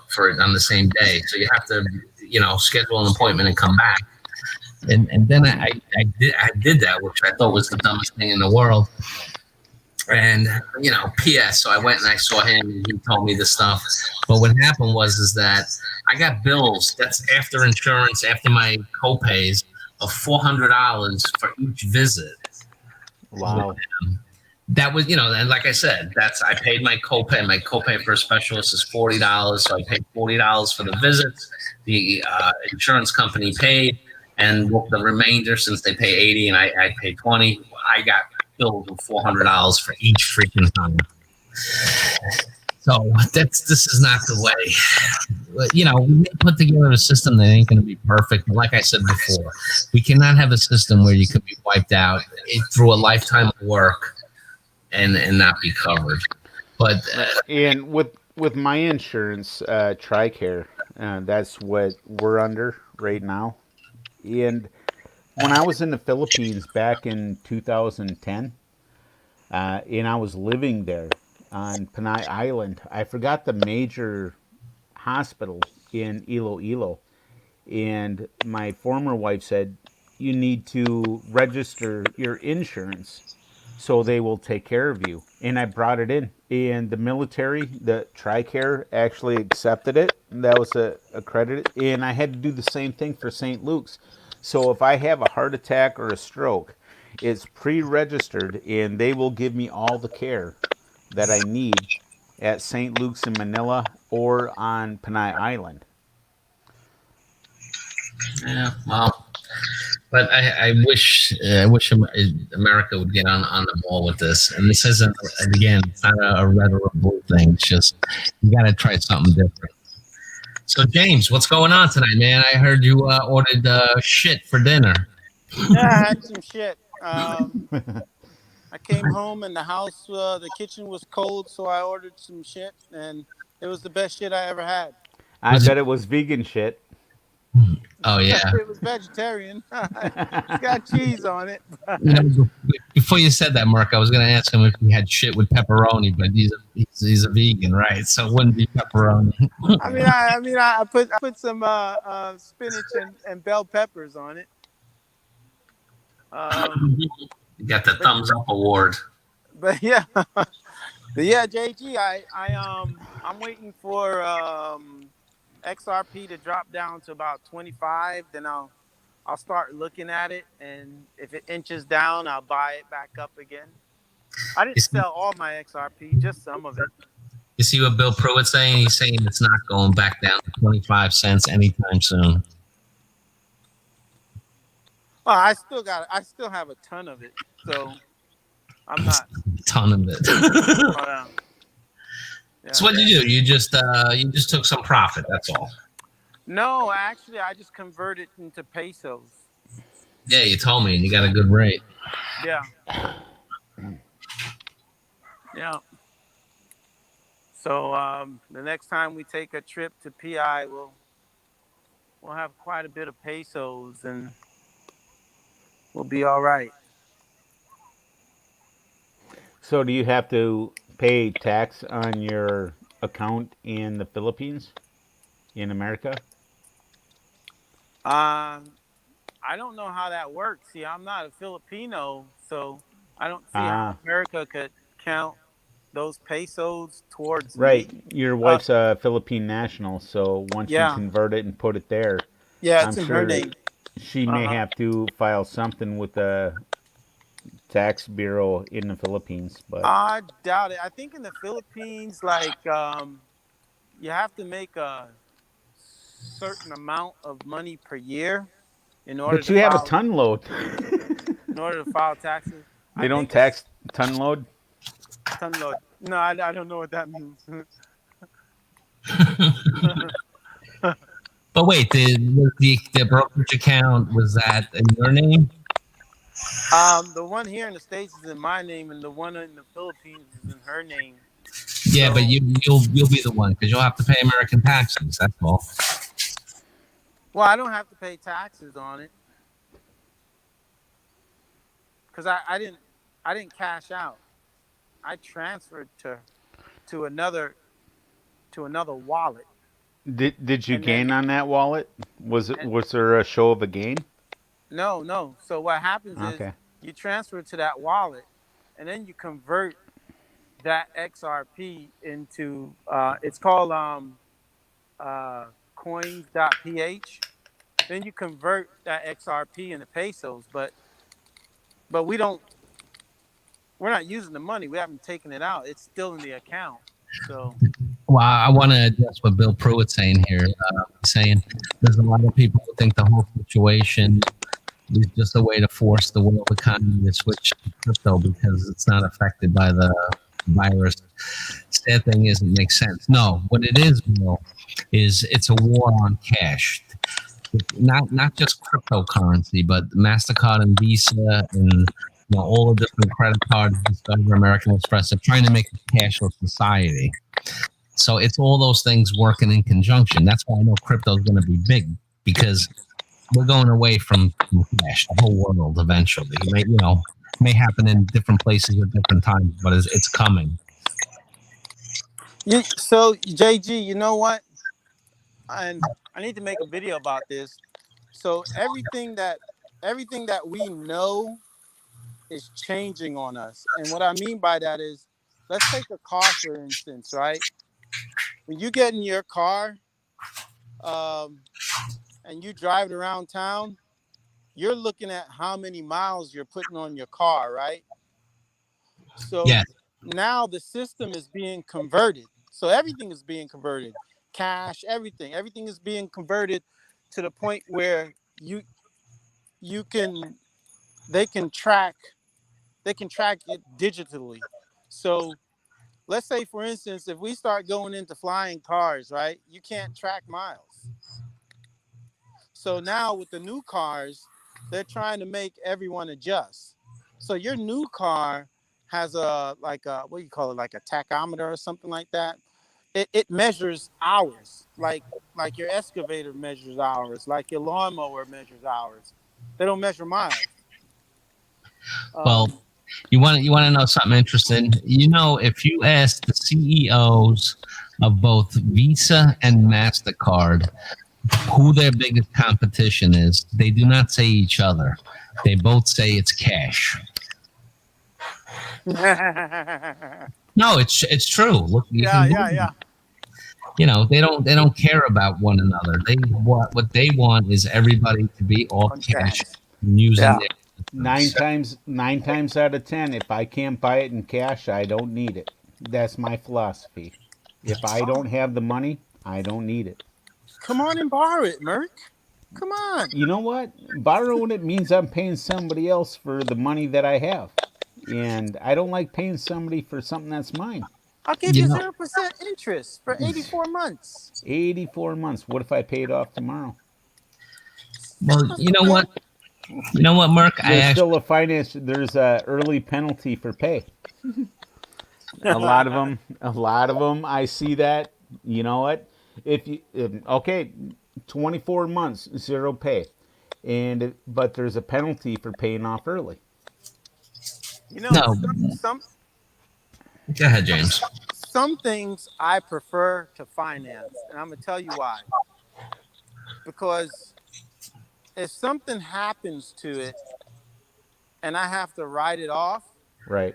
for it on the same day. So you have to, schedule an appointment and come back. And then I did that, which I thought was the dumbest thing in the world. And, P.S. So I went and I saw him, and he told me this stuff. But what happened is that I got bills. That's after insurance, after my copays, of $400 for each visit. Wow. That was, and like I said, I paid my copay. My copay for a specialist is $40. So I paid $40 for the visits. The insurance company paid, and the remainder, since they pay $80 and I pay $20, I got billed with $400 for each freaking time. So this is not the way. We may put together a system that ain't going to be perfect. But like I said before, we cannot have a system where you could be wiped out through a lifetime of work and not be covered. But and with my insurance, TRICARE, that's what we're under right now. And when I was in the Philippines back in 2010, and I was living there on Panay Island, I forgot the major hospital in Iloilo. And my former wife said, you need to register your insurance so they will take care of you. And I brought it in. And the military, the TRICARE, actually accepted it. And that was accredited. And I had to do the same thing for St. Luke's. So if I have a heart attack or a stroke, it's pre-registered, and they will give me all the care that I need at St. Luke's in Manila or on Panay Island. Yeah, well, but I wish America would get on the ball with this. And this isn't, again, it's not a red or a blue thing. It's just you got to try something different. So James, what's going on tonight, man? I heard you ordered shit for dinner. Yeah, I had some shit. I came home and the house, the kitchen was cold, so I ordered some shit, and it was the best shit I ever had. I bet it was vegan shit. Oh yeah, it was vegetarian. It's got cheese on it. Before you said that, Mark, I was going to ask him if he had shit with pepperoni, but he's a vegan, right? So it wouldn't be pepperoni. I put some spinach and bell peppers on it. You got the thumbs up award. But yeah, Jaygee, I'm waiting for XRP to drop down to about 25. Then I'll start looking at it, and if it inches down, I'll buy it back up again. I didn't sell all my XRP, just some of it. You see what Bill Pruitt's saying? He's saying it's not going back down to 25 cents anytime soon. Well, I still have a ton of it, so I'm not a ton of it. Yeah. So what did you do? You just took some profit. That's all. No, actually, I just converted into pesos. Yeah, you told me, and you got a good rate. Yeah. Yeah. So the next time we take a trip to PI, we'll have quite a bit of pesos, and we'll be all right. So do you have to pay tax on your account in the Philippines, in America? I don't know how that works. See, I'm not a Filipino, so I don't see how America could count those pesos towards Right. me. Your wife's a Philippine national, so once you Yeah, convert it and put it there, yeah, I'm it's in her sure name. she may Uh-huh. have to file something with the tax bureau in the Philippines. But I doubt it. I think in the Philippines, like you have to make a certain amount of money per year in order to you have a file ton load. taxes. I They don't think it's tax ton load. ton load. No, I don't know what that means. But wait, the brokerage account, was that in your name? The one here in the States is in my name, and the one in the Philippines is in her name. Yeah, but So, you'll be the one because you'll have to pay American taxes. That's all. well, I don't have to pay taxes on it because I didn't cash out. I transferred to another to another wallet, Did you and then gain on that wallet? and, Was there a show of a gain? no. So what happens is Okay. you transfer to that wallet, and then you convert that XRP into it's called uh, coins.ph. Then you convert that XRP into pesos, but we're not using the money. We haven't taken it out. It's still in the account. So Well, I want to address what Bill Pruitt's saying here. He's saying there's a lot of people who think the whole situation is just a way to force the world economy to switch to crypto because it's not affected by the virus. Sad thing is, it makes sense. No, what it is, Bill, is it's a war on cash. Not just cryptocurrency, but Mastercard and Visa and all the different credit cards, Discover, American Express. They're trying to make a cashless society. So it's all those things working in conjunction. That's why I know crypto is going to be big because we're going away from cash, the whole world eventually. May happen in different places at different times, but it's coming. so JG, you know what? And I need to make a video about this. So everything that we know is changing on us. And what I mean by that is, let's take a car for instance, right? When you get in your car um, and you drive it around town, you're looking at how many miles you're putting on your car, right? So Yeah. now the system is being converted. So everything is being converted. Cash, everything is being converted to the point where you can they can track it digitally. So let's say for instance, if we start going into flying cars, right? You can't track miles. So now with the new cars, they're trying to make everyone adjust. So your new car has a like a what do you call it, like a tachometer or something like that. It measures hours, like your excavator measures hours, like your lawnmower measures hours. They don't measure miles. Well, Um, you want to know something interesting? If you ask the CEOs of both Visa and Mastercard who their biggest competition is, they do not say each other. They both say it's cash. yeah, No, it's true. Look, you can yeah, Google. yeah. They don't care about one another. What they want is everybody to be all On cash cash. and using Yeah. their Nine systems. times nine times out of 10, if I can't buy it in cash, I don't need it. That's my philosophy. If I Oh, don't have the money, I don't need it. come on and borrow it, Merc. Come on. You know what? Borrowing it means I'm paying somebody else for the money that I have. And I don't like paying somebody for something that's mine. I'll give You you know, 0% interest for 84 months. 84 months. What if I pay it off tomorrow? well, That's you know okay. what? You know what, Mark? I There's actually still there's a early penalty for pay. A lot of them, I see that. You know what? Okay, 24 months, zero pay. But there's a penalty for paying off early. You know, no. Go ahead, James. some things I prefer to finance, and I'm gonna tell you why. Because if something happens to it and I have to write it off, Right.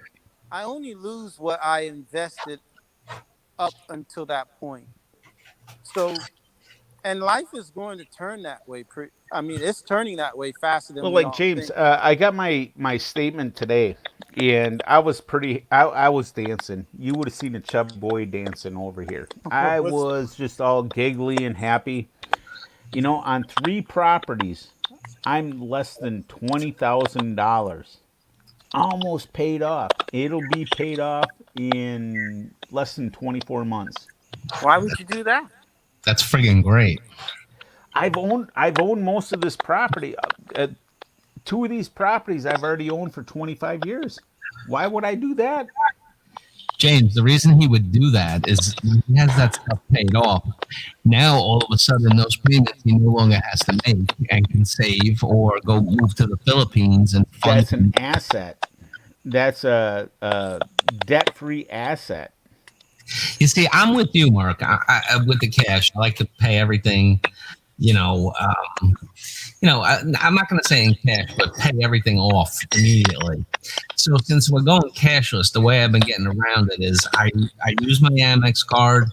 I only lose what I invested up until that point. So, and life is going to turn that way. I mean, it's turning that way faster than Well, we like all James, think. I got my statement today, and I was I was dancing. You would have seen a chub boy dancing over here. I What's was just all giggly and happy. You know, on 3 properties, I'm less than $20,000, almost paid off. It'll be paid off in less than 24 months. Why would you do that? That's friggin' great. I've owned most of this property. 2 of these properties I've already owned for 25 years. Why would I do that? James, the reason he would do that is he has that stuff paid off. Now, all of a sudden, those payments he no longer has to make and can save or go move to the Philippines and fund. That's an asset. That's a debt-free asset. You see, I'm with you, Mark. With the cash, I like to pay everything. You know, I'm not going to say in cash, but pay everything off immediately. So since we're going cashless, the way I've been getting around it is I use my Amex card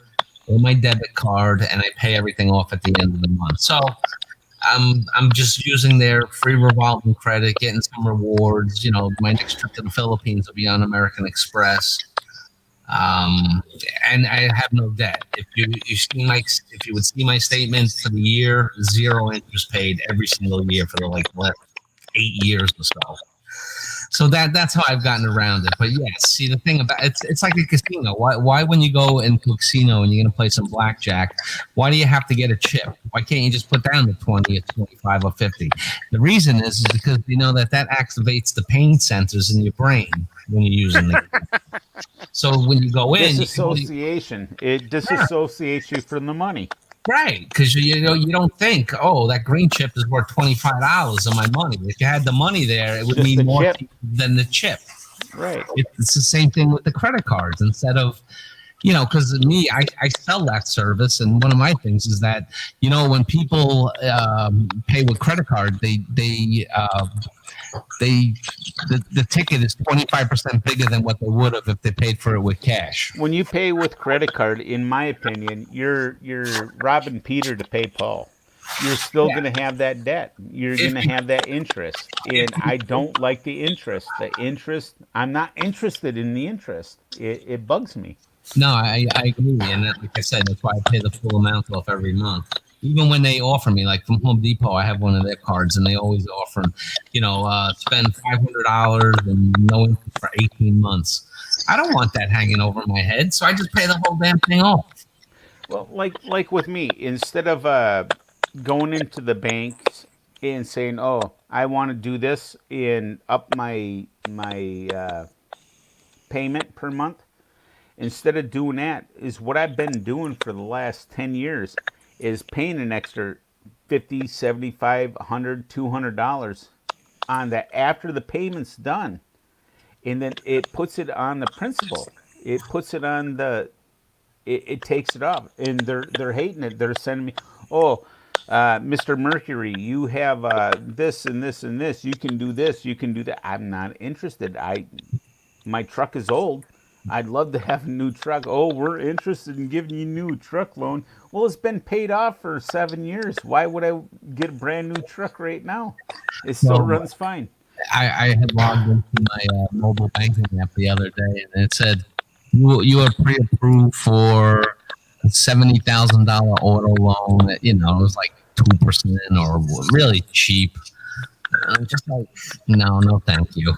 or my debit card, and I pay everything off at the end of the month. So I'm just using their free revolving credit, getting some rewards. My next trip to the Philippines will be on American Express. Um, and I have no debt. If you would see my statement for the year, zero interest paid every single year for the last 8 years or so. So that's how I've gotten around it. But yes, see the thing about it's like a casino. Why when you go into a casino and you're gonna play some blackjack, why do you have to get a chip? Why can't you just put down the 20 or 25 or 50? The reason is because you know that activates the pain centers in your brain when you're using it. So when you go in, Disassociation. It disassociates you from the money. right, because you don't think, oh, that green chip is worth $25 of my money. If you had the money there, it would Just mean the more chip. than the chip. Right. It's the same thing with the credit cards. Instead of, because me, I sell that service, and one of my things is that, when people pay with credit card, the ticket is 25% bigger than what they would have if they paid for it with cash. When you pay with credit card, in my opinion, you're robbing Peter to pay Paul. You're still Yeah. going to have that debt. You're going to have that interest. And I don't like the interest. I'm not interested in the interest. It bugs me. No, I agree, and like I said, that's why I pay the full amount off every month. Even when they offer me, like from Home Depot, I have one of their cards, and they always offer, spend $500 and no interest for 18 months. I don't want that hanging over my head, so I just pay the whole damn thing off. Well, like with me, instead of going into the banks and saying, "Oh, I want to do this and up my payment per month," instead of doing that, is what I've been doing for the last 10 years is paying an extra 50, 75, 100, $200 on that after the payment's done. And then it puts it on the principal. It puts it on it takes it off, and they're hating it. They're sending me, oh, Mr. Mercury, you have this and this and this. You can do this. You can do that. I'm not interested. My truck is old. I'd love to have a new truck. Oh, we're interested in giving you a new truck loan. Well, it's been paid off for 7 years. Why would I get a brand new truck right now? It still So runs fine. I had logged into my mobile banking app the other day, and it said you are pre-approved for a $70,000 auto loan. It was like 2% or really cheap. I'm just like, no, thank you.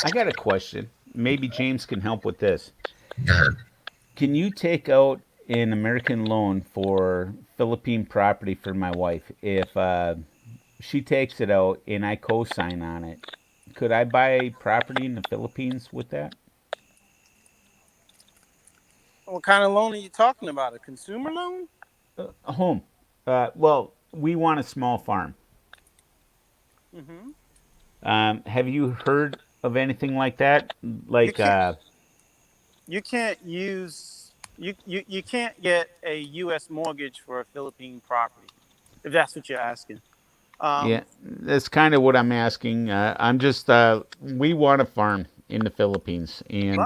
I got a question. Maybe James can help with this. Uh, Can you take out an American loan for Philippine property for my wife? If she takes it out and I co-sign on it, could I buy property in the Philippines with that? What kind of loan are you talking about? A consumer loan? A home. Well, we want a small farm. Mm-hmm. Have you heard of anything like that? You Like, can't. You can't use. You can't get a U.S. mortgage for a Philippine property, if that's what you're asking. yeah, Um, that's kind of what I'm asking. I'm just, we want a farm. in the Philippines. And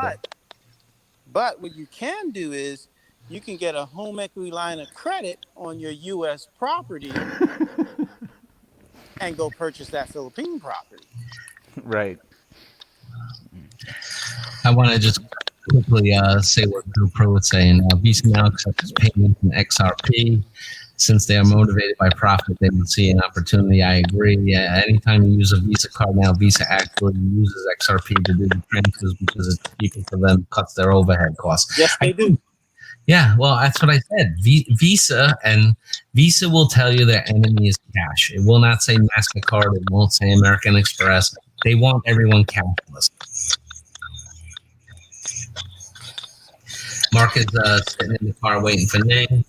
But what you can do is you can get a home equity line of credit on your U.S. property and go purchase that Philippine property. right. I want to just quickly say what Drew Pruitt's saying. Visa now accepts payments in XRP. Since they are motivated by profit, they will see an opportunity. I agree. Yeah, anytime you use a Visa card now, Visa actually uses XRP to do the transfers because it's cheaper for them, cuts their overhead costs. Yes, they do. Yeah, well, that's what I said. Visa will tell you their enemy is cash. It will not say MasterCard. It won't say American Express. They want everyone cashless. Mark is sitting in the car waiting for Ning.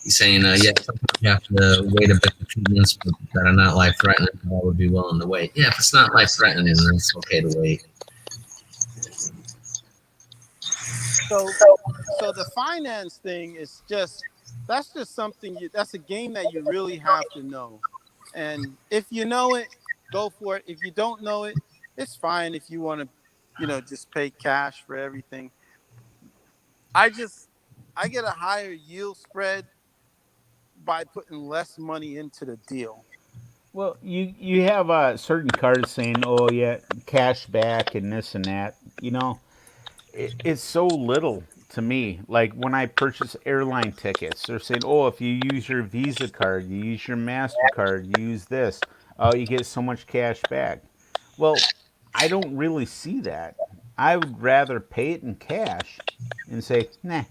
He's saying, yeah, sometimes you have to wait a bit for treatments that are not life-threatening. I would be willing to wait. Yeah, if it's not life-threatening, then it's okay to wait. So the finance thing is that's just something that's a game that you really have to know. And if you know it, go for it. If you don't know it, it's fine if you want to, just pay cash for everything. I get a higher yield spread by putting less money into the deal. Well, you have certain cards saying, "Oh yeah, cash back and this and that." It's so little to me. Like when I purchase airline tickets, they're saying, "Oh, if you use your Visa card, you use your MasterCard, you use this, oh, you get so much cash back." Well, I don't really see that. I would rather pay it in cash and say, "Nah,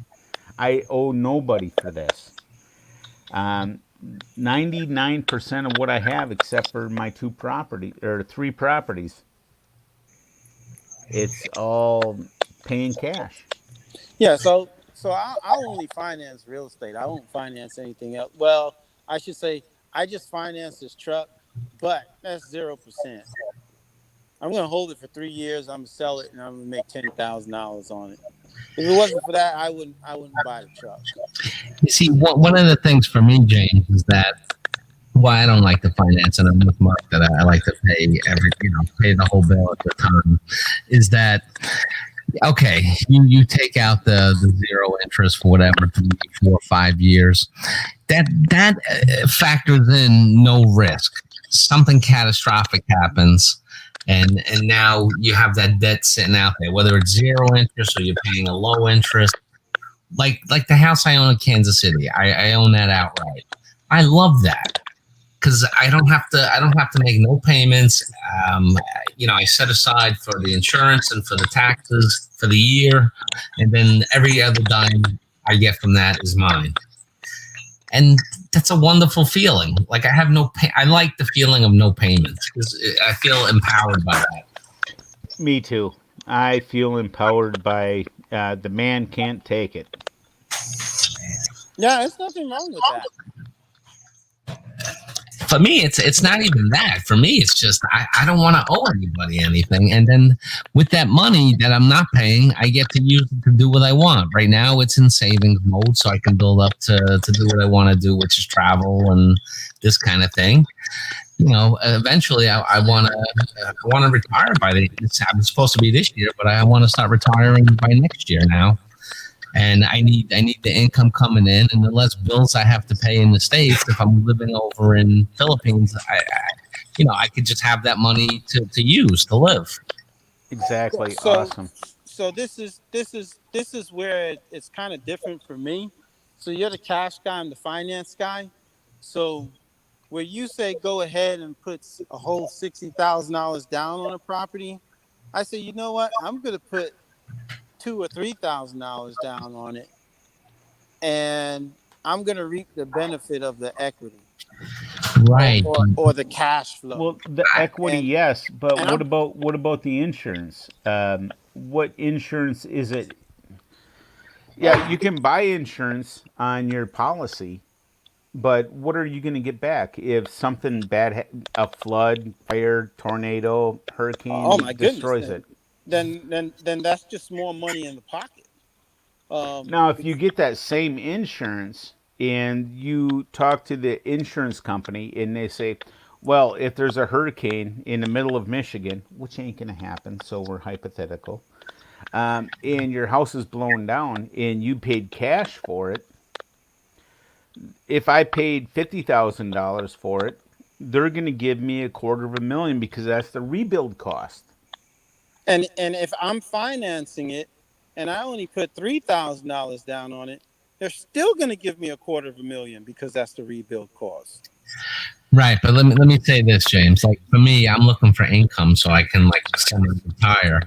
I owe nobody for this." 99% of what I have, except for my three properties, it's all paying cash. Yeah, so I'll only finance real estate. I won't finance anything else. Well, I should say I just finance this truck, but that's 0%. I'm gonna hold it for 3 years. I'm gonna sell it, and I'm gonna make $10,000 on it. If it wasn't for that, I wouldn't buy the truck. You see, one of the things for me, James, is that why I don't like to finance, and I'm with Mark that I like to pay pay the whole bill at the time, is that okay? You take out the zero interest for whatever 3, 4, 5 years. That factors in no risk. Something catastrophic happens. And now you have that debt sitting out there, whether it's zero interest or you're paying a low interest. Like the house I own in Kansas City, I own that outright. I love that because I don't have to make no payments. I set aside for the insurance and for the taxes for the year, and then every other dime I get from that is mine. And that's a wonderful feeling. Like I have I like the feeling of no payments because I feel empowered by that. Me too. I feel empowered by the man can't take it. Yeah, there's nothing wrong with that. For me, it's not even that. For me, it's just I don't want to owe anybody anything. And then with that money that I'm not paying, I get to use it to do what I want. Right now, it's in savings mode, so I can build up to do what I want to do, which is travel and this kind of thing. Eventually, I want to retire by it's supposed to be this year, but I want to start retiring by next year now. And I need the income coming in, and the less bills I have to pay in the States. If I'm living over in Philippines, I could just have that money to use to live. Exactly. Awesome. So this is where it's kind of different for me. So you're the cash guy, I'm the finance guy. So where you say go ahead and put a whole $60,000 down on a property, I say, you know what? I'm going to put $2,000 or $3,000 down on it, and I'm going to reap the benefit of the equity, right, or the cash flow. Well, the equity, yes, but what about the insurance? What insurance is it? Yeah, you can buy insurance on your policy, but what are you going to get back if something bad, a flood, fire, tornado, hurricane, destroys it? Then that's just more money in the pocket. Now, if you get that same insurance and you talk to the insurance company and they say, Well, if there's a hurricane in the middle of Michigan, which ain't going to happen, so we're hypothetical, and your house is blown down and you paid cash for it, if I paid $50,000 for it, they're going to give me $250,000 because that's the rebuild cost. And if I'm financing it and I only put $3,000 down on it, they're still going to give me $250,000 because that's the rebuild cost. Right, but let me say this, James. Like for me, I'm looking for income so I can like semi-retire.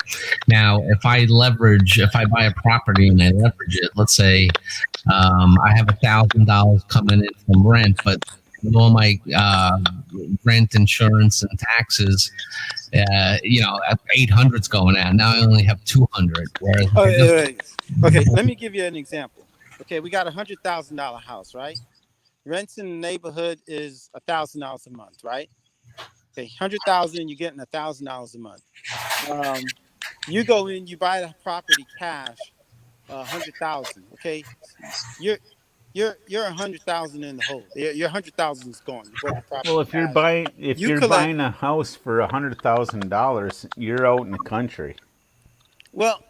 Now, if I buy a property and I leverage it, let's say I have $1,000 coming in from rent, but with all my rent, insurance, and taxes, 800's going out. Now I only have 200. Okay, let me give you an example. Okay, we got $100,000 house, right? Rents in the neighborhood is $1,000 a month, right? Okay, $100,000, you're getting $1,000 a month. You go in, you buy the property cash, $100,000. Okay, you're $100,000 in the hole. Your $100,000 is gone. You bought the property Well, if you're cash. buying a house for $100,000, you're out in the country. Well,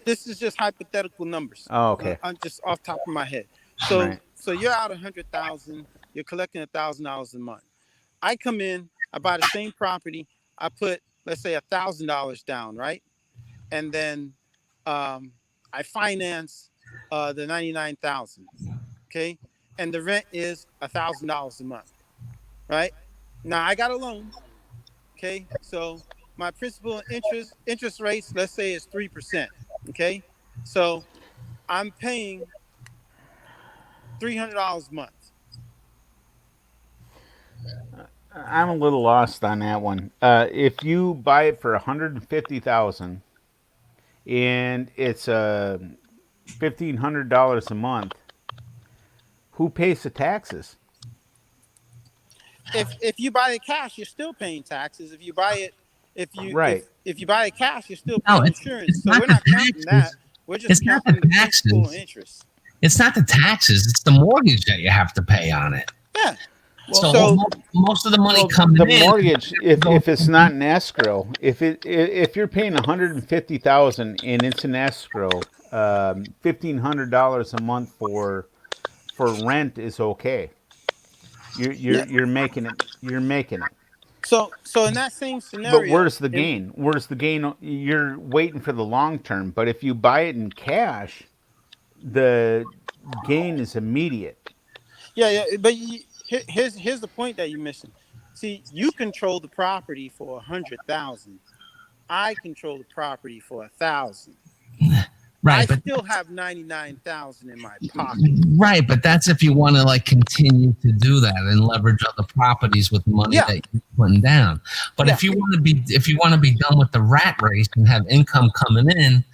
this is just hypothetical numbers. Oh, okay. I'm just off top of my head. So Right. so you're out $100,000. You're collecting $1,000 a month. I come in, I buy the same property. I put, let's say, $1,000 down, right? And then I finance the 99,000. Okay, and the rent is $1,000 a month, right? Now I got a loan. Okay, so my principal and interest rates, let's say, is 3%. Okay, so I'm paying $300 a month. I'm a little lost on that one. If you buy it for $150,000 and it's $1,500 a month, who pays the taxes? If you buy it cash, you're still paying taxes. If you buy it, Right. if you buy it cash, you're still No, paying it's insurance. So not we're the not counting that. taxes. We're It's just not counting the the principal taxes. and interest. It's not the taxes. It's the mortgage that you have to pay on it. Yeah. So So most of the money Well, coming the in. mortgage, if it's not in escrow, if you're paying $150,000 and it's in escrow, $1,500 a month for rent is okay. yeah. You're making it. You're making it. So in that same But scenario, where's the gain? Where's the gain? You're waiting for the long term. But if you buy it in cash, the gain is immediate. yeah. But here's the point that you're missing. See, you control the property for 100,000. I control the property for 1,000. Right, I but still have 99,000 in my pocket. right, but that's if you want to like continue to do that and leverage other properties with the money Yeah. that you're putting down. But Yeah. if you want to be done with the rat race and have income coming in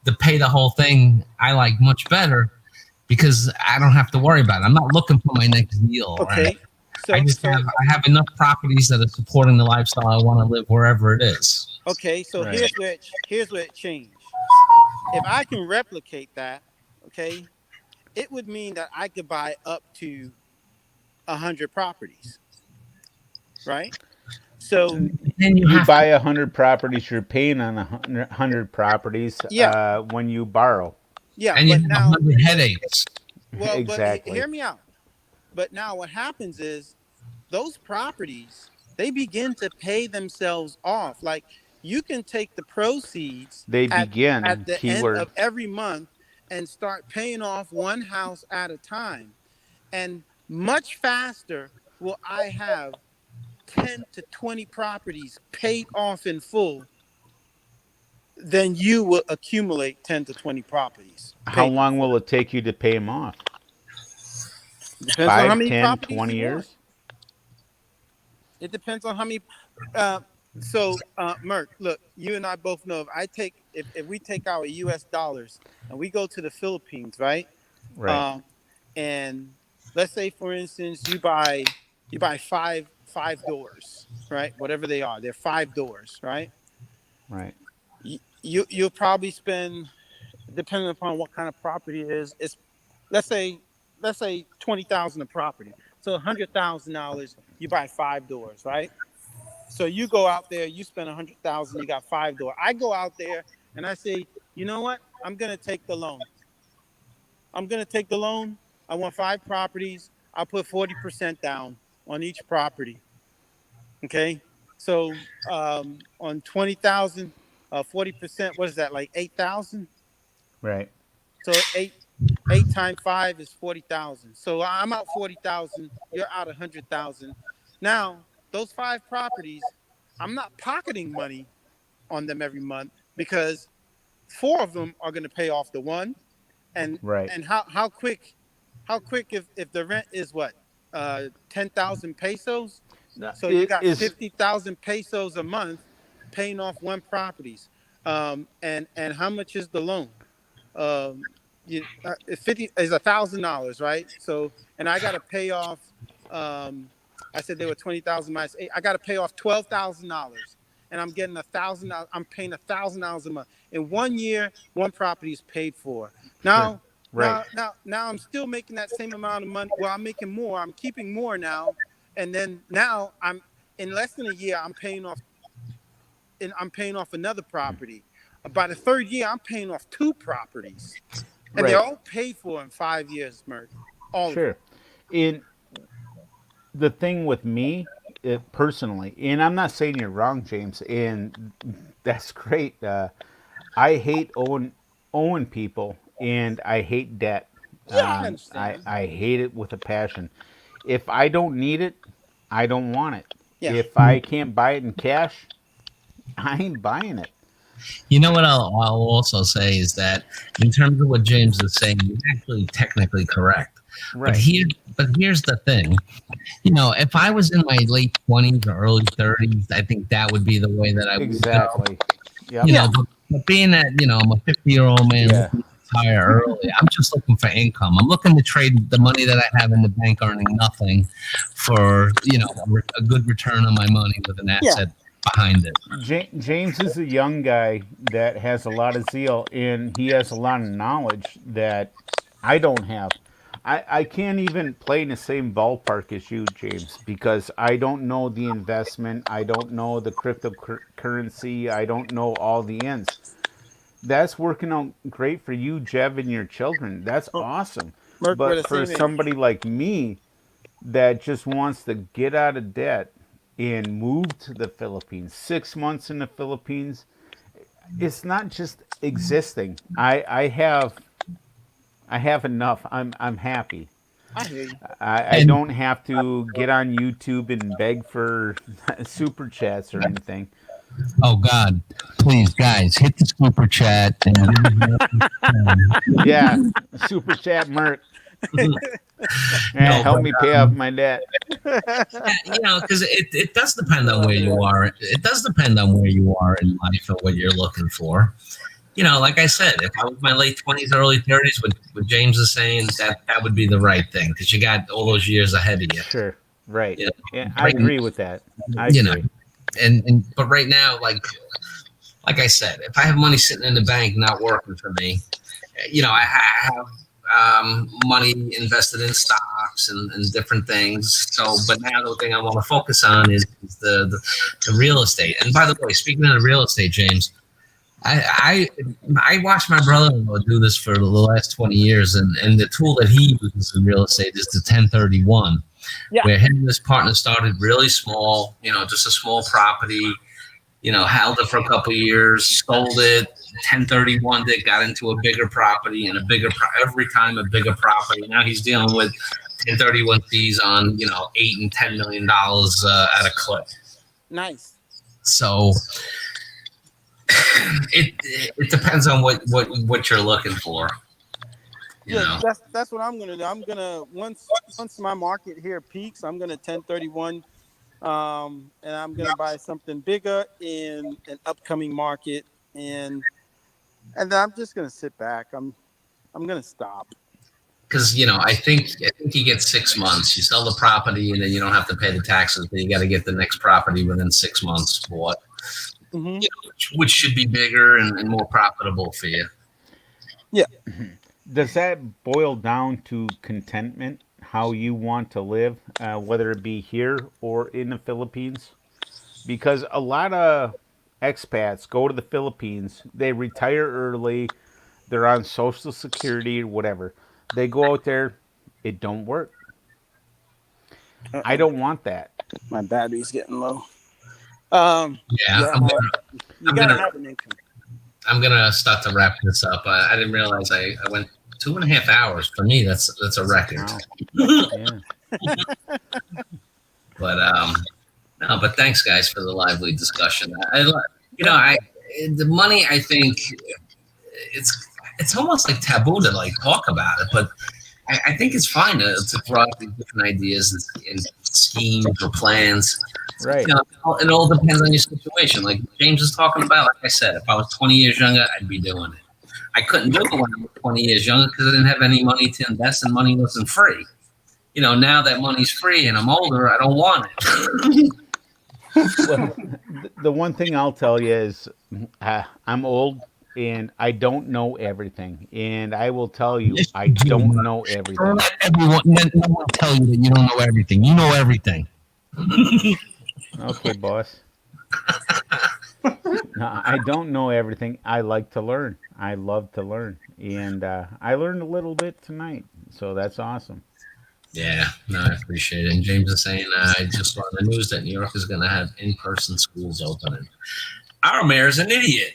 to pay the whole thing, I like much better because I don't have to worry about it. I'm not looking for my next deal. Okay. Right? So I have enough properties that are supporting the lifestyle I want to live wherever it is. okay. So Right. here's where it changed. If I can replicate that, okay, it would mean that I could buy up to 100 properties, right? So Then you You have buy 100 properties, you're paying on 100 properties Yeah. when you borrow. yeah, and you but have now, 100 headaches. well, Exactly. hear me out. But now what happens is those properties, they begin to pay themselves off. Like you can take the proceeds They at begin, the end keyword. of every month and start paying off one house at a time. And much faster will I have 10 to 20 properties paid off in full than you will accumulate 10 to 20 properties How paid in long full. will it take you to pay them off? Depends on how 5, many 10, properties 20 you want. years? It depends on how many. Merk, look, you and I both know if we take our U.S. dollars and we go to the Philippines, right? Right, And let's say, for instance, you buy five doors, right? Whatever they are, they're 5 doors, right? right. You'll probably spend, depending upon what kind of property it is, let's say 20,000 a property. So $100,000, you buy 5 doors, right? So you go out there, you spend 100,000, you got 5 doors. I go out there and I say, you know what? I'm gonna take the loan. I'm gonna take the loan. I want 5 properties. I'll put 40% down on each property. Okay. So on 20,000, 40%, what is that, like 8,000? Right. So eight times 5 is 40,000. So I'm out 40,000. You're out 100,000. Now those 5 properties, I'm not pocketing money on them every month because 4 of them are going to pay off the one. And Right. and how quick if the rent is what 10,000 pesos. So you got Is 50,000 pesos a month paying off one properties. And how much is the loan? You 50 is $1,000, right? So, and I got to pay off. I said they were 20,000 minus 8. I got to pay off $12,000, and I'm getting $1,000. I'm paying $1,000 a month. In 1 year, one property is paid for. Now, Right. now I'm still making that same amount of money. Well, I'm making more. I'm keeping more now, and then now I'm in less than a year. I'm paying off another property. By the 3rd year, I'm paying off 2 properties. And they're all paid for in 5 years, Merc. All of Sure. it. In the thing with me, personally, and I'm not saying you're wrong, James, and that's great. I hate owing people, and I hate debt. Yeah, I understand. I hate it with a passion. If I don't need it, I don't want it. Yeah. If I can't buy it in cash, I ain't buying it. You know what I'll also say is that in terms of what James is saying, he's actually technically correct. Right. But here's the thing. You know, if I was in my late 20s or early 30s, I think that would be the way that I would Exactly. go. Yep. You know, but being that, you know, I'm a 50-year-old man Yeah. looking to retire early, I'm just looking for income. I'm looking to trade the money that I have in the bank earning nothing for, you know, a good return on my money with an asset behind it. James is a young guy that has a lot of zeal, and he has a lot of knowledge that I don't have. I can't even play in the same ballpark as you, James, because I don't know the investment. I don't know the cryptocurrency. I don't know all the ends. That's working out great for you, Jev, and your children. That's awesome. Merc, we're But the for same age. somebody like me that just wants to get out of debt and move to the Philippines, 6 months in the Philippines, it's not just existing. I have enough. I'm happy. I hear you. I don't have to get on YouTube and beg for super chats or anything. Oh God, please, guys, hit the super chat and Yeah, super chat, Merc. Help me pay off my debt. you know, because it does depend on where you are. It does depend on where you are in life and what you're looking for. You know, like I said, if I was my late 20s, early 30s, what James is saying, that would be the right thing because you got all those years ahead of you. Sure, right. You know, Yeah, I agree with that. I you agree. know, but right now, like I said, if I have money sitting in the bank not working for me, you know, I have money invested in stocks and different things. So, but now the thing I want to focus on is the real estate. And by the way, speaking of real estate, James, I watched my brother-in-law do this for the last 20 years, and the tool that he uses in real estate is the 1031, where him and his partner started really small, you know, just a small property, you know, held it for a couple of years, sold it, 1031 it, got into a bigger property and every time a bigger property. Now he's dealing with 1031 fees on, you know, $8 and $10 million at a clip. Nice. So it depends on what you're looking for. You know? That's what I'm gonna do. I'm gonna once my market here peaks, I'm gonna 1031, and I'm gonna buy something bigger in an upcoming market, and then I'm just gonna sit back. I'm gonna stop. Because, you know, I think you get 6 months. You sell the property and then you don't have to pay the taxes, but you got to get the next property within 6 months for what? Mm-hmm. You know, which should be bigger and more profitable for you. Yeah. Does that boil down to contentment? how you want to live, whether it be here or in the Philippines. Because a lot of expats go to the Philippines, they retire early, they're on Social Security or whatever. They go out there, it don't work. I don't want that. My battery's getting low. Yeah, Yeah, you I'm gotta gonna have an income. I'm gonna start to wrap this up. I didn't realize I went 2.5 hours. For me, that's a record. Wow. Yeah. But no, but thanks guys for the lively discussion. The money. I think it's almost like taboo to like talk about it, but I think it's fine to throw out these different ideas and schemes or plans. Right. It all depends on your situation. Like James is talking about, like I said, if I was 20 years younger, I'd be doing it. I couldn't do it when I was 20 years younger because I didn't have any money to invest and money wasn't free. Now that money's free and I'm older, I don't want it. Well, the one thing I'll tell you is I'm old and I don't know everything. And I will tell you, I don't know everything. No one tell you that you don't know everything. You know everything. Okay, boss. No, I don't know everything. I like to learn. I love to learn. And I learned a little bit tonight. So that's awesome. Yeah, no, I appreciate it. And James is saying, I just saw on the news that New York is going to have in-person schools opening. Our mayor's an idiot.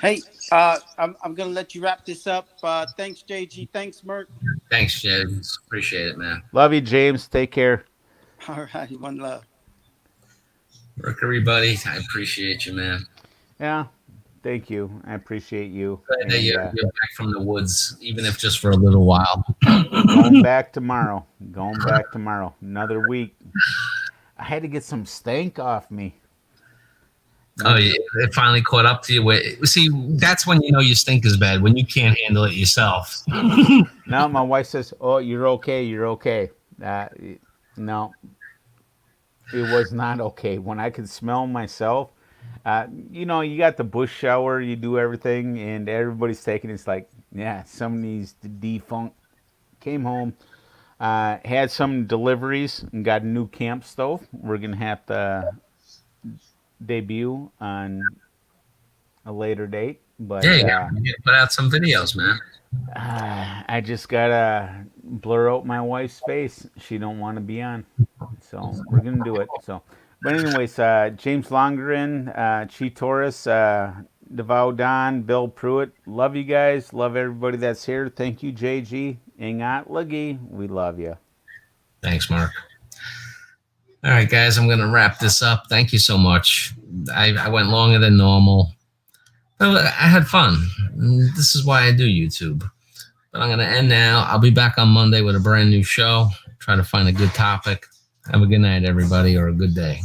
Hey, I'm gonna let you wrap this up. Thanks, JG. Thanks, Merc. Thanks, James. Appreciate it, man. Love you, James. Take care. All right, one love. Work, everybody. I appreciate you, man. Yeah, thank you. I appreciate you. Glad that you're back from the woods, even if just for a little while. Going back tomorrow. Another week. I had to get some stank off me. Oh, yeah. It finally caught up to you. See, that's when you know your stink is bad, when you can't handle it yourself. Now my wife says, "Oh, you're okay. You're okay." No, it was not okay. When I could smell myself, you got the bush shower, you do everything, and everybody's taking it. It's like, yeah, someone needs to defunk. Came home, had some deliveries, and got a new camp stove. We're going to have to debut on a later date. But yeah, you got to put out some videos, man. I just gotta blur out my wife's face. She don't want to be on, so we're gonna do it. So, but anyways, James Longren, Chi Torres, Devow Don, Bill Pruitt, love you guys. Love everybody that's here. Thank you, JG. Ingat lagi. We love you. Thanks, Mark. All right, guys, I'm gonna wrap this up. Thank you so much. I went longer than normal. I had fun. This is why I do YouTube. But I'm going to end now. I'll be back on Monday with a brand new show. Try to find a good topic. Have a good night, everybody, or a good day.